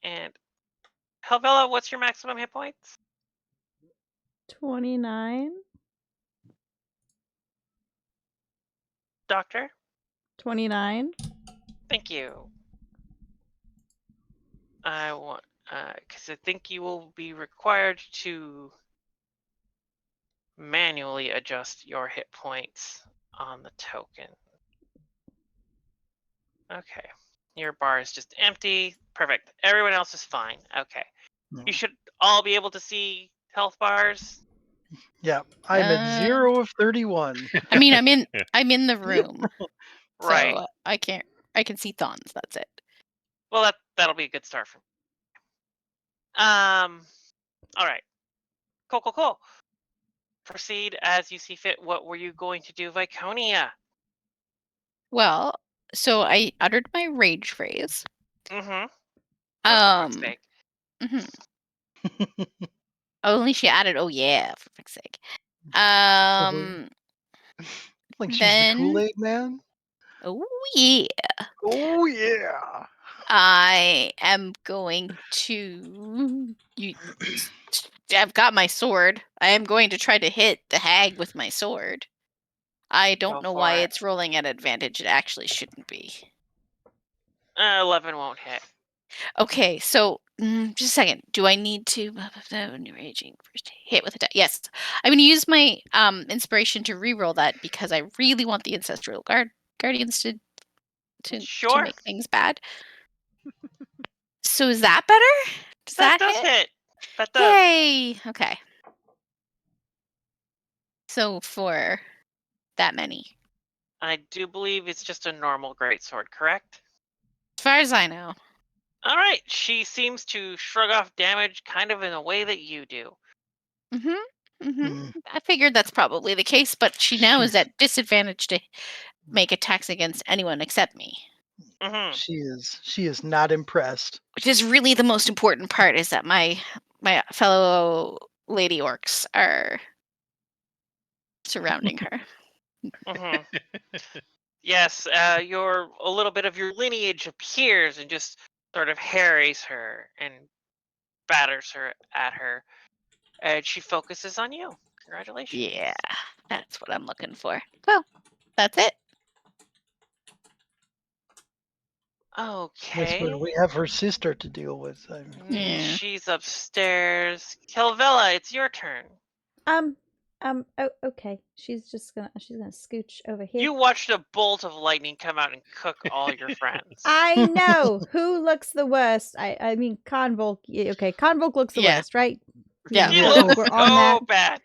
Speaker 1: And Helvella, what's your maximum hit points?
Speaker 2: 29.
Speaker 1: Doctor?
Speaker 2: 29.
Speaker 1: Thank you. I want, because I think you will be required to manually adjust your hit points on the token. Okay. Your bar is just empty. Perfect. Everyone else is fine. Okay. You should all be able to see health bars.
Speaker 3: Yeah, I'm at 0 of 31.
Speaker 5: I mean, I'm in the room,
Speaker 1: Right.
Speaker 5: so I can see Thons. That's it.
Speaker 1: Well, that'll be a good start for me. All right. Cool. Proceed as you see fit. What were you going to do, Viconia?
Speaker 5: Well, so I uttered my rage phrase.
Speaker 1: Mm-hmm. For fuck's sake.
Speaker 5: Only she added, "Oh yeah," for fuck's sake.
Speaker 3: Like she's the
Speaker 5: Then-
Speaker 3: Kool-Aid man?
Speaker 5: Oh yeah.
Speaker 3: Oh yeah.
Speaker 5: I am going to. I've got my sword. I am going to try to hit the hag with my sword. I don't
Speaker 1: Go
Speaker 5: know
Speaker 1: for
Speaker 5: why
Speaker 1: it.
Speaker 5: it's rolling at advantage. It actually shouldn't be.
Speaker 1: 11 won't hit.
Speaker 5: Okay, so just a second. Do I need to raging first hit with a yes? I'm going to use my inspiration to reroll that because I really want the ancestral guardians to
Speaker 1: Sure.
Speaker 5: make things bad. So is that better? Does that
Speaker 1: does
Speaker 5: hit?
Speaker 1: hit. That does.
Speaker 5: Yay! Okay. So for that many,
Speaker 1: I do believe it's just a normal greatsword, correct?
Speaker 5: as far as I know.
Speaker 1: All right. She seems to shrug off damage kind of in a way that you do.
Speaker 5: I figured that's probably the case, but she now is at disadvantage to make attacks against anyone except me.
Speaker 1: Mm-hmm.
Speaker 3: She is not impressed.
Speaker 5: Which is really the most important part, is that my fellow lady orcs are surrounding her.
Speaker 1: Mm-hmm. Yes, a little bit of your lineage appears and just sort of harries her and batters her at her, and she focuses on you. Congratulations.
Speaker 5: Yeah, that's what I'm looking for. Well, that's it.
Speaker 3: That's
Speaker 1: Okay.
Speaker 3: where we have her sister to deal with.
Speaker 5: Yeah.
Speaker 1: She's upstairs. Kelvella, it's your turn.
Speaker 2: Oh, okay. She's gonna scooch over here.
Speaker 1: You watched a bolt of lightning come out and cook all your friends.
Speaker 2: I know who looks the worst. I mean, Convolk. Okay, Convolk looks the
Speaker 5: Yeah.
Speaker 2: worst, right?
Speaker 5: Yeah.
Speaker 1: He
Speaker 3: Yeah.
Speaker 1: looks
Speaker 2: We're on
Speaker 1: so
Speaker 2: that.
Speaker 1: bad.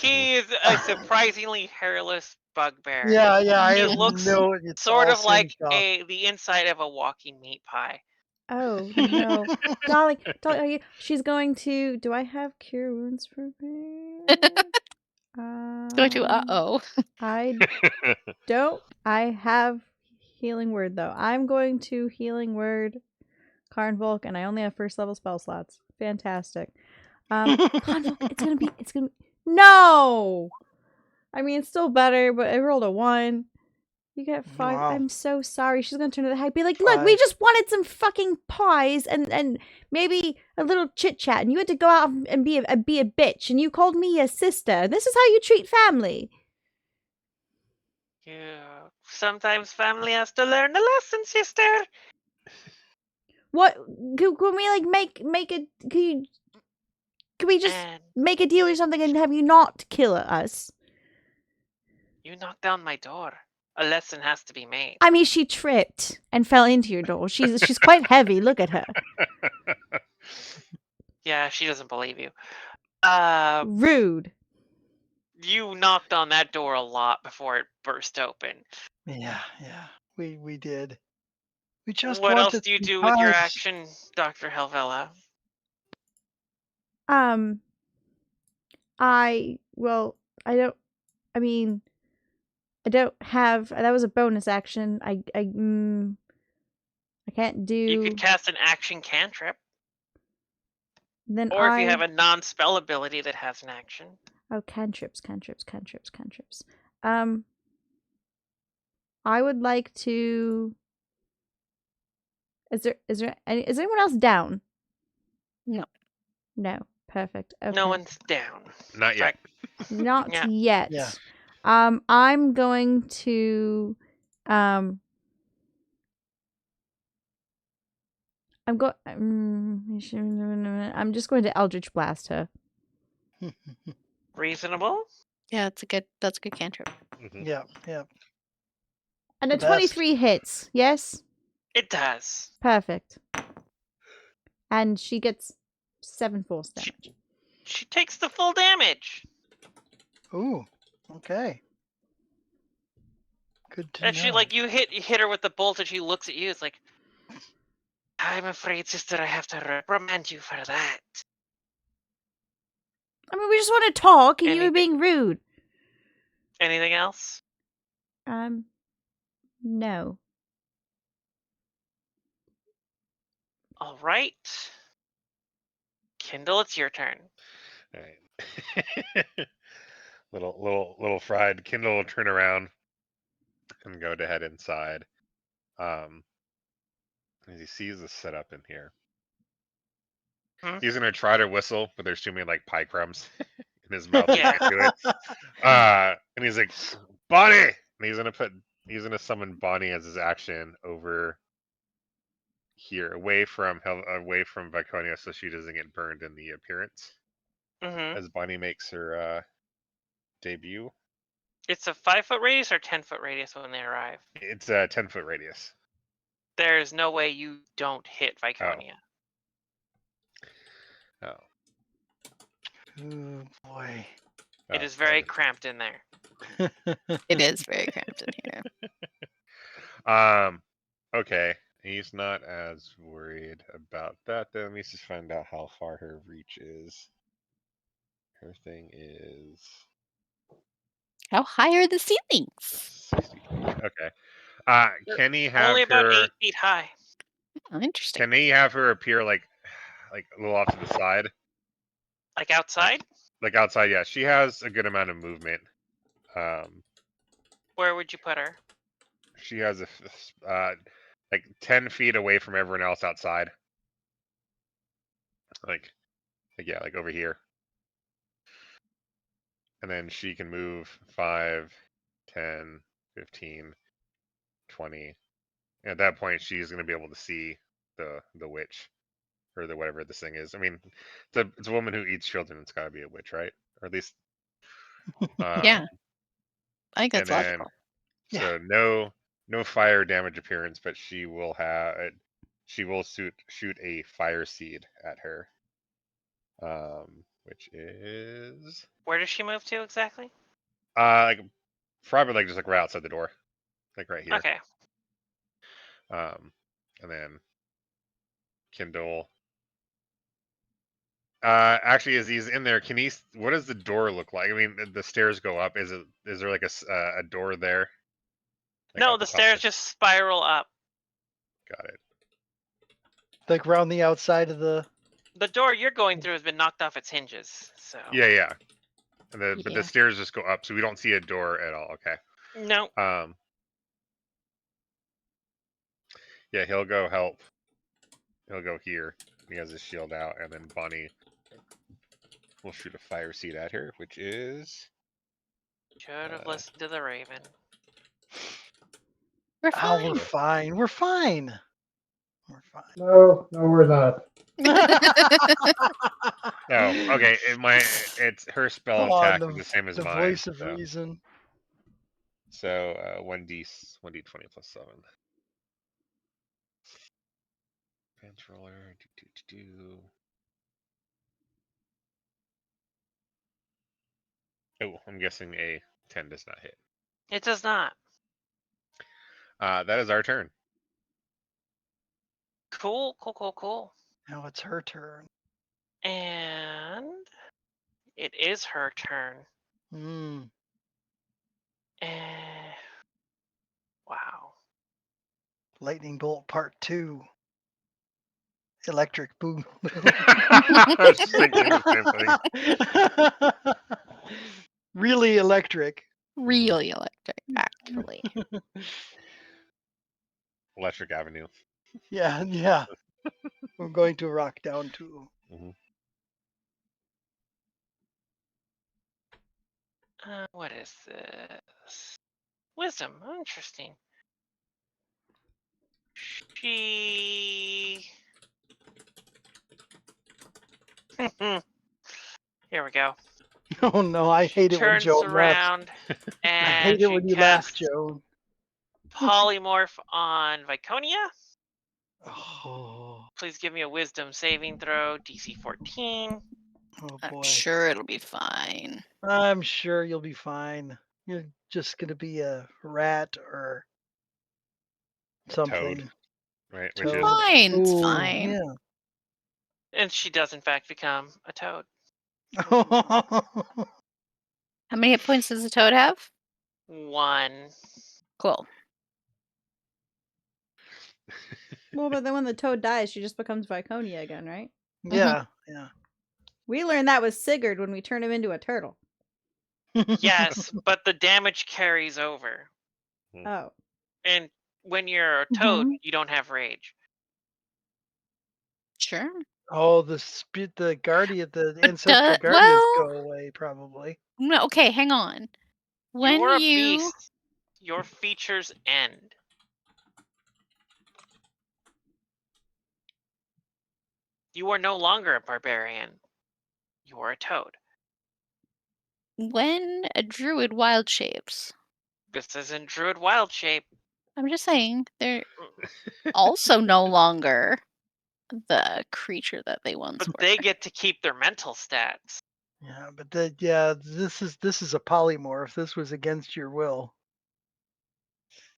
Speaker 1: He is a surprisingly hairless bugbear.
Speaker 3: Yeah, I
Speaker 1: He
Speaker 3: have
Speaker 1: looks
Speaker 3: no. It's
Speaker 1: Sort
Speaker 3: all
Speaker 1: of like
Speaker 3: singed off.
Speaker 1: the inside of a walking meat pie.
Speaker 2: Oh no, darling, are you? She's going to. Do I have cure wounds for her?
Speaker 5: Going to oh.
Speaker 2: I don't. I have healing word though. I'm going to healing word Carnvolk, and I only have first level spell slots. Fantastic. Carnvolk, it's gonna be. No. I mean, it's still better, but I rolled a 1. You get 5.
Speaker 3: Wow.
Speaker 2: I'm so sorry. She's gonna turn to the high, be like, "Look, we
Speaker 3: 5.
Speaker 2: just wanted some fucking pies and maybe a little chit chat, and you had to go out and be a bitch, and you called me your sister. This is how you treat family."
Speaker 1: Yeah. Sometimes family has to learn a lesson, sister.
Speaker 2: What can we like make a? Can we just
Speaker 1: And
Speaker 2: make a deal or something and have you not kill us?
Speaker 1: you knocked down my door. A lesson has to be made.
Speaker 2: I mean, she tripped and fell into your door. She's quite heavy. Look at her.
Speaker 1: Yeah, she doesn't believe you.
Speaker 2: Rude.
Speaker 1: You knocked on that door a lot before it burst open.
Speaker 3: Yeah, we did. We just
Speaker 1: What else
Speaker 3: wanted
Speaker 1: do you
Speaker 3: some
Speaker 1: do with your
Speaker 3: pies.
Speaker 1: action, Dr. Helvella?
Speaker 2: I don't have. That was a bonus action. I can't do.
Speaker 1: You could cast an action cantrip.
Speaker 2: Then
Speaker 1: Or if you have a non-spell ability that has an action.
Speaker 2: Oh, cantrips. I would like to. Is anyone else down?
Speaker 5: No.
Speaker 2: No. Perfect. Okay.
Speaker 1: No one's down.
Speaker 6: Not yet.
Speaker 2: Not
Speaker 1: Yeah.
Speaker 2: yet.
Speaker 3: Yeah.
Speaker 2: I'm going to I'm just going to Eldritch Blast her.
Speaker 1: Reasonable.
Speaker 5: Yeah, that's a good cantrip.
Speaker 6: Mhm.
Speaker 3: Yeah.
Speaker 2: And
Speaker 3: The
Speaker 2: a
Speaker 3: best.
Speaker 2: 23 hits. Yes?
Speaker 1: It does.
Speaker 2: Perfect. And she gets 7 force damage.
Speaker 1: She takes the full damage.
Speaker 3: Ooh. Okay. Good to
Speaker 1: And
Speaker 3: know.
Speaker 1: she you hit her with the bolt, and she looks at you. It's like, I'm afraid, sister, I have to reprimand you for that.
Speaker 2: I mean, we just want to talk, and you were
Speaker 1: Anything-
Speaker 2: being rude.
Speaker 1: Anything else?
Speaker 2: No.
Speaker 1: All right. Kindle, it's your turn.
Speaker 6: All right. little fried Kindle will turn around and go to head inside. As he sees the setup in here, he's gonna try to whistle, but there's too many pie crumbs in his mouth.
Speaker 1: Yeah.
Speaker 6: He can't do it. And he's like, Bonnie, and he's gonna summon Bonnie as his action over here, away from Viconia, so she doesn't get burned in the appearance.
Speaker 1: Mm-hmm.
Speaker 6: As Bonnie makes her debut.
Speaker 1: It's a 5-foot radius or 10-foot radius when they arrive.
Speaker 6: It's a 10-foot radius.
Speaker 1: There's no way you don't hit Viconia.
Speaker 6: Oh.
Speaker 3: Oh boy.
Speaker 1: It is very cramped in there.
Speaker 5: It is very cramped in here.
Speaker 6: Okay. He's not as worried about that. Then let me just find out how far her reach is. Her thing is
Speaker 5: How high are the ceilings?
Speaker 6: 60 feet. Okay. Can he have
Speaker 1: Only
Speaker 6: her?
Speaker 1: about 8 feet high.
Speaker 5: Oh, interesting.
Speaker 6: Can he have her appear like a little off to the side?
Speaker 1: Like outside?
Speaker 6: Like outside, yeah. She has a good amount of movement.
Speaker 1: Where would you put her?
Speaker 6: She has 10 feet away from everyone else outside. Like over here. And then she can move 5, 10, 15, 20. And at that point, she's going to be able to see the witch, or whatever this thing is. I mean, it's a woman who eats children. It's got to be a witch, right? Or at least
Speaker 5: Yeah. I think
Speaker 6: and
Speaker 5: that's
Speaker 6: then
Speaker 5: logical.
Speaker 3: Yeah.
Speaker 6: so no fire damage appearance, but she will shoot a fire seed at her. Which is
Speaker 1: Where does she move to exactly?
Speaker 6: like probably like just like right outside the door, like right here.
Speaker 1: Okay.
Speaker 6: And then Kindle. Actually, as he's in there, what does the door look like? I mean, the stairs go up. Is there like a door there? Like
Speaker 1: No,
Speaker 6: at
Speaker 1: the
Speaker 6: top
Speaker 1: stairs just spiral up.
Speaker 6: Got it.
Speaker 3: Like around the outside of the.
Speaker 1: The door you're going through has been knocked off its hinges. So
Speaker 6: Yeah. And but
Speaker 5: Yeah.
Speaker 6: the stairs just go up, so we don't see a door at all. Okay.
Speaker 1: no.
Speaker 6: Yeah, he'll go help. He'll go here. He has his shield out, and then Bonnie will shoot a fire seed at her, which is
Speaker 1: Should have listened to the Raven.
Speaker 5: We're
Speaker 3: Oh,
Speaker 5: fine.
Speaker 3: we're fine. We're fine. We're fine.
Speaker 4: No, we're not.
Speaker 6: oh okay. It's her spell
Speaker 3: Come on,
Speaker 6: attack is the same as
Speaker 3: the
Speaker 6: mine.
Speaker 3: voice of
Speaker 6: So,
Speaker 3: reason.
Speaker 6: 1d20 plus 7. Advance roller. Oh, I'm guessing a 10 does not hit.
Speaker 1: It does not.
Speaker 6: That is our turn.
Speaker 1: Cool.
Speaker 3: Now it's her turn.
Speaker 1: And it is her turn.
Speaker 3: Mm.
Speaker 1: And wow.
Speaker 3: Lightning bolt part 2. Electric boom.
Speaker 6: I was just thinking the same thing.
Speaker 3: Really electric.
Speaker 5: Really electric, actually.
Speaker 6: Electric Avenue.
Speaker 3: Yeah. We're going to rock down too.
Speaker 1: What is this? Wisdom. Oh, interesting. She. Here we go.
Speaker 3: Oh no, I hate it when
Speaker 1: Turns
Speaker 3: Joan laughs.
Speaker 1: around
Speaker 3: I
Speaker 1: and
Speaker 3: hate it
Speaker 1: she
Speaker 3: when you laugh,
Speaker 1: casts
Speaker 3: Joan.
Speaker 1: polymorph on Viconia.
Speaker 3: Oh,
Speaker 1: Please give me a wisdom saving throw, DC 14.
Speaker 3: oh
Speaker 5: I'm
Speaker 3: boy.
Speaker 5: sure it'll be fine.
Speaker 3: I'm sure you'll be fine. You're just gonna be a rat or something.
Speaker 6: Right, which
Speaker 3: Toad.
Speaker 6: is
Speaker 5: Fine, it's
Speaker 3: Ooh,
Speaker 5: fine.
Speaker 3: Yeah.
Speaker 1: And she does, in fact, become a toad.
Speaker 5: How many hit points does the toad have?
Speaker 1: 1.
Speaker 5: Cool.
Speaker 2: Well, but then when the toad dies, she just becomes Viconia again, right?
Speaker 3: Yeah.
Speaker 2: We learned that with Sigurd when we turned him into a turtle.
Speaker 1: Yes, but the damage carries over.
Speaker 2: Oh.
Speaker 1: And when you're a toad,
Speaker 5: Mhm.
Speaker 1: you don't have rage.
Speaker 5: Sure.
Speaker 3: Oh, the guardian, the
Speaker 5: But
Speaker 3: ancestral guardians
Speaker 5: well-
Speaker 3: go away probably.
Speaker 5: No, okay, hang on. When
Speaker 1: You're a
Speaker 5: you
Speaker 1: beast. Your features end. You are no longer a barbarian. You are a toad.
Speaker 5: when a druid wild shapes,
Speaker 1: This isn't druid wild shape.
Speaker 5: I'm just saying they're also no longer the creature that they once
Speaker 1: But
Speaker 5: were.
Speaker 1: they get to keep their mental stats.
Speaker 3: Yeah, but this is a polymorph. This was against your will.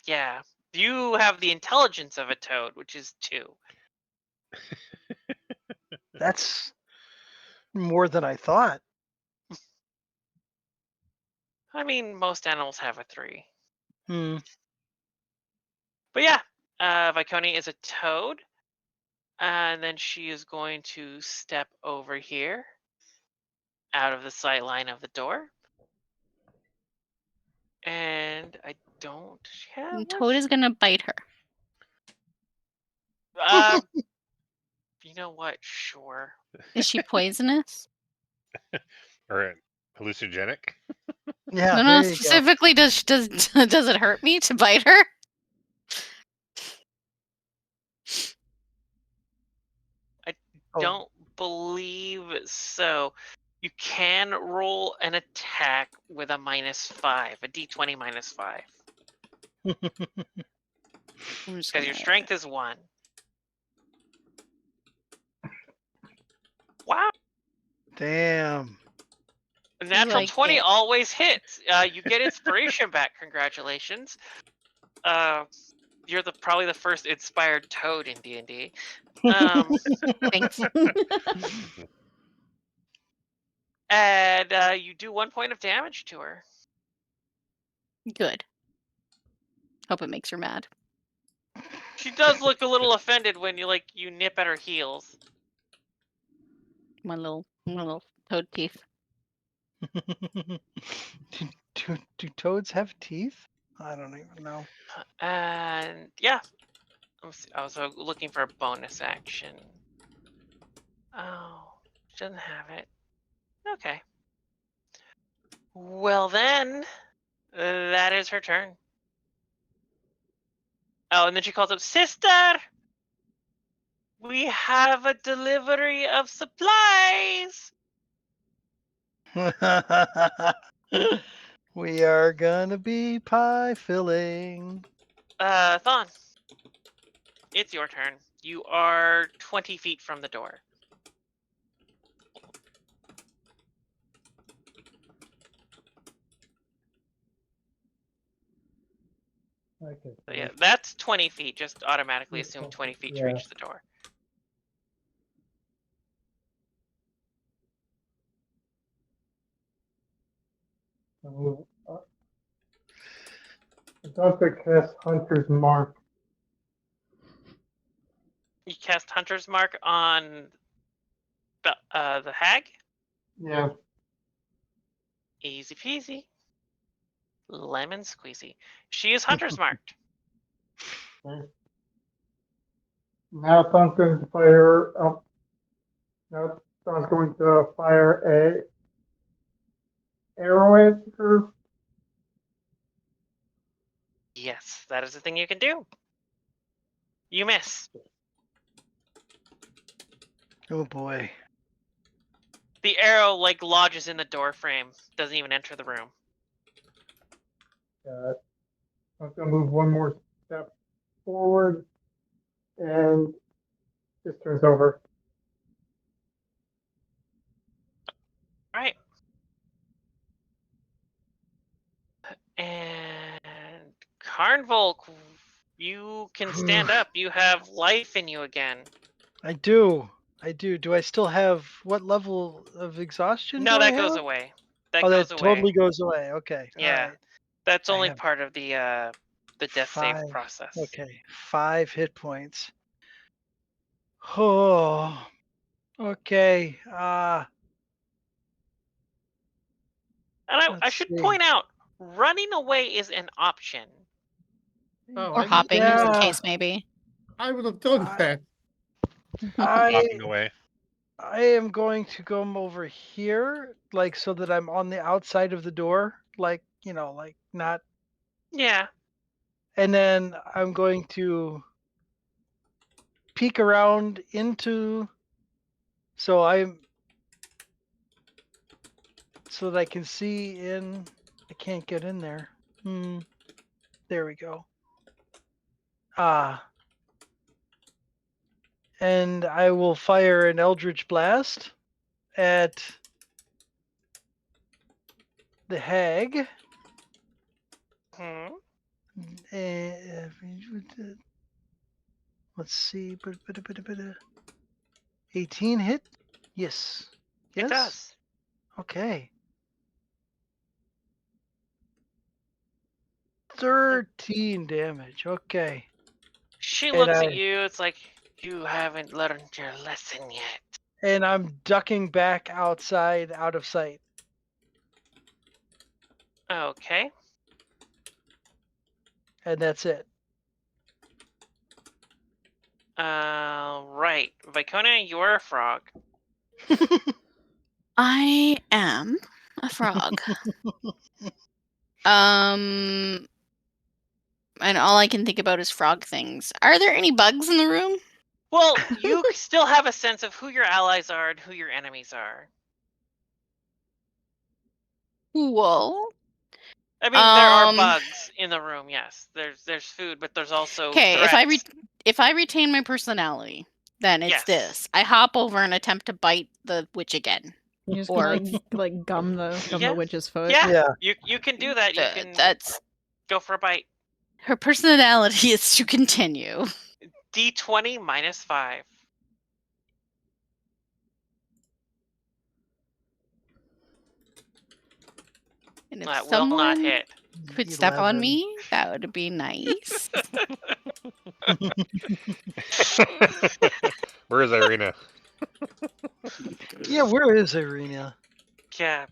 Speaker 1: Yeah. You have the intelligence of a toad, which is 2.
Speaker 3: That's more than I thought.
Speaker 1: I mean, most animals have a 3.
Speaker 3: Hmm.
Speaker 1: But yeah, Viconia is a toad. And then she is going to step over here out of the sight line of the door. And I don't have
Speaker 5: And Toad is gonna bite her.
Speaker 1: you know what? Sure.
Speaker 5: Is she poisonous?
Speaker 6: or hallucinogenic.
Speaker 3: Yeah.
Speaker 5: No,
Speaker 3: there you go.
Speaker 5: specifically, does it hurt me to bite her?
Speaker 3: Oh,
Speaker 1: Don't believe so. You can roll an attack with a -5, a d20 -5,
Speaker 5: I'm just
Speaker 1: because your
Speaker 5: gonna-
Speaker 1: strength is 1. Wow.
Speaker 3: Damn.
Speaker 1: A natural
Speaker 5: like
Speaker 1: 20
Speaker 5: it.
Speaker 1: always hits. You get inspiration back. Congratulations. You're probably the first inspired toad in D&D.
Speaker 5: Thanks.
Speaker 1: And you do 1 point of damage to her.
Speaker 5: Good. Hope it makes her mad.
Speaker 1: She does look a little offended when you nip at her heels.
Speaker 5: My little toad teeth.
Speaker 3: do toads have teeth? I don't even know.
Speaker 1: And yeah, I was looking for a bonus action. Oh, she doesn't have it. Okay. Well then, that is her turn. Oh, and then she calls up, "Sister! We have a delivery of supplies!"
Speaker 3: We are gonna be pie filling.
Speaker 1: Thon, it's your turn. You are 20 feet from the door.
Speaker 4: Okay.
Speaker 1: So yeah, that's 20 feet. Just automatically
Speaker 4: Yes,
Speaker 1: assume 20 feet to
Speaker 4: yeah.
Speaker 1: reach the door.
Speaker 4: So, Dr. cast Hunter's Mark.
Speaker 1: You cast Hunter's Mark on the hag.
Speaker 4: Yeah.
Speaker 1: Easy peasy. Lemon squeezy. She is Hunter's marked.
Speaker 4: Okay. Now Thon's going to fire. Now Thon's going to fire a arrow at her.
Speaker 1: Yes, that is the thing you can do. You miss.
Speaker 3: Oh boy.
Speaker 1: The arrow lodges in the door frame. Doesn't even enter the room.
Speaker 4: I'm going to move one more step forward, and this turns over.
Speaker 1: All right. And Karnvolk, you can stand up. You have life in you again.
Speaker 3: I do. Do I still have what level of exhaustion?
Speaker 1: No,
Speaker 3: do I
Speaker 1: that goes
Speaker 3: have?
Speaker 1: away. That
Speaker 3: Oh,
Speaker 1: goes
Speaker 3: that
Speaker 1: away.
Speaker 3: totally goes away. Okay.
Speaker 1: Yeah.
Speaker 3: All right.
Speaker 1: That's
Speaker 3: I
Speaker 1: only
Speaker 3: have
Speaker 1: part of the death save
Speaker 3: 5.
Speaker 1: process.
Speaker 3: Okay. 5 hit points. Oh. Okay.
Speaker 1: And I
Speaker 3: Let's
Speaker 1: should
Speaker 3: see.
Speaker 1: point out, running away is an option.
Speaker 7: Oh,
Speaker 5: Or hopping, as the case may be.
Speaker 7: I would have done
Speaker 3: I-
Speaker 7: that.
Speaker 6: Hopping away.
Speaker 3: I am going to go over here, so that I'm on the outside of the door, not.
Speaker 1: Yeah.
Speaker 3: And then I'm going to peek around into, so that I can see in. I can't get in there. There we go. And I will fire an Eldritch Blast at the hag.
Speaker 1: Hmm.
Speaker 3: Let's see. 18 hit? Yes. Yes?
Speaker 1: It does.
Speaker 3: Okay. 13 damage. Okay.
Speaker 1: She
Speaker 3: And
Speaker 1: looks
Speaker 3: I-
Speaker 1: at you. It's like, you haven't learned your lesson yet.
Speaker 3: And I'm ducking back outside, out of sight.
Speaker 1: Okay.
Speaker 3: And that's it.
Speaker 1: Right. Vicona, you're a frog.
Speaker 5: I am a frog. And all I can think about is frog things. Are there any bugs in the room?
Speaker 1: Well, you still have a sense of who your allies are and who your enemies are.
Speaker 5: Cool.
Speaker 1: I mean, there are
Speaker 5: Um,
Speaker 1: bugs in the room. Yes, there's food, but there's also
Speaker 5: Okay,
Speaker 1: threats.
Speaker 5: if I retain my personality, then it's
Speaker 1: Yes.
Speaker 5: this. I hop over and attempt to bite the witch again.
Speaker 2: You just
Speaker 5: Or-
Speaker 2: like gum the
Speaker 1: Yeah.
Speaker 2: witch's foot.
Speaker 1: Yeah,
Speaker 3: Yeah.
Speaker 1: you can do that. You can
Speaker 5: That's
Speaker 1: go for a bite.
Speaker 5: her personality is to continue.
Speaker 1: D20 minus 5.
Speaker 5: And if
Speaker 1: That will not
Speaker 5: someone
Speaker 1: hit.
Speaker 5: could step on
Speaker 3: 11.
Speaker 5: me, that would be nice.
Speaker 6: Where is Irina?
Speaker 3: Yeah, where is Irina?
Speaker 1: Yeah.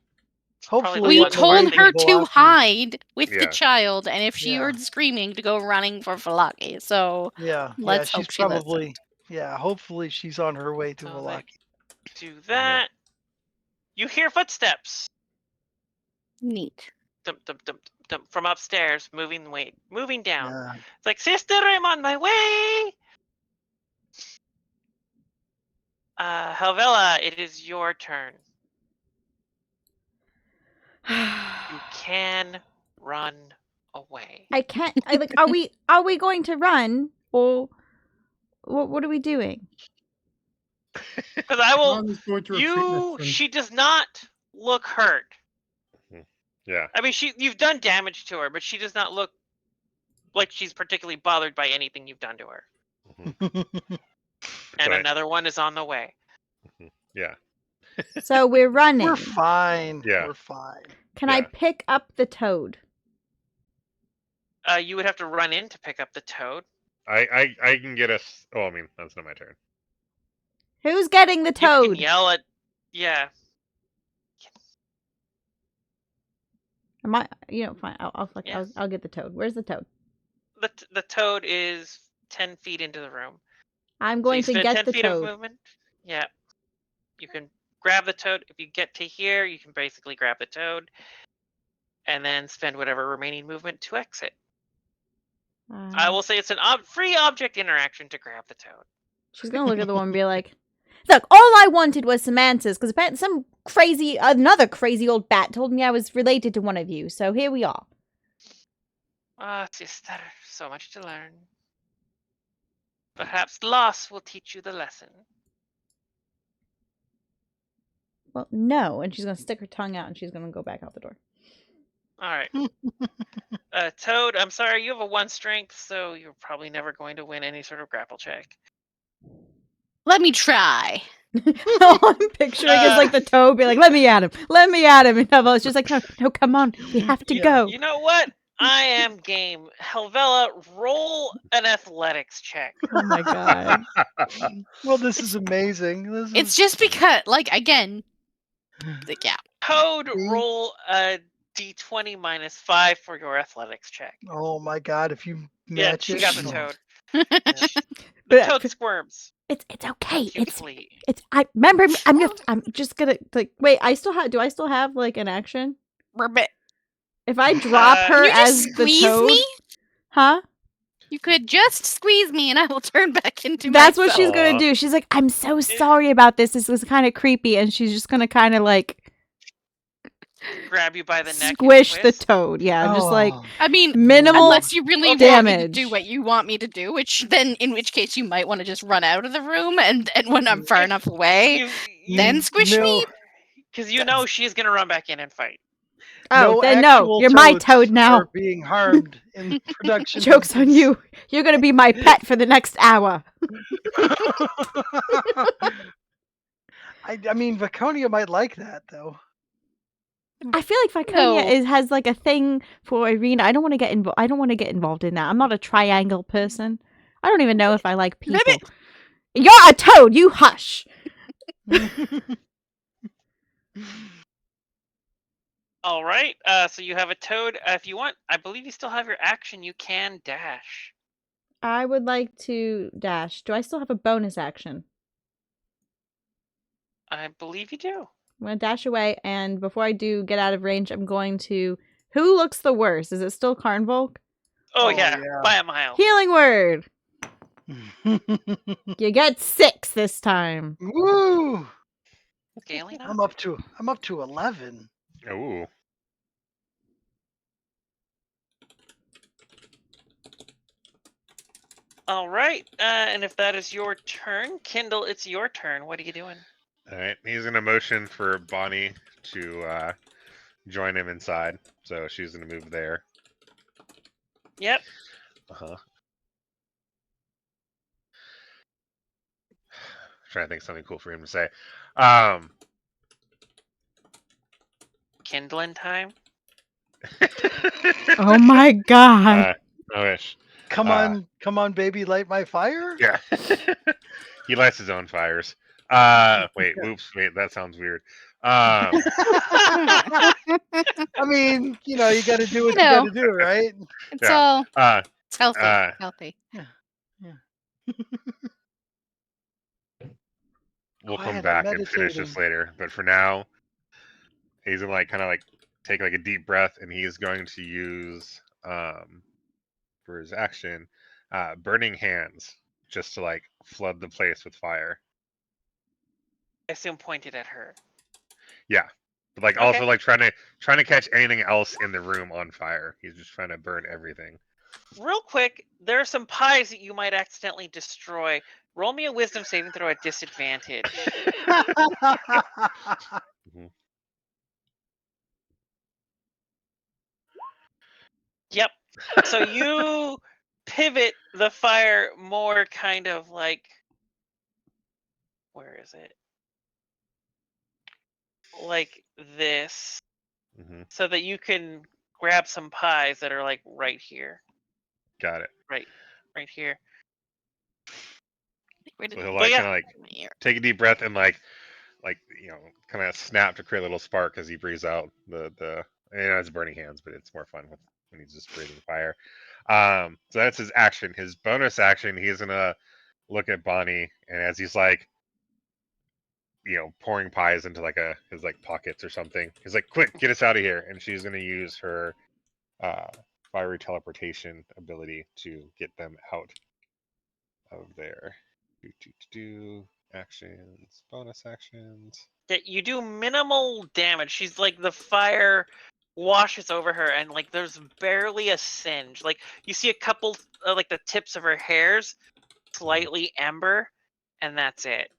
Speaker 3: Hopefully,
Speaker 1: the
Speaker 5: We
Speaker 1: one
Speaker 5: told
Speaker 1: worthy
Speaker 5: her
Speaker 3: Velocity.
Speaker 5: to hide with the
Speaker 6: Yeah.
Speaker 5: child, and if she
Speaker 3: Yeah.
Speaker 5: heard screaming, to go running for Falaki. So
Speaker 3: Yeah,
Speaker 5: Let's
Speaker 3: yeah,
Speaker 5: hope
Speaker 3: she's
Speaker 5: she listened.
Speaker 3: probably. Yeah, hopefully she's on her way to
Speaker 1: So
Speaker 3: Valaki.
Speaker 1: Do that. You hear footsteps.
Speaker 5: neat.
Speaker 1: Dum, dum, dum, dum, from upstairs, moving down.
Speaker 3: Yeah.
Speaker 1: It's like, sister, I'm on my way. Helvella, it is your turn. You can run away.
Speaker 2: I can't. I like. Are we going to run or what are we doing?
Speaker 1: Because I will.
Speaker 7: Ron is going through a treatment thing.
Speaker 1: She does not look hurt.
Speaker 6: Yeah.
Speaker 1: I mean, you've done damage to her, but she does not look like she's particularly bothered by anything you've done to her. And
Speaker 6: Right.
Speaker 1: another one is on the way.
Speaker 6: Yeah.
Speaker 2: So we're running.
Speaker 3: We're fine.
Speaker 6: Yeah.
Speaker 3: We're fine.
Speaker 2: Can I
Speaker 6: Yeah.
Speaker 2: pick up the toad?
Speaker 1: You would have to run in to pick up the toad.
Speaker 6: I can get us. Oh, I mean, that's not my turn.
Speaker 2: Who's getting the
Speaker 1: You can
Speaker 2: toad?
Speaker 1: yell at. Yeah.
Speaker 2: Am I? Fine. I'll
Speaker 1: Yeah.
Speaker 2: I'll get the toad. Where's the toad?
Speaker 1: The toad is 10 feet into the room.
Speaker 2: I'm
Speaker 1: So
Speaker 2: going
Speaker 1: you
Speaker 2: to
Speaker 1: spend
Speaker 2: get
Speaker 1: 10
Speaker 2: the
Speaker 1: feet of
Speaker 2: toad.
Speaker 1: movement. Yeah. You can grab the toad. If you get to here, you can basically grab the toad and then spend whatever remaining movement to exit. I will say it's an free object interaction to grab the toad.
Speaker 2: She's gonna look at the one and be like, "Look, all I wanted was some answers because another crazy old bat told me I was related to one of you. So here we are."
Speaker 1: Ah, sister, so much to learn. Perhaps loss will teach you the lesson.
Speaker 2: Well, no, and she's gonna stick her tongue out and she's gonna go back out the door.
Speaker 1: All right. Toad, I'm sorry, you have a 1 strength, so you're probably never going to win any sort of grapple check.
Speaker 5: Let me try.
Speaker 2: All I'm picturing is like the toad be like, "Let me at him, let me at him," and Helvella's just like, "No, come on, we have to
Speaker 3: Yeah.
Speaker 2: go."
Speaker 1: You know what? I am game. Helvella, roll an athletics check.
Speaker 2: Oh my god!
Speaker 3: Well, this is amazing.
Speaker 5: It's just because, again, yeah.
Speaker 1: Toad,
Speaker 3: See?
Speaker 1: roll a d20 minus 5 for your athletics check.
Speaker 3: Oh my god! If you
Speaker 1: Yeah,
Speaker 3: match
Speaker 1: she
Speaker 3: it,
Speaker 1: got the
Speaker 3: oh,
Speaker 1: toad.
Speaker 3: yeah.
Speaker 1: The
Speaker 2: But
Speaker 1: toad squirms.
Speaker 2: it's okay.
Speaker 1: Cutely.
Speaker 2: I remember. I'm just gonna wait. Do I still have like an action?
Speaker 5: Ribbit.
Speaker 2: If I drop
Speaker 1: Can
Speaker 2: her
Speaker 5: you
Speaker 2: as
Speaker 5: just
Speaker 2: the
Speaker 5: squeeze
Speaker 2: toad,
Speaker 5: me?
Speaker 2: huh?
Speaker 5: You could just squeeze me and I will turn back into
Speaker 2: That's what she's
Speaker 5: myself.
Speaker 2: gonna
Speaker 6: Aw.
Speaker 2: do. She's like, "I'm so sorry about this. This was kind of creepy," and she's just gonna kind of like
Speaker 1: Grab you by the neck. and
Speaker 2: squish the
Speaker 1: twist.
Speaker 2: toad. Yeah, just like
Speaker 3: Oh.
Speaker 5: I mean,
Speaker 2: minimal
Speaker 5: unless you really want me to do
Speaker 2: damage.
Speaker 5: what you want me to do, in which case you might want to just run out of the room, and when I'm far
Speaker 1: If
Speaker 5: enough away, then squish me.
Speaker 1: Because you know she's going to run back in and fight.
Speaker 2: Oh,
Speaker 3: No
Speaker 2: then no,
Speaker 3: actual
Speaker 2: you're my
Speaker 3: toads
Speaker 2: toad now.
Speaker 3: are being harmed in production.
Speaker 2: Joke's on you. You're gonna be my pet for the next hour.
Speaker 3: I mean, Viconia might like that though.
Speaker 2: I feel like Viconia
Speaker 5: No.
Speaker 2: has like a thing for Irina. I don't want to get involved. I don't want to get involved in that. I'm not a triangle person. I don't even know if I like people.
Speaker 5: Ribbit.
Speaker 2: You're a toad. You hush.
Speaker 1: All right. So you have a toad. If you want, I believe you still have your action. You can dash.
Speaker 2: I would like to dash. Do I still have a bonus action?
Speaker 1: I believe you do.
Speaker 2: I'm gonna dash away, and before I do get out of range, I'm going to. Who looks the worst? Is it still Karnvolk?
Speaker 1: Oh,
Speaker 3: Oh,
Speaker 1: yeah,
Speaker 3: yeah.
Speaker 1: by a mile.
Speaker 2: Healing word. You get 6 this time.
Speaker 3: Woo!
Speaker 1: Scaling up.
Speaker 3: I'm up to 11.
Speaker 6: Ooh.
Speaker 1: All right. And if that is your turn, Kindle, it's your turn. What are you doing?
Speaker 6: All right. He's gonna motion for Bonnie to join him inside. So she's gonna move there.
Speaker 1: Yep.
Speaker 6: Uh-huh. Trying to think of something cool for him to say.
Speaker 1: Kindling time.
Speaker 2: Oh my god.
Speaker 6: I wish.
Speaker 3: Come on, baby, light my fire.
Speaker 6: Yeah. He lights his own fires. Wait, whoops, wait, that sounds weird.
Speaker 3: I mean, you got to do what you got to do, right?
Speaker 5: It's
Speaker 6: Yeah.
Speaker 5: all it's healthy. Healthy.
Speaker 6: We'll come
Speaker 3: Quiet, I'm
Speaker 6: back and finish
Speaker 3: meditating.
Speaker 6: this later, but for now, he's gonna take a deep breath, and he's going to use for his action, burning hands, just to flood the place with fire.
Speaker 1: I assume pointed at her.
Speaker 6: Yeah, but also trying to catch anything else in the room on fire. He's just trying to burn everything.
Speaker 1: Real quick, there are some pies that you might accidentally destroy. Roll me a wisdom saving throw at disadvantage.
Speaker 6: Mhm.
Speaker 1: Yep. So you pivot the fire more kind of like, where is it? Like this,
Speaker 6: Mhm.
Speaker 1: so that you can grab some pies that are like right here.
Speaker 6: Got it.
Speaker 1: Right here.
Speaker 5: Where
Speaker 6: So
Speaker 5: did
Speaker 6: he'll
Speaker 1: But yeah,
Speaker 6: kind of take a deep breath and kind of snap to create a little spark as he breathes out the it's burning hands, but it's more fun when he's just breathing fire. So that's his action. His bonus action, he's gonna look at Bonnie, and as he's pouring pies into his pockets or something, he's like, "Quick, get us out of here!" And she's gonna use her fiery teleportation ability to get them out of there. Actions, bonus actions.
Speaker 1: that you do minimal damage. She's like, the fire washes over her, and like there's barely a singe. Like you see a couple like the tips of her hairs slightly ember, and that's it.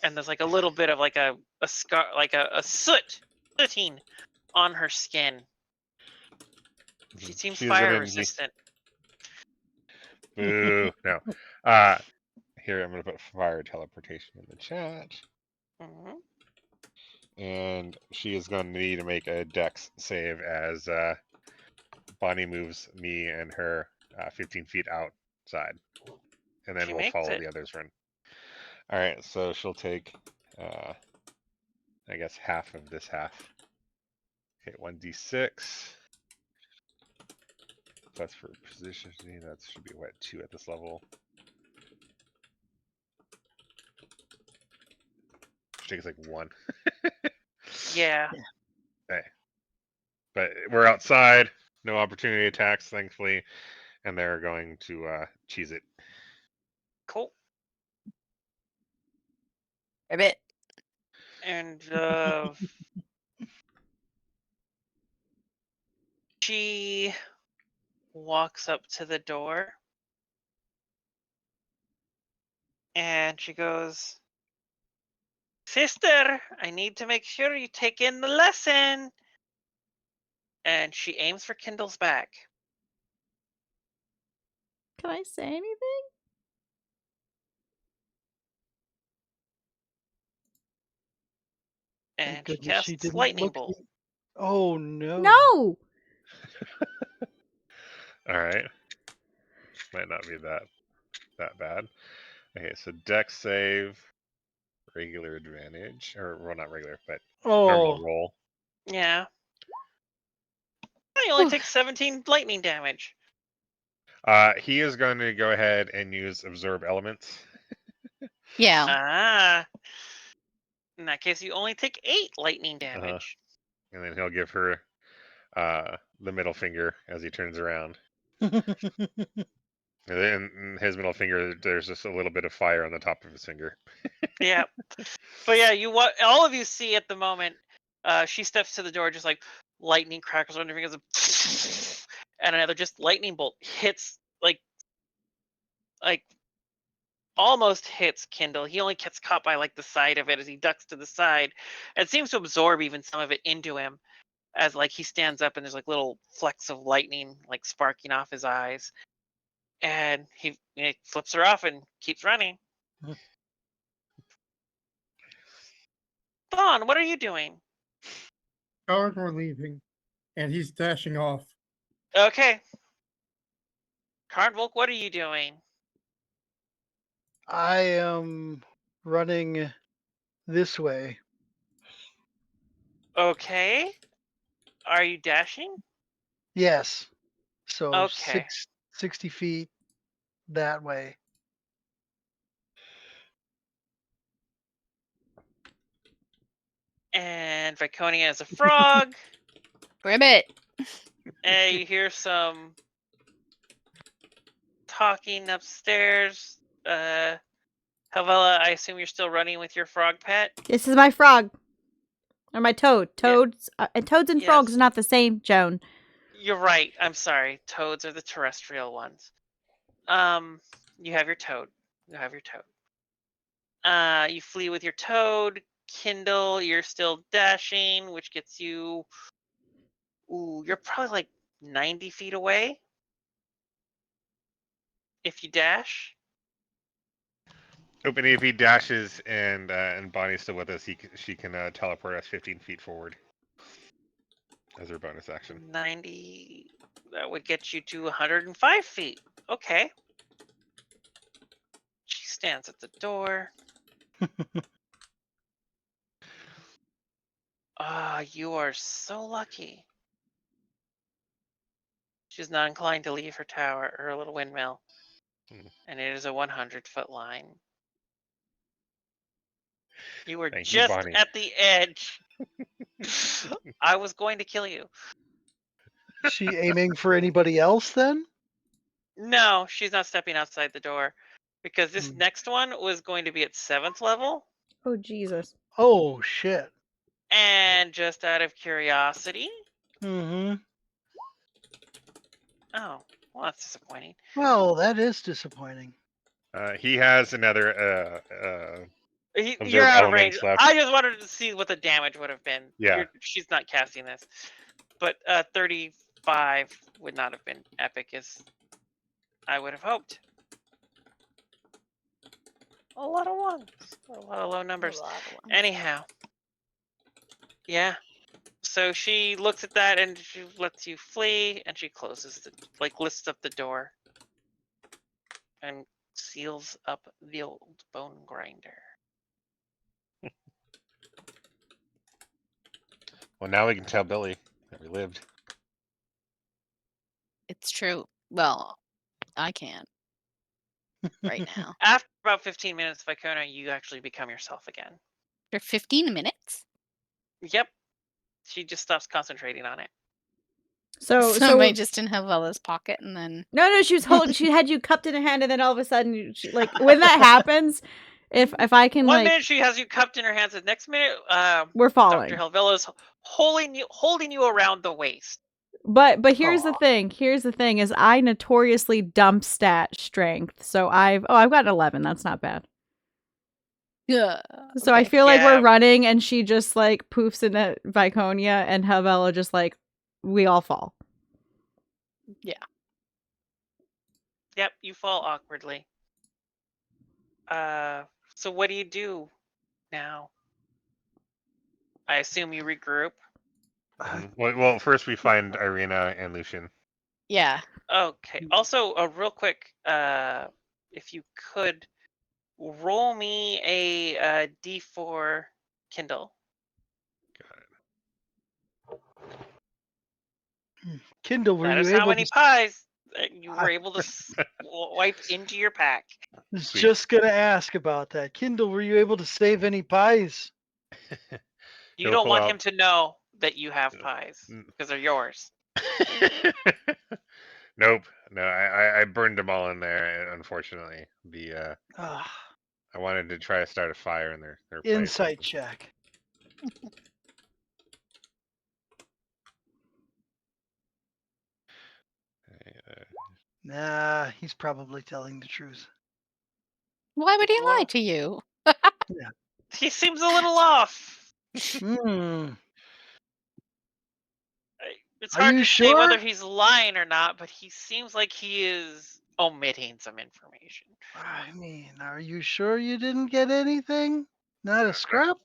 Speaker 1: And there's like a little bit of like a scar, like a sooting on her skin. She seems
Speaker 6: She's
Speaker 1: fire
Speaker 6: gonna
Speaker 1: resistant.
Speaker 6: Boo. No. Here, I'm gonna put fire teleportation in the chat,
Speaker 1: Mhm.
Speaker 6: and she is going to need to make a dex save as Bonnie moves me and her 15 feet outside, and then
Speaker 1: She
Speaker 6: we'll
Speaker 1: makes
Speaker 6: follow
Speaker 1: it.
Speaker 6: the others run. All right, so she'll take, I guess, half of this half. Okay, 1d6. That's for positioning. That should be what, 2 at this level. She takes like 1.
Speaker 1: Yeah.
Speaker 6: Okay. But we're outside. No opportunity attacks, thankfully, and they're going to cheese it.
Speaker 1: Cool.
Speaker 5: Ribbit.
Speaker 1: And she walks up to the door, and she goes, "Sister, I need to make sure you take in the lesson." And she aims for Kindle's back.
Speaker 2: Can I say anything?
Speaker 3: Thank
Speaker 1: And she
Speaker 3: goodness she
Speaker 1: casts
Speaker 3: didn't
Speaker 1: lightning
Speaker 3: look.
Speaker 1: bolt.
Speaker 3: Oh no!
Speaker 2: No!
Speaker 6: All right. Might not be that bad. Okay, so dex save, regular advantage, or well, not regular, but normal
Speaker 3: Oh,
Speaker 6: roll.
Speaker 1: Yeah. You only take 17 lightning damage.
Speaker 6: He is going to go ahead and use absorb elements.
Speaker 5: Yeah.
Speaker 1: Ah. In that case, you only take 8 lightning damage.
Speaker 6: And then he'll give her the middle finger as he turns around. And then in his middle finger, there's just a little bit of fire on the top of his finger.
Speaker 1: Yeah. But yeah, all of you see at the moment, she steps to the door, just like lightning crackles on her fingers, and another just lightning bolt hits, like like almost hits Kindle. He only gets caught by like the side of it as he ducks to the side. It seems to absorb even some of it into him as like he stands up and there's like little flecks of lightning like sparking off his eyes. And he flips her off and keeps running. Thawne, what are you doing?
Speaker 7: Cars were leaving, and he's dashing off.
Speaker 1: Okay. Karnvolk, what are you doing?
Speaker 3: I am running this way.
Speaker 1: Okay. Are you dashing?
Speaker 3: Yes. So
Speaker 1: Okay.
Speaker 3: 60 feet that way.
Speaker 1: And Viconia is a frog.
Speaker 5: Ribbit.
Speaker 1: And you hear some talking upstairs. Helvella, I assume you're still running with your frog pet?
Speaker 2: This is my frog. Or my toad. Toads and toads and frogs
Speaker 1: Yes.
Speaker 2: are not the same, Joan.
Speaker 1: You're right. I'm sorry. Toads are the terrestrial ones. You have your toad. You have your toad. You flee with your toad. Kindle, you're still dashing, which gets you. Ooh, you're probably like 90 feet away. If you dash.
Speaker 6: Open if he dashes and Bonnie's still with us, she can teleport us 15 feet forward as her bonus action.
Speaker 1: 90. That would get you to 105 feet. Okay. She stands at the door. Ah, you are so lucky. She's not inclined to leave her tower, her little windmill. And it is a 100-foot line. You were
Speaker 6: Thank you,
Speaker 1: just
Speaker 6: Bonnie.
Speaker 1: at the edge. I was going to kill you.
Speaker 3: Is she aiming for anybody else then?
Speaker 1: No, she's not stepping outside the door. Because this
Speaker 3: Hmm.
Speaker 1: next one was going to be at 7th level.
Speaker 2: Oh Jesus.
Speaker 3: Oh shit.
Speaker 1: And just out of curiosity.
Speaker 3: Mm-hmm.
Speaker 1: Oh, well, that's disappointing.
Speaker 3: Well, that is disappointing.
Speaker 6: He has another
Speaker 1: You're
Speaker 6: observe
Speaker 1: out of range.
Speaker 6: elements left.
Speaker 1: I just wanted to see what the damage would have been.
Speaker 6: Yeah.
Speaker 1: She's not casting this. But 35 would not have been epic as I would have hoped. A lot of ones. A lot of low numbers. Anyhow. Yeah. So she looks at that and she lets you flee and she closes the, like, lifts up the door and seals up the old bone grinder.
Speaker 6: Well, now we can tell Billy that we lived.
Speaker 5: It's true. Well, I can't right now.
Speaker 1: After about 15 minutes, Vicona, you actually become yourself again.
Speaker 5: For 15 minutes?
Speaker 1: Yep. She just stops concentrating on it.
Speaker 2: So
Speaker 5: Somebody just in Helvella's pocket and then...
Speaker 2: No, she was holding. She had you cupped in her hand, and then all of a sudden, she, like when that happens, if I can
Speaker 1: One
Speaker 2: like,
Speaker 1: minute she has you cupped in her hands, the next minute,
Speaker 2: we're falling.
Speaker 1: Dr. Helvella's holding you around the waist.
Speaker 2: But here's the
Speaker 3: Aw.
Speaker 2: thing. Here's the thing: is I notoriously dump stat strength, so I've got an 11. That's not bad.
Speaker 5: Yeah.
Speaker 2: So I feel like
Speaker 1: Yeah.
Speaker 2: we're running, and she just like poofs into Viconia, and Helvella just like we all fall.
Speaker 1: Yep, you fall awkwardly. So what do you do now? I assume you regroup.
Speaker 6: Well, first we find Irina and Lucian.
Speaker 5: Yeah.
Speaker 1: Okay. Also, real quick, if you could roll me a D4 Kindle.
Speaker 3: Kindle, were
Speaker 1: That
Speaker 3: you
Speaker 1: is
Speaker 3: able
Speaker 1: how many
Speaker 3: to?
Speaker 1: pies that you were able to wipe into your pack.
Speaker 3: I was
Speaker 6: Sweet.
Speaker 3: just gonna ask about that. Kindle, were you able to save any pies?
Speaker 1: You
Speaker 6: He'll
Speaker 1: don't
Speaker 6: pull
Speaker 1: want
Speaker 6: out-
Speaker 1: him to know that you have
Speaker 6: Yeah.
Speaker 1: pies
Speaker 6: Mm.
Speaker 1: because they're yours.
Speaker 6: Nope. No, I burned them all in there. Unfortunately,
Speaker 3: Ah,
Speaker 6: I wanted to try to start a fire in their place.
Speaker 3: insight check.
Speaker 6: Uh,
Speaker 3: Nah, he's probably telling the truth.
Speaker 5: Why would he lie
Speaker 1: Well-
Speaker 5: to you?
Speaker 1: He seems a little off.
Speaker 3: Hmm.
Speaker 1: It's
Speaker 3: Are
Speaker 1: hard
Speaker 3: you
Speaker 1: to say whether
Speaker 3: sure?
Speaker 1: he's lying or not, but he seems like he is omitting some information.
Speaker 3: I mean, are you sure you didn't get anything? Not a scrap?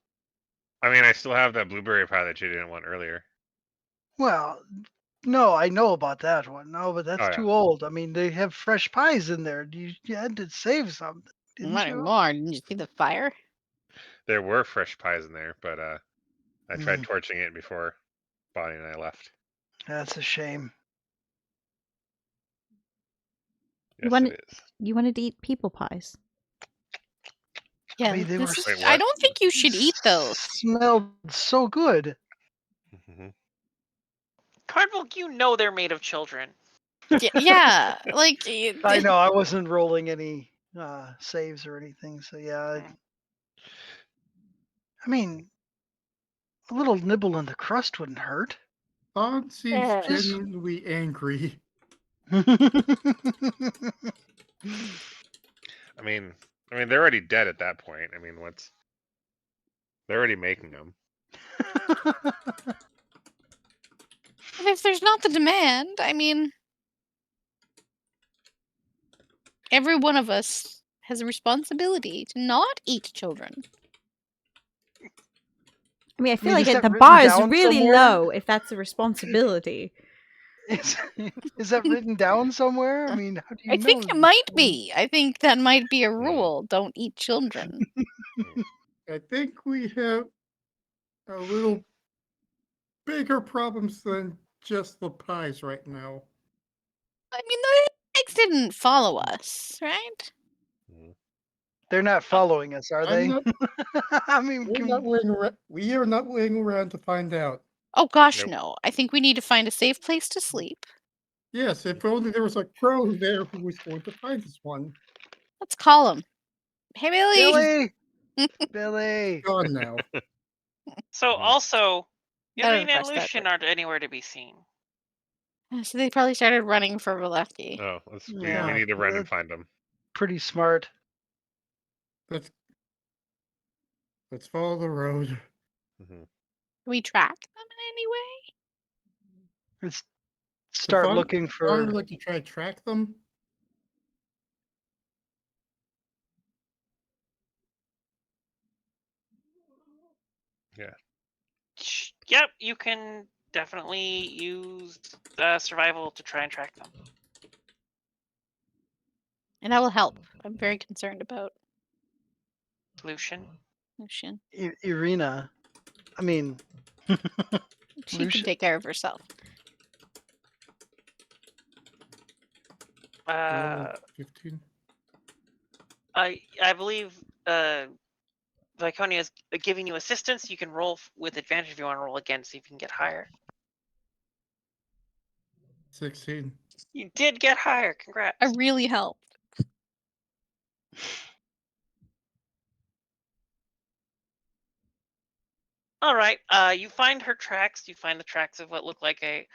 Speaker 6: I mean, I still have that blueberry pie that you didn't want earlier.
Speaker 3: Well, no, I know about that one. No, but that's
Speaker 6: Oh, yeah.
Speaker 3: too old. I mean, they have fresh pies in there. You had to save something, didn't
Speaker 5: Not
Speaker 3: you?
Speaker 5: anymore. Didn't you see the fire?
Speaker 6: There were fresh pies in there, but I tried
Speaker 3: Mm.
Speaker 6: torching it before Bonnie and I left.
Speaker 3: That's a shame.
Speaker 2: You
Speaker 6: Yes,
Speaker 2: want
Speaker 6: it is.
Speaker 2: You wanted to eat people pies.
Speaker 5: Yeah,
Speaker 3: mean, they were
Speaker 5: this is,
Speaker 6: Wait,
Speaker 5: I
Speaker 6: what?
Speaker 5: don't think you should eat those.
Speaker 3: Smelled so good.
Speaker 6: Mhm.
Speaker 1: Cardinal, you know they're made of children.
Speaker 5: Yeah, like
Speaker 3: I know I wasn't rolling any saves or anything, so yeah. I mean, a little nibble on the crust wouldn't hurt.
Speaker 7: Thon seems
Speaker 5: Yeah.
Speaker 7: genuinely angry.
Speaker 6: I mean, they're already dead at that point. I mean, what's? They're already making them.
Speaker 5: if there's not the demand, I mean, every one of us has a responsibility to not eat children.
Speaker 2: I mean, I feel
Speaker 3: mean,
Speaker 2: like
Speaker 3: is that
Speaker 2: the
Speaker 3: written
Speaker 2: bar is
Speaker 3: down
Speaker 2: really
Speaker 3: somewhere?
Speaker 2: low if that's a responsibility.
Speaker 3: Is that written down somewhere? I mean, how do you
Speaker 5: I
Speaker 3: know?
Speaker 5: think it
Speaker 3: this?
Speaker 5: might be. I think that might be a rule. Don't eat children.
Speaker 7: I think we have a little bigger problems than just the pies right now.
Speaker 5: I mean, the eggs didn't follow us, right?
Speaker 3: They're not following us, are they?
Speaker 7: I'm not,
Speaker 3: I mean,
Speaker 7: we are not waiting around to find out.
Speaker 5: Oh gosh,
Speaker 6: Nope.
Speaker 5: no. I think we need to find a safe place to sleep.
Speaker 7: Yes, if only there was a crow there who was going to find this one.
Speaker 5: Let's call him. Hey, Billy.
Speaker 3: Billy, Billy.
Speaker 7: Gone now.
Speaker 1: So also,
Speaker 5: I don't
Speaker 1: Irene and
Speaker 5: trust that,
Speaker 1: Lucian
Speaker 5: but-
Speaker 1: aren't anywhere to be seen.
Speaker 5: So they probably started running for Valaki.
Speaker 6: Oh, we
Speaker 3: Yeah,
Speaker 6: need to run
Speaker 3: that-
Speaker 6: and find them.
Speaker 3: Pretty smart.
Speaker 7: Let's follow the road.
Speaker 6: Mhm.
Speaker 5: Can we track them in any way?
Speaker 3: Let's start
Speaker 7: Thon-
Speaker 3: looking
Speaker 7: Thon
Speaker 3: for.
Speaker 7: would like to try to track them.
Speaker 1: Yep, you can definitely use survival to try and track them.
Speaker 5: And I will help. I'm very concerned about
Speaker 1: Lucian.
Speaker 5: Lucian.
Speaker 3: Irina. I mean,
Speaker 5: She
Speaker 3: Lucian.
Speaker 5: can take care of herself.
Speaker 1: Uh,
Speaker 7: 15.
Speaker 1: I believe Viconia is giving you assistance. You can roll with advantage if you want to roll again, see if you can get higher.
Speaker 7: 16.
Speaker 1: You did get higher. Congrats.
Speaker 5: I really helped.
Speaker 1: All right. You find her tracks. You find the tracks of what look like a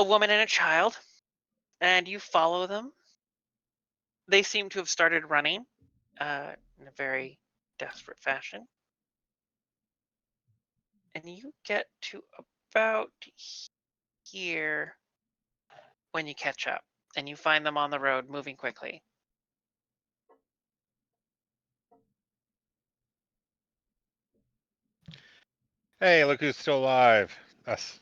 Speaker 1: woman and a child, and you follow them. They seem to have started running in a very desperate fashion, and you get to about here when you catch up, and you find them on the road moving quickly.
Speaker 6: Hey, look who's still alive. Us.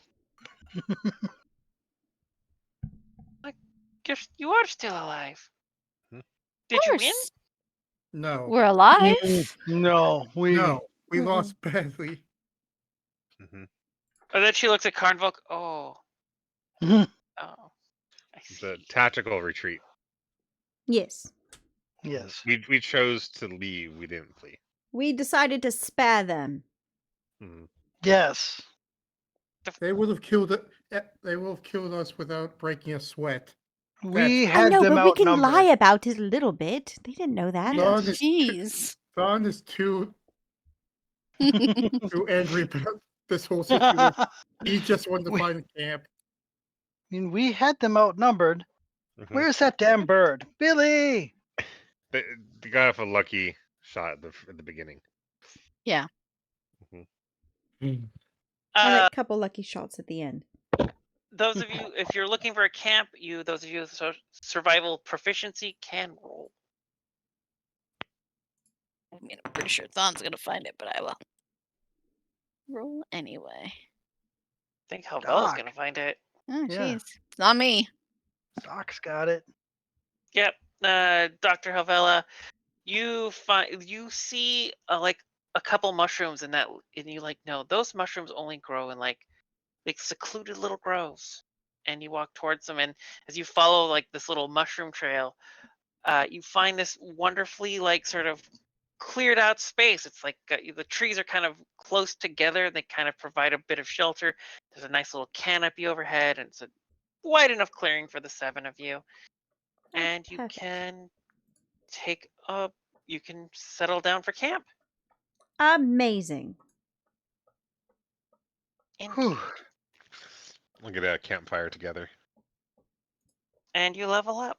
Speaker 1: You are still alive.
Speaker 6: Hmm.
Speaker 1: Did you win?
Speaker 5: Course.
Speaker 7: No.
Speaker 5: We're alive.
Speaker 3: No, we.
Speaker 7: No. We
Speaker 5: Mhm.
Speaker 7: lost badly.
Speaker 6: Mhm.
Speaker 1: And then she looks at Karnvok. Oh,
Speaker 3: Mhm.
Speaker 1: oh, I
Speaker 6: It's
Speaker 1: see.
Speaker 6: a tactical retreat.
Speaker 2: Yes.
Speaker 3: Yes.
Speaker 6: We chose to leave. We didn't flee.
Speaker 2: We decided to spare them.
Speaker 6: Mhm.
Speaker 3: Yes.
Speaker 7: They would have killed it. They would have killed us without breaking a sweat.
Speaker 3: We
Speaker 2: I
Speaker 3: had
Speaker 2: know,
Speaker 3: them
Speaker 2: but we can
Speaker 3: outnumbered.
Speaker 2: lie about it a little bit. They didn't know that.
Speaker 3: Yeah.
Speaker 7: Thon is
Speaker 5: Jeez.
Speaker 7: Thon is too angry about this whole situation.
Speaker 3: I
Speaker 7: He just wanted to
Speaker 3: We-
Speaker 7: find a camp.
Speaker 3: mean, we had them outnumbered.
Speaker 6: Mhm.
Speaker 3: Where's that damn bird? Billy!
Speaker 6: They got off a lucky shot at the beginning.
Speaker 5: Yeah.
Speaker 6: Mhm.
Speaker 2: I like
Speaker 1: Uh,
Speaker 2: a couple lucky shots at the end.
Speaker 1: those of you, if you're looking for a camp, those of you with survival proficiency can roll.
Speaker 5: I mean, I'm pretty sure Thon's gonna find it, but I will roll anyway.
Speaker 1: I think Helvella's
Speaker 3: Doc.
Speaker 1: gonna find it.
Speaker 5: Oh,
Speaker 3: Yeah.
Speaker 5: jeez. It's not me.
Speaker 3: Doc's got it.
Speaker 1: Yep. Dr. Helvella, you see like a couple mushrooms in that, and you like, no, those mushrooms only grow in like secluded little groves. And you walk towards them, and as you follow like this little mushroom trail, you find this wonderfully like sort of cleared out space. It's like the trees are kind of close together. They kind of provide a bit of shelter. There's a nice little canopy overhead, and it's a wide enough clearing for the 7 of you. And you
Speaker 2: perfect.
Speaker 1: can you can settle down for camp.
Speaker 2: Amazing.
Speaker 3: Whew.
Speaker 6: Look at that campfire together.
Speaker 1: And you level up.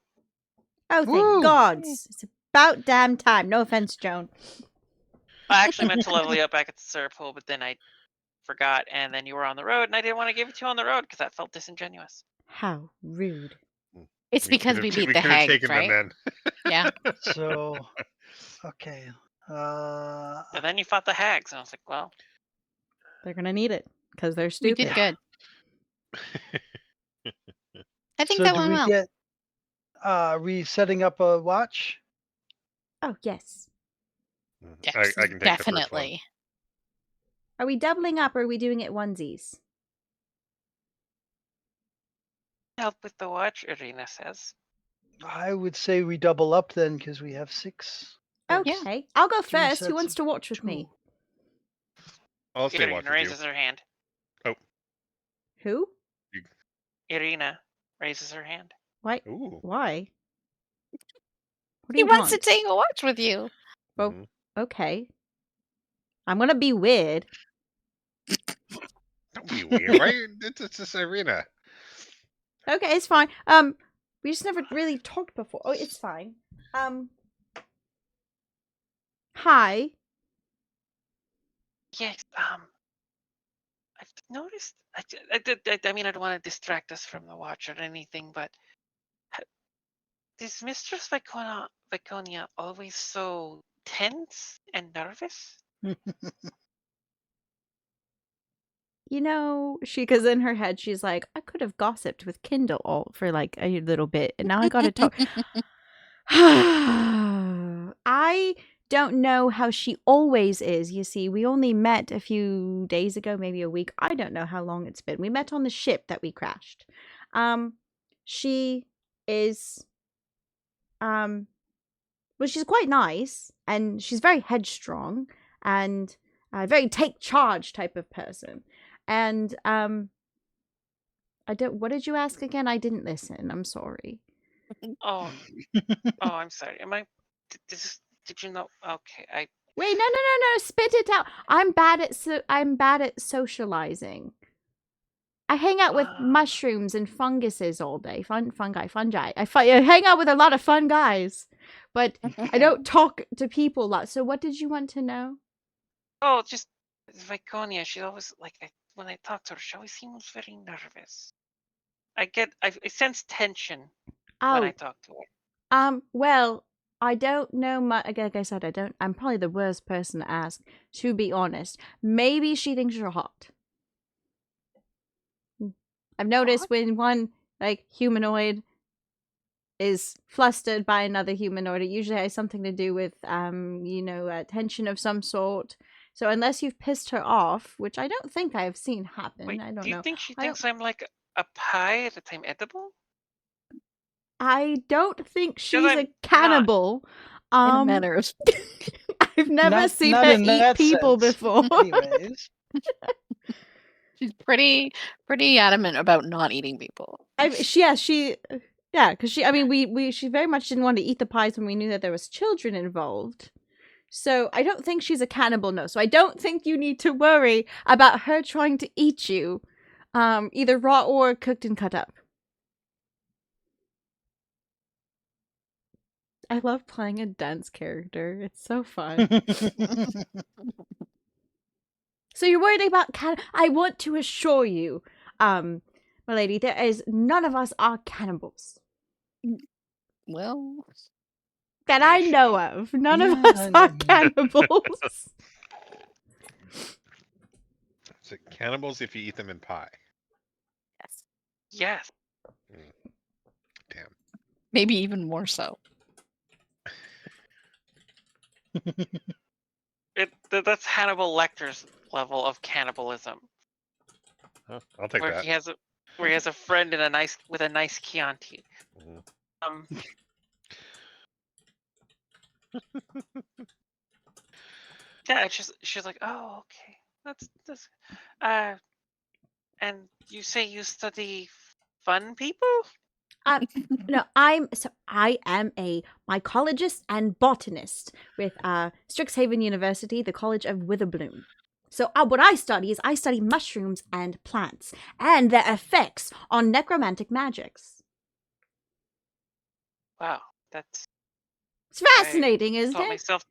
Speaker 2: Oh, thank
Speaker 3: Woo!
Speaker 2: gods. It's about damn time. No offense, Joan.
Speaker 1: I actually meant to level you up back at the syrup pool, but then I forgot, and then you were on the road, and I didn't want to give it to you on the road because that felt disingenuous.
Speaker 2: How rude.
Speaker 5: It's because we beat the
Speaker 6: could have
Speaker 5: hags,
Speaker 6: taken
Speaker 5: right?
Speaker 6: them
Speaker 5: Yeah.
Speaker 3: So, okay.
Speaker 1: And then you fought the hags, and I was like, well,
Speaker 2: They're going to need it because they're
Speaker 5: We
Speaker 2: stupid.
Speaker 5: did good. I think
Speaker 3: So
Speaker 5: that
Speaker 3: do
Speaker 5: went
Speaker 3: we
Speaker 5: well.
Speaker 3: get? Are we setting up a watch?
Speaker 2: Oh, yes.
Speaker 6: then.
Speaker 5: Yes,
Speaker 6: I can take the first one.
Speaker 5: definitely.
Speaker 2: Are we doubling up or are we doing it onesies?
Speaker 1: help with the watch, Irina says.
Speaker 3: I would say we double up then because we have 6.
Speaker 2: Okay.
Speaker 5: Yeah.
Speaker 2: I'll go
Speaker 3: 3
Speaker 2: first. Who
Speaker 3: sets
Speaker 2: wants
Speaker 3: of
Speaker 2: to watch with me?
Speaker 3: 2.
Speaker 6: I'll stay watch
Speaker 1: Irina
Speaker 6: with you.
Speaker 1: raises her hand.
Speaker 2: Who?
Speaker 1: Irina raises her hand.
Speaker 2: Why?
Speaker 6: Ooh.
Speaker 2: Why? What do
Speaker 5: He
Speaker 2: you
Speaker 5: wants
Speaker 2: want?
Speaker 5: to take a watch with you.
Speaker 2: Oh,
Speaker 6: Mhm.
Speaker 2: okay. I'm gonna be weird.
Speaker 6: Don't be weird, right? It's just Irina.
Speaker 2: Okay, it's fine. We just never really talked before. Oh, it's fine. Hi.
Speaker 1: Yes, I've noticed. I mean, I don't want to distract us from the watch or anything, but is Mistress Viconia always so tense and nervous?
Speaker 2: You know, because in her head she's like, I could have gossiped with Kindle all for like a little bit, and now I gotta talk. I don't know how she always is. You see, we only met a few days ago, maybe a week. I don't know how long it's been. We met on the ship that we crashed. She is well, she's quite nice and she's very headstrong and a very take charge type of person. And I don't what did you ask again? I didn't listen. I'm sorry.
Speaker 1: Oh, I'm sorry. Am I? Did you know? Okay,
Speaker 2: Wait, no, spit it out. I'm bad at socializing. I hang out with mushrooms and funguses all day. Fungi. I hang out with a lot of fun guys, but I don't talk to people a lot. So what did you want to know?
Speaker 1: Oh, just Viconia. She always when I talk to her, she always seems very nervous. I sense tension when I
Speaker 2: Oh,
Speaker 1: talk to her.
Speaker 2: well, I don't know much. Like I said, I'm probably the worst person to ask, to be honest. Maybe she thinks you're hot. I've noticed when one, like, humanoid is flustered by another humanoid, it usually has something to do with, tension of some sort. So unless you've pissed her off, which I don't think I've seen happen,
Speaker 1: Wait,
Speaker 2: I don't know.
Speaker 1: do you think she thinks I'm like a pie that I'm edible?
Speaker 2: I don't think she's
Speaker 1: I'm
Speaker 2: a cannibal.
Speaker 5: Manners.
Speaker 2: I've never seen
Speaker 3: not
Speaker 2: her
Speaker 3: in
Speaker 2: eat
Speaker 3: that
Speaker 2: people
Speaker 3: sense.
Speaker 2: before.
Speaker 3: Anyways,
Speaker 5: She's pretty adamant about not eating people.
Speaker 2: Because she very much didn't want to eat the pies when we knew that there was children involved. So I don't think she's a cannibal, no. So I don't think you need to worry about her trying to eat you, either raw or cooked and cut up. I love playing a dense character. It's so fun. So you're worried about I want to assure you, my lady, there is none of us are cannibals.
Speaker 5: Well,
Speaker 2: That I know of. None of us are cannibals.
Speaker 6: So cannibals if you eat them in pie.
Speaker 5: yes.
Speaker 1: Yes.
Speaker 6: Damn.
Speaker 5: Maybe even more so.
Speaker 1: That's Hannibal Lecter's level of cannibalism,
Speaker 6: Oh, I'll take
Speaker 1: where
Speaker 6: that.
Speaker 1: he has a friend with a nice Chianti.
Speaker 6: Mhm.
Speaker 1: Yeah, she's like, oh, okay, that's and you say you study fun people?
Speaker 2: No, I am a mycologist and botanist with Strixhaven University, the College of Witherbloom. So what I study is I study mushrooms and plants and their effects on necromantic magics.
Speaker 1: Wow, that's
Speaker 2: It's fascinating, isn't
Speaker 1: taught
Speaker 2: it?
Speaker 1: myself.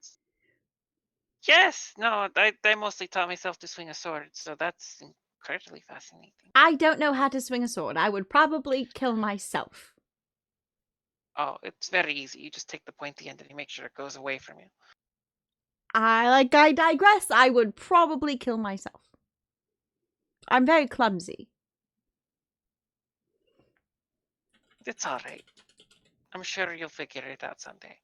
Speaker 1: Yes, no, I mostly taught myself to swing a sword, so that's incredibly fascinating.
Speaker 2: I don't know how to swing a sword. I would probably kill myself.
Speaker 1: Oh, it's very easy. You just take the pointy end and you make sure it goes away from you.
Speaker 2: I digress. I would probably kill myself. I'm very clumsy.
Speaker 1: It's all right. I'm sure you'll figure it out someday.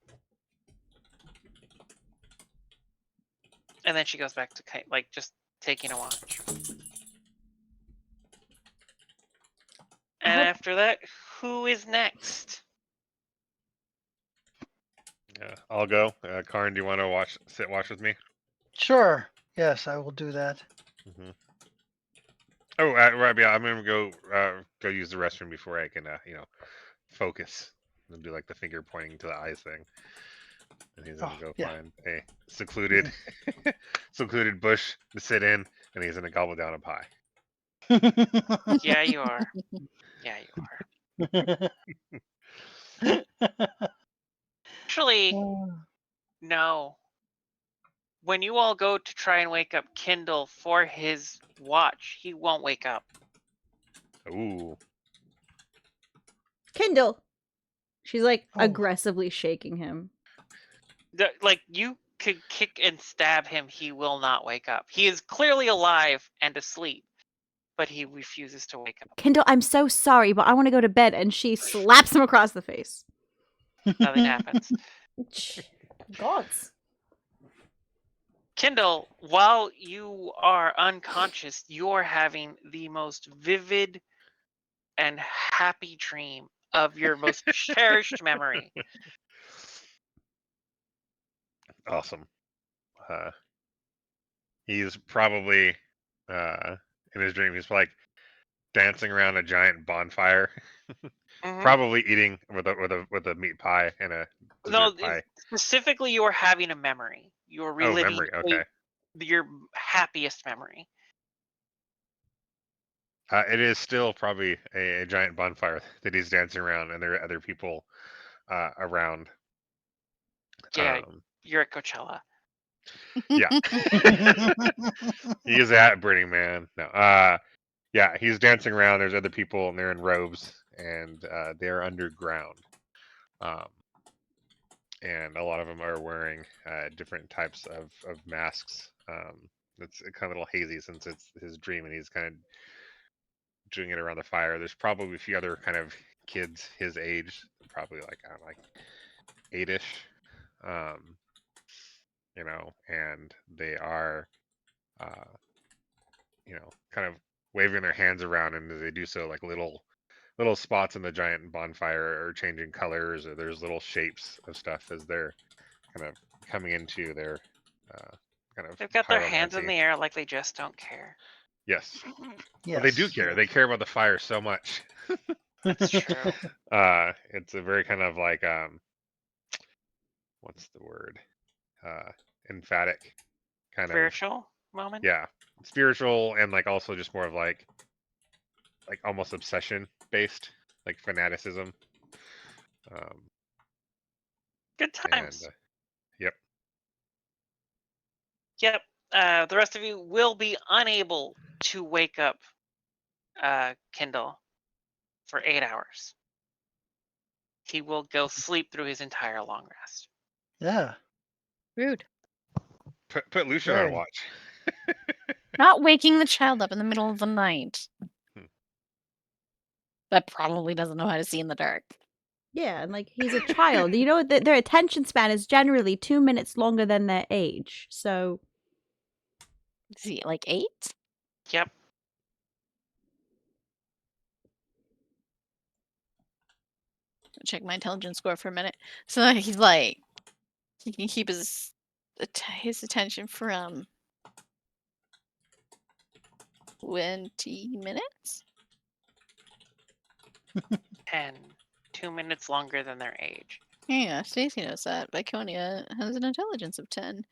Speaker 1: And then she goes back to just taking a watch. And after that, who is next?
Speaker 6: Yeah, I'll go. Karn, do you want to sit watch with me?
Speaker 3: Sure. Yes, I will do that.
Speaker 6: Mm-hmm. Oh, right. Yeah, I'm gonna go use the restroom before I can, focus and do like the finger pointing to the eyes thing. And he's gonna go find a secluded, secluded bush to sit in, and he's gonna gobble down a pie.
Speaker 1: Yeah, you are. Yeah, you are. Actually, no. When you all go to try and wake up Kindle for his watch, he won't wake up.
Speaker 6: Ooh.
Speaker 2: Kindle. She's like aggressively shaking him.
Speaker 1: Like you could kick and stab him, he will not wake up. He is clearly alive and asleep, but he refuses to wake up.
Speaker 2: Kindle, I'm so sorry, but I want to go to bed. And she slaps him across the face.
Speaker 1: Nothing happens.
Speaker 2: Gods.
Speaker 1: Kindle, while you are unconscious, you're having the most vivid and happy dream of your most cherished memory.
Speaker 6: Awesome. He's probably in his dream. He's like dancing around a giant bonfire, probably eating with a meat pie and a dessert pie.
Speaker 1: Specifically, you are having a memory. You are reliving
Speaker 6: Okay.
Speaker 1: Your happiest memory.
Speaker 6: It is still probably a giant bonfire that he's dancing around, and there are other people around.
Speaker 1: Yeah, you're at Coachella.
Speaker 6: Yeah. He is at Burning Man. No. Yeah, he's dancing around. There's other people, and they're in robes, and they're underground. And a lot of them are wearing different types of masks. It's kind of a little hazy since it's his dream, and he's kind of doing it around the fire. There's probably a few other kind of kids his age, probably like I don't know, like 8-ish, and they are, kind of waving their hands around, and as they do so, like little spots in the giant bonfire are changing colors, or there's little shapes of stuff as they're kind of coming into their kind of.
Speaker 1: They've got their hands in the air like they just don't care.
Speaker 6: Yes. Well, they do care. They care about the fire so much.
Speaker 1: That's true.
Speaker 6: It's a very kind of like what's the word? Emphatic kind
Speaker 1: spiritual moment.
Speaker 6: Yeah, spiritual, and like also just more of like almost obsession based, like fanaticism.
Speaker 1: Good
Speaker 6: And
Speaker 1: times.
Speaker 6: yep.
Speaker 1: Yep. The rest of you will be unable to wake up Kindle for 8 hours. He will go sleep through his entire long rest.
Speaker 3: Yeah.
Speaker 5: Rude.
Speaker 6: Put Lucian
Speaker 3: Very.
Speaker 6: on watch.
Speaker 5: Not waking the child up in the middle of the night.
Speaker 6: Hmm.
Speaker 5: That probably doesn't know how to see in the dark.
Speaker 2: Yeah, and like he's a child. You know that their attention span is generally 2 minutes longer than their age. So
Speaker 5: Is he like 8?
Speaker 1: Yep.
Speaker 5: Check my intelligence score for a minute. So he's like, he can keep his attention from 20 minutes.
Speaker 1: 10. 2 minutes longer than their age.
Speaker 5: Yeah, Stacy knows that. Viconia has an intelligence of 10.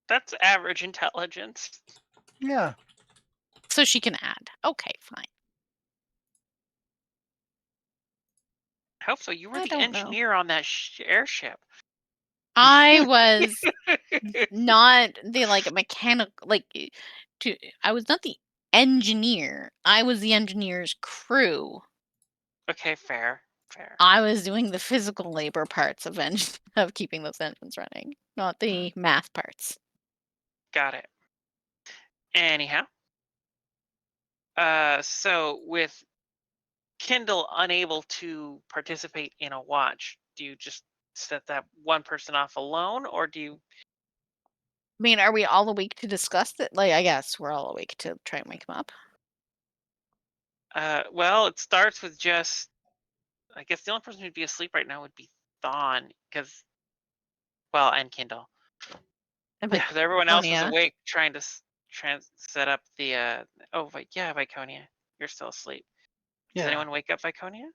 Speaker 1: That's average intelligence.
Speaker 3: Yeah.
Speaker 5: So she can add. Okay, fine.
Speaker 1: I hope so. You were
Speaker 5: I
Speaker 1: the
Speaker 5: don't know.
Speaker 1: engineer on that airship.
Speaker 5: I was not the like mechanical I was not the engineer. I was the engineer's crew.
Speaker 1: Okay, fair. Fair.
Speaker 5: I was doing the physical labor parts of of keeping those engines running, not the math parts.
Speaker 1: Got it. Anyhow. So with Kindle unable to participate in a watch, do you just set that one person off alone, or do you?
Speaker 5: I mean, are we all awake to discuss it? Like, I guess we're all awake to try and wake him up.
Speaker 1: Well, it starts with just. I guess the only person who'd be asleep right now would be Thawne, because. Well, and Kindle.
Speaker 5: And
Speaker 1: Because everyone else is
Speaker 5: Viconia.
Speaker 1: awake trying to set up the. Oh, yeah, Viconia, you're still asleep. Does
Speaker 3: Yeah.
Speaker 1: anyone wake up Viconia?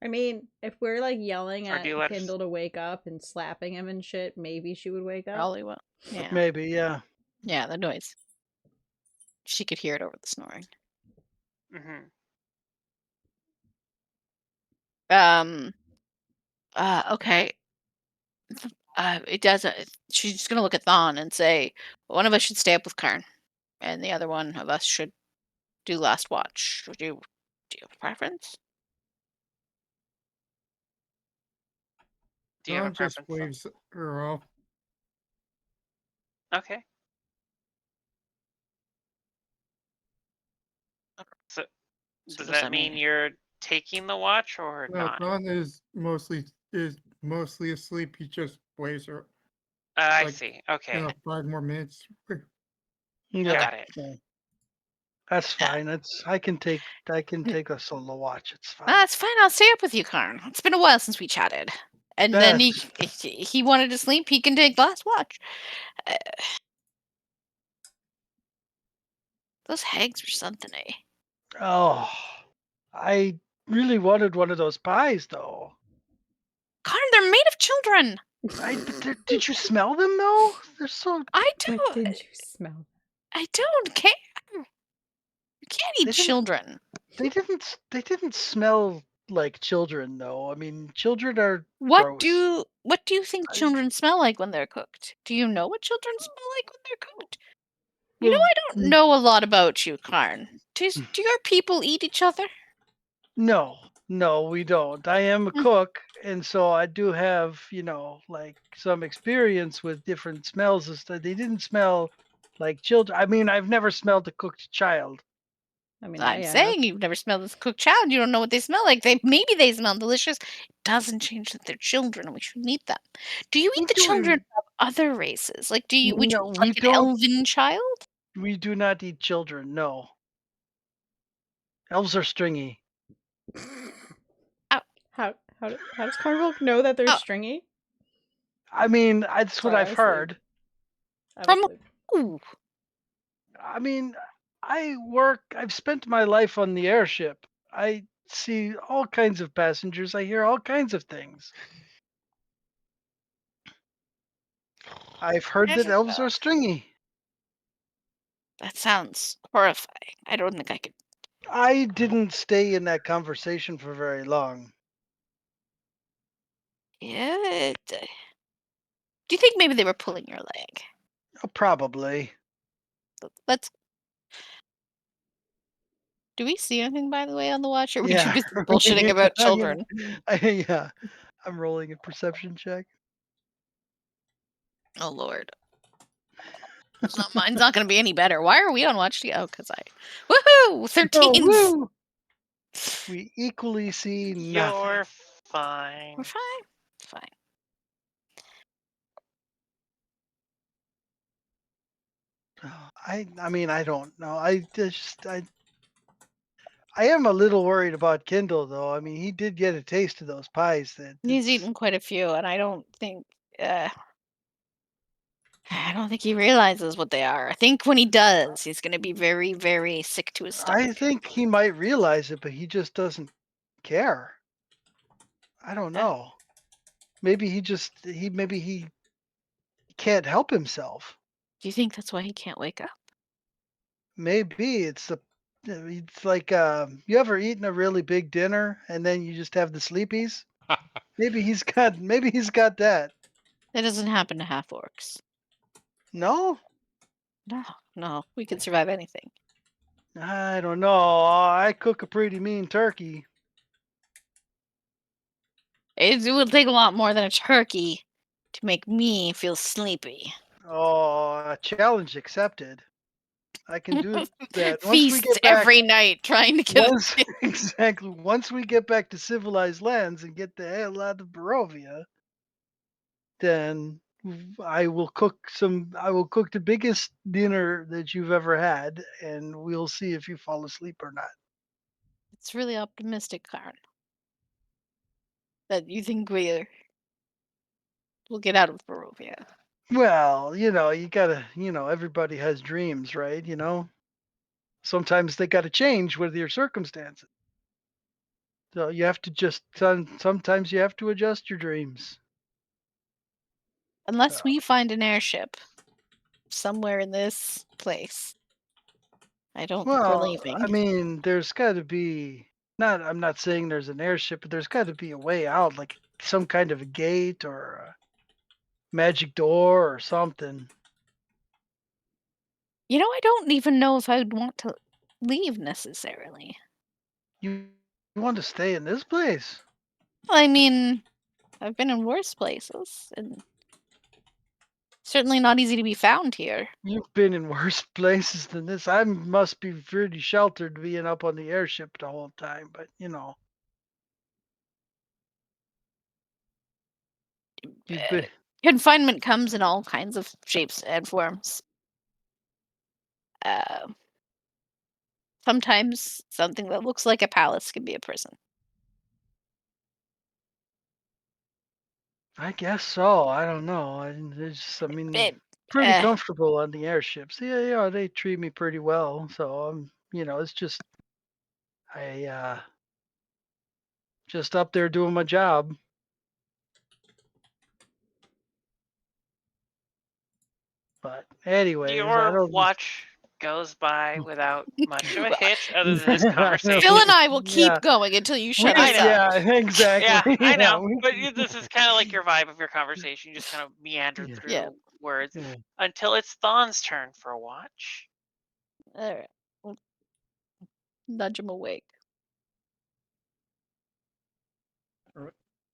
Speaker 2: I mean, if we're like yelling
Speaker 1: Or
Speaker 2: at
Speaker 1: do you let?
Speaker 2: Kindle to wake up and slapping him and shit, maybe she would wake up.
Speaker 5: Probably will. Yeah.
Speaker 3: Maybe. Yeah.
Speaker 5: Yeah, the noise. She could hear it over the snoring.
Speaker 1: Mm-hmm.
Speaker 5: Okay. It does. She's just gonna look at Thawne and say, one of us should stay up with Karn, and the other one of us should do last watch. Do you have a preference?
Speaker 1: Do you have a
Speaker 7: John just
Speaker 1: preference?
Speaker 7: waves her off.
Speaker 1: Okay. So
Speaker 5: So
Speaker 1: does
Speaker 5: does
Speaker 1: that mean you're taking the watch or
Speaker 7: No,
Speaker 1: not?
Speaker 7: John is mostly asleep. He just waves her
Speaker 1: I
Speaker 7: like,
Speaker 1: see. Okay.
Speaker 7: 5 more minutes.
Speaker 3: Yeah.
Speaker 1: Got it.
Speaker 3: Yeah. That's
Speaker 5: Yeah.
Speaker 3: fine. I can take a solo watch. It's fine.
Speaker 5: That's fine. I'll stay up with you, Karn. It's been a while since we chatted. And then he wanted to sleep. He can take last watch. Those hags are something, eh?
Speaker 3: Oh, I really wanted one of those pies though.
Speaker 5: Karn, they're made of children.
Speaker 3: Did you smell them though? They're so.
Speaker 5: I
Speaker 2: But
Speaker 5: don't.
Speaker 2: did you smell?
Speaker 5: I don't care. You can't eat
Speaker 3: They didn't-
Speaker 5: children.
Speaker 3: They didn't smell like children though. I mean, children are
Speaker 5: What
Speaker 3: gross.
Speaker 5: do you think children smell like when they're cooked? Do you know what children smell like when they're cooked? You know,
Speaker 3: Well,
Speaker 5: I don't know a lot about you, Karn. Do your people eat each other?
Speaker 3: No, we don't. I am a
Speaker 5: Mm.
Speaker 3: cook, and so I do have, like some experience with different smells and stuff. They didn't smell like children. I mean, I've never smelled a cooked child.
Speaker 2: I mean,
Speaker 5: I'm saying you've never smelled this cooked child. You don't know what they smell like. Maybe they smell delicious. It doesn't change that they're children and we shouldn't eat them. Do you eat the children of other races? Like, would you
Speaker 3: No,
Speaker 5: eat
Speaker 3: we
Speaker 5: like an
Speaker 3: don't.
Speaker 5: elven child?
Speaker 3: We do not eat children. No. Elves are stringy.
Speaker 2: How does Carnival know that they're
Speaker 5: Oh.
Speaker 2: stringy?
Speaker 3: I mean, that's what
Speaker 2: Sorry, I
Speaker 3: I've
Speaker 2: was
Speaker 3: heard.
Speaker 5: From who?
Speaker 3: I mean, I've spent my life on the airship. I see all kinds of passengers. I hear all kinds of things. I've heard that elves are stringy.
Speaker 5: That sounds horrifying. I don't think I could.
Speaker 3: I didn't stay in that conversation for very long.
Speaker 5: Yeah. Do you think maybe they were pulling your leg?
Speaker 3: Oh, probably.
Speaker 5: Let's. Do we see anything, by the way, on the watch? Or are we too
Speaker 3: Yeah.
Speaker 5: busy bullshitting about children?
Speaker 3: Yeah. I'm rolling a perception check.
Speaker 5: Oh Lord. Mine's not going to be any better. Why are we on watch together? Oh, because I. Woohoo! 13s.
Speaker 3: Oh, woo! We equally see nothing.
Speaker 1: You're fine.
Speaker 5: We're fine. Fine.
Speaker 3: I mean, I don't know. I am a little worried about Kindle, though. I mean, he did get a taste of those pies.
Speaker 5: He's eaten quite a few, and I don't think he realizes what they are. I think when he does, he's going to be very, very sick to his stomach.
Speaker 3: I think he might realize it, but he just doesn't care. I don't know. Maybe he can't help himself.
Speaker 5: Do you think that's why he can't wake up?
Speaker 3: Maybe it's like you ever eaten a really big dinner and then you just have the sleepies? Maybe he's got that.
Speaker 5: That doesn't happen to half orcs.
Speaker 3: No?
Speaker 5: No, we can survive anything.
Speaker 3: I don't know. I cook a pretty mean turkey.
Speaker 5: It would take a lot more than a turkey to make me feel sleepy.
Speaker 3: Oh, challenge accepted. I can do that.
Speaker 5: Feast every night trying to get
Speaker 3: exactly. Once we get back to civilized lands and get the hell out of Barovia, then I will cook the biggest dinner that you've ever had, and we'll see if you fall asleep or not.
Speaker 5: It's really optimistic, Karn. That you think we'll get out of Barovia.
Speaker 3: Well, you gotta, everybody has dreams, right? Sometimes they gotta change with your circumstances. So you have to sometimes you have to adjust your dreams.
Speaker 5: Unless we find an airship somewhere in this place. I don't think we're leaving.
Speaker 3: I mean, there's got to be I'm not saying there's an airship, but there's got to be a way out, like some kind of a gate or a magic door or something.
Speaker 5: I don't even know if I would want to leave necessarily.
Speaker 3: You want to stay in this place?
Speaker 5: I mean, I've been in worse places, and certainly not easy to be found here.
Speaker 3: You've been in worse places than this. I must be pretty sheltered being up on the airship the whole time, but you've been.
Speaker 5: Confinement comes in all kinds of shapes and forms. Sometimes something that looks like a palace can be a prison.
Speaker 3: I guess so. I don't know. I mean, pretty comfortable on the airships. Yeah, they treat me pretty well. So it's just I just up there doing my job. But anyways,
Speaker 1: your watch goes by without much of a hitch other than this conversation.
Speaker 5: Phil and I will keep going until you shut us up.
Speaker 3: Yeah, exactly.
Speaker 1: Yeah, I know. But this is kind of like your vibe of your conversation. You just kind of meander through words until it's Thon's turn for a watch.
Speaker 5: All right. We'll nudge him awake.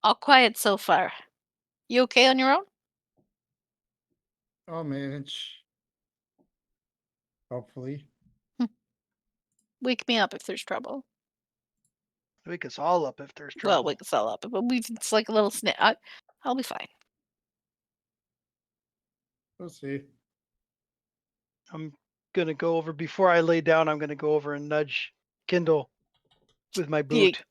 Speaker 5: All quiet so far. You okay on your own?
Speaker 7: I'll manage. Hopefully.
Speaker 5: Wake me up if there's trouble.
Speaker 3: Wake us all up if there's trouble.
Speaker 5: Well, wake us all up. But it's like a little snip. I'll be fine.
Speaker 7: We'll see.
Speaker 3: I'm gonna go over before I lay down. I'm gonna go over and nudge Kindle with my boot.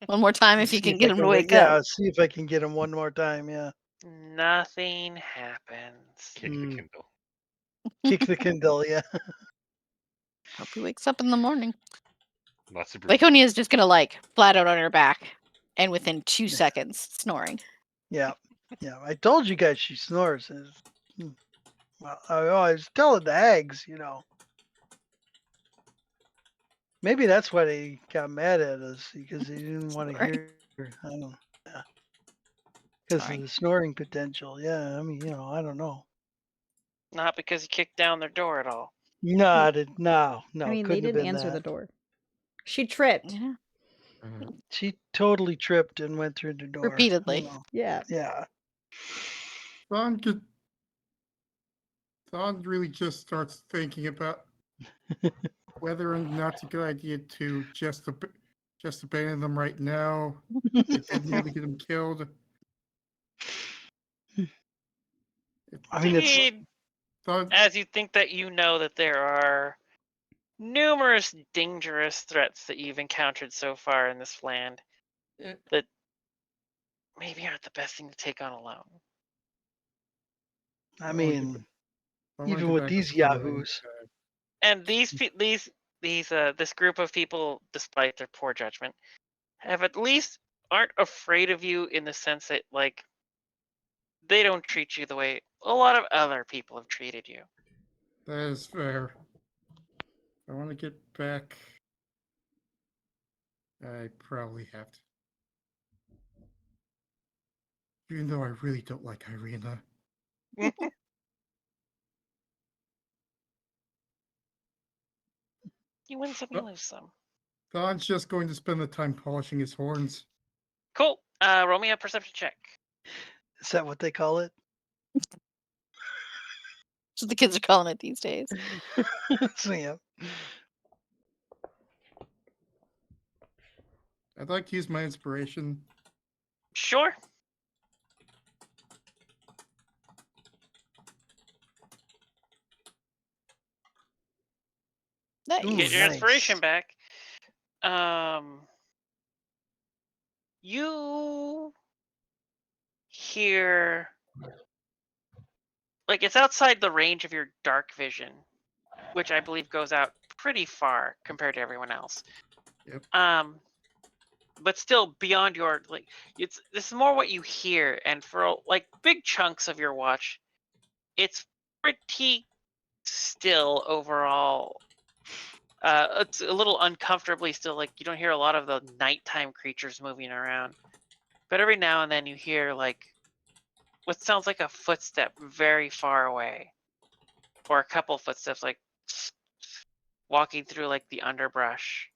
Speaker 5: One more time if you can get him to wake up.
Speaker 3: Yeah, see if I can get him one more time. Yeah.
Speaker 1: Nothing happens.
Speaker 6: Kick the Kindle.
Speaker 3: Kick the Kindle. Yeah.
Speaker 5: Hope he wakes up in the morning.
Speaker 6: Lots of
Speaker 5: Laconia is just gonna flat out on her back, and within 2 seconds, snoring.
Speaker 3: Yeah. I told you guys she snores. Well, I was telling the hags, Maybe that's why they got mad at us, because they didn't want to hear. I don't know. Yeah. Because of
Speaker 5: Snoring.
Speaker 3: the snoring potential. Yeah, I mean, I don't know.
Speaker 1: Not because you kicked down their door at all.
Speaker 3: No,
Speaker 2: I mean, they
Speaker 3: couldn't have
Speaker 2: didn't
Speaker 3: been
Speaker 2: answer
Speaker 3: that.
Speaker 2: the door. She tripped.
Speaker 5: Yeah.
Speaker 3: She totally tripped and went through the door.
Speaker 5: Repeatedly.
Speaker 2: Yeah.
Speaker 3: Yeah.
Speaker 7: Thon really just starts thinking about whether or not it's a good idea to just abandon them right now. It didn't really get them killed.
Speaker 3: I mean, it's
Speaker 1: Indeed,
Speaker 7: Thon,
Speaker 1: as you think that you know that there are numerous dangerous threats that you've encountered so far in this land that maybe aren't the best thing to take on alone.
Speaker 3: I
Speaker 7: wanna get
Speaker 3: mean,
Speaker 7: I wanna
Speaker 3: even
Speaker 7: get
Speaker 3: with
Speaker 7: back
Speaker 3: these
Speaker 7: to Thon.
Speaker 3: yahoos.
Speaker 1: And this group of people, despite their poor judgment, have at least aren't afraid of you in the sense that like they don't treat you the way a lot of other people have treated you.
Speaker 7: That is fair. I want to get back. I probably have to. Even though I really don't like Irina.
Speaker 1: You win some, you lose some.
Speaker 7: Thon's just going to spend the time polishing his horns.
Speaker 1: Cool. Roll me a perception check.
Speaker 3: Is that what they call it?
Speaker 5: That's what the kids are calling it these days.
Speaker 3: So, yeah.
Speaker 7: I'd like to use my inspiration.
Speaker 1: Sure.
Speaker 5: Nice.
Speaker 3: Ooh,
Speaker 1: Get your
Speaker 3: nice.
Speaker 1: inspiration back. You hear like it's outside the range of your dark vision, which I believe goes out pretty far compared to everyone else.
Speaker 7: Yep.
Speaker 1: But still beyond your this is more what you hear, and for like big chunks of your watch, it's pretty still overall. It's a little uncomfortably still, like you don't hear a lot of the nighttime creatures moving around, but every now and then you hear like what sounds like a footstep very far away, or a couple footsteps like walking through like the underbrush.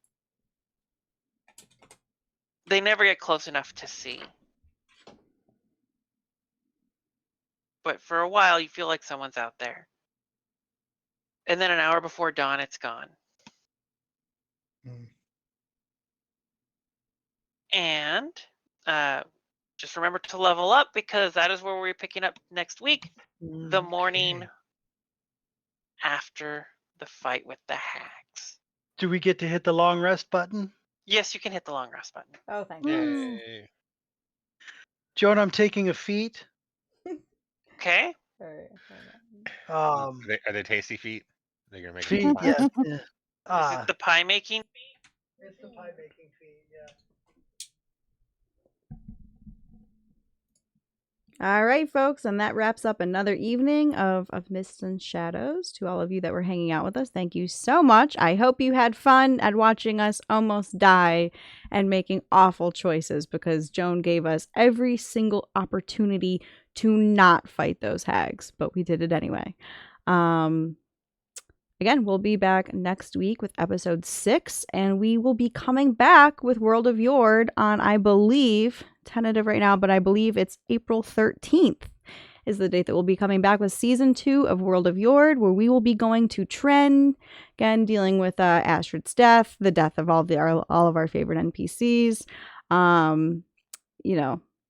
Speaker 1: They never get close enough to see, but for a while you feel like someone's out there, and then an hour before dawn it's gone.
Speaker 7: Hmm.
Speaker 1: And just remember to level up, because that is where we're picking up next week, the morning
Speaker 3: Okay.
Speaker 1: after the fight with the hags.
Speaker 3: Do we get to hit the long rest button?
Speaker 1: Yes, you can hit the long rest button.
Speaker 2: Oh, thank you.
Speaker 6: Yay.
Speaker 3: Joan, I'm taking a feat.
Speaker 1: Okay.
Speaker 2: All right, hold on.
Speaker 6: Are they tasty feet? They're gonna make
Speaker 3: Feet,
Speaker 6: it
Speaker 3: yeah.
Speaker 1: Is it the pie making?
Speaker 3: It's the pie making feat, yeah.
Speaker 2: All right, folks, and that wraps up another evening of Mists and Shadows. To all of you that were hanging out with us, thank you so much. I hope you had fun at watching us almost die and making awful choices, because Joan gave us every single opportunity to not fight those hags, but we did it anyway. Again, we'll be back next week with episode 6, and we will be coming back with World of Yord on, I believe, tentative right now, but I believe it's April 13th is the date that we'll be coming back with season 2 of World of Yord, where we will be going to Tren, again, dealing with Astrid's death, the death of all of our favorite NPCs.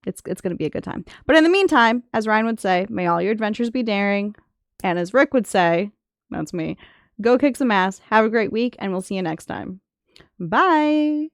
Speaker 2: It's going to be a good time. But in the meantime, as Ryan would say, may all your adventures be daring. And as Rick would say, that's me, go kick some ass, have a great week, and we'll see you next time. Bye!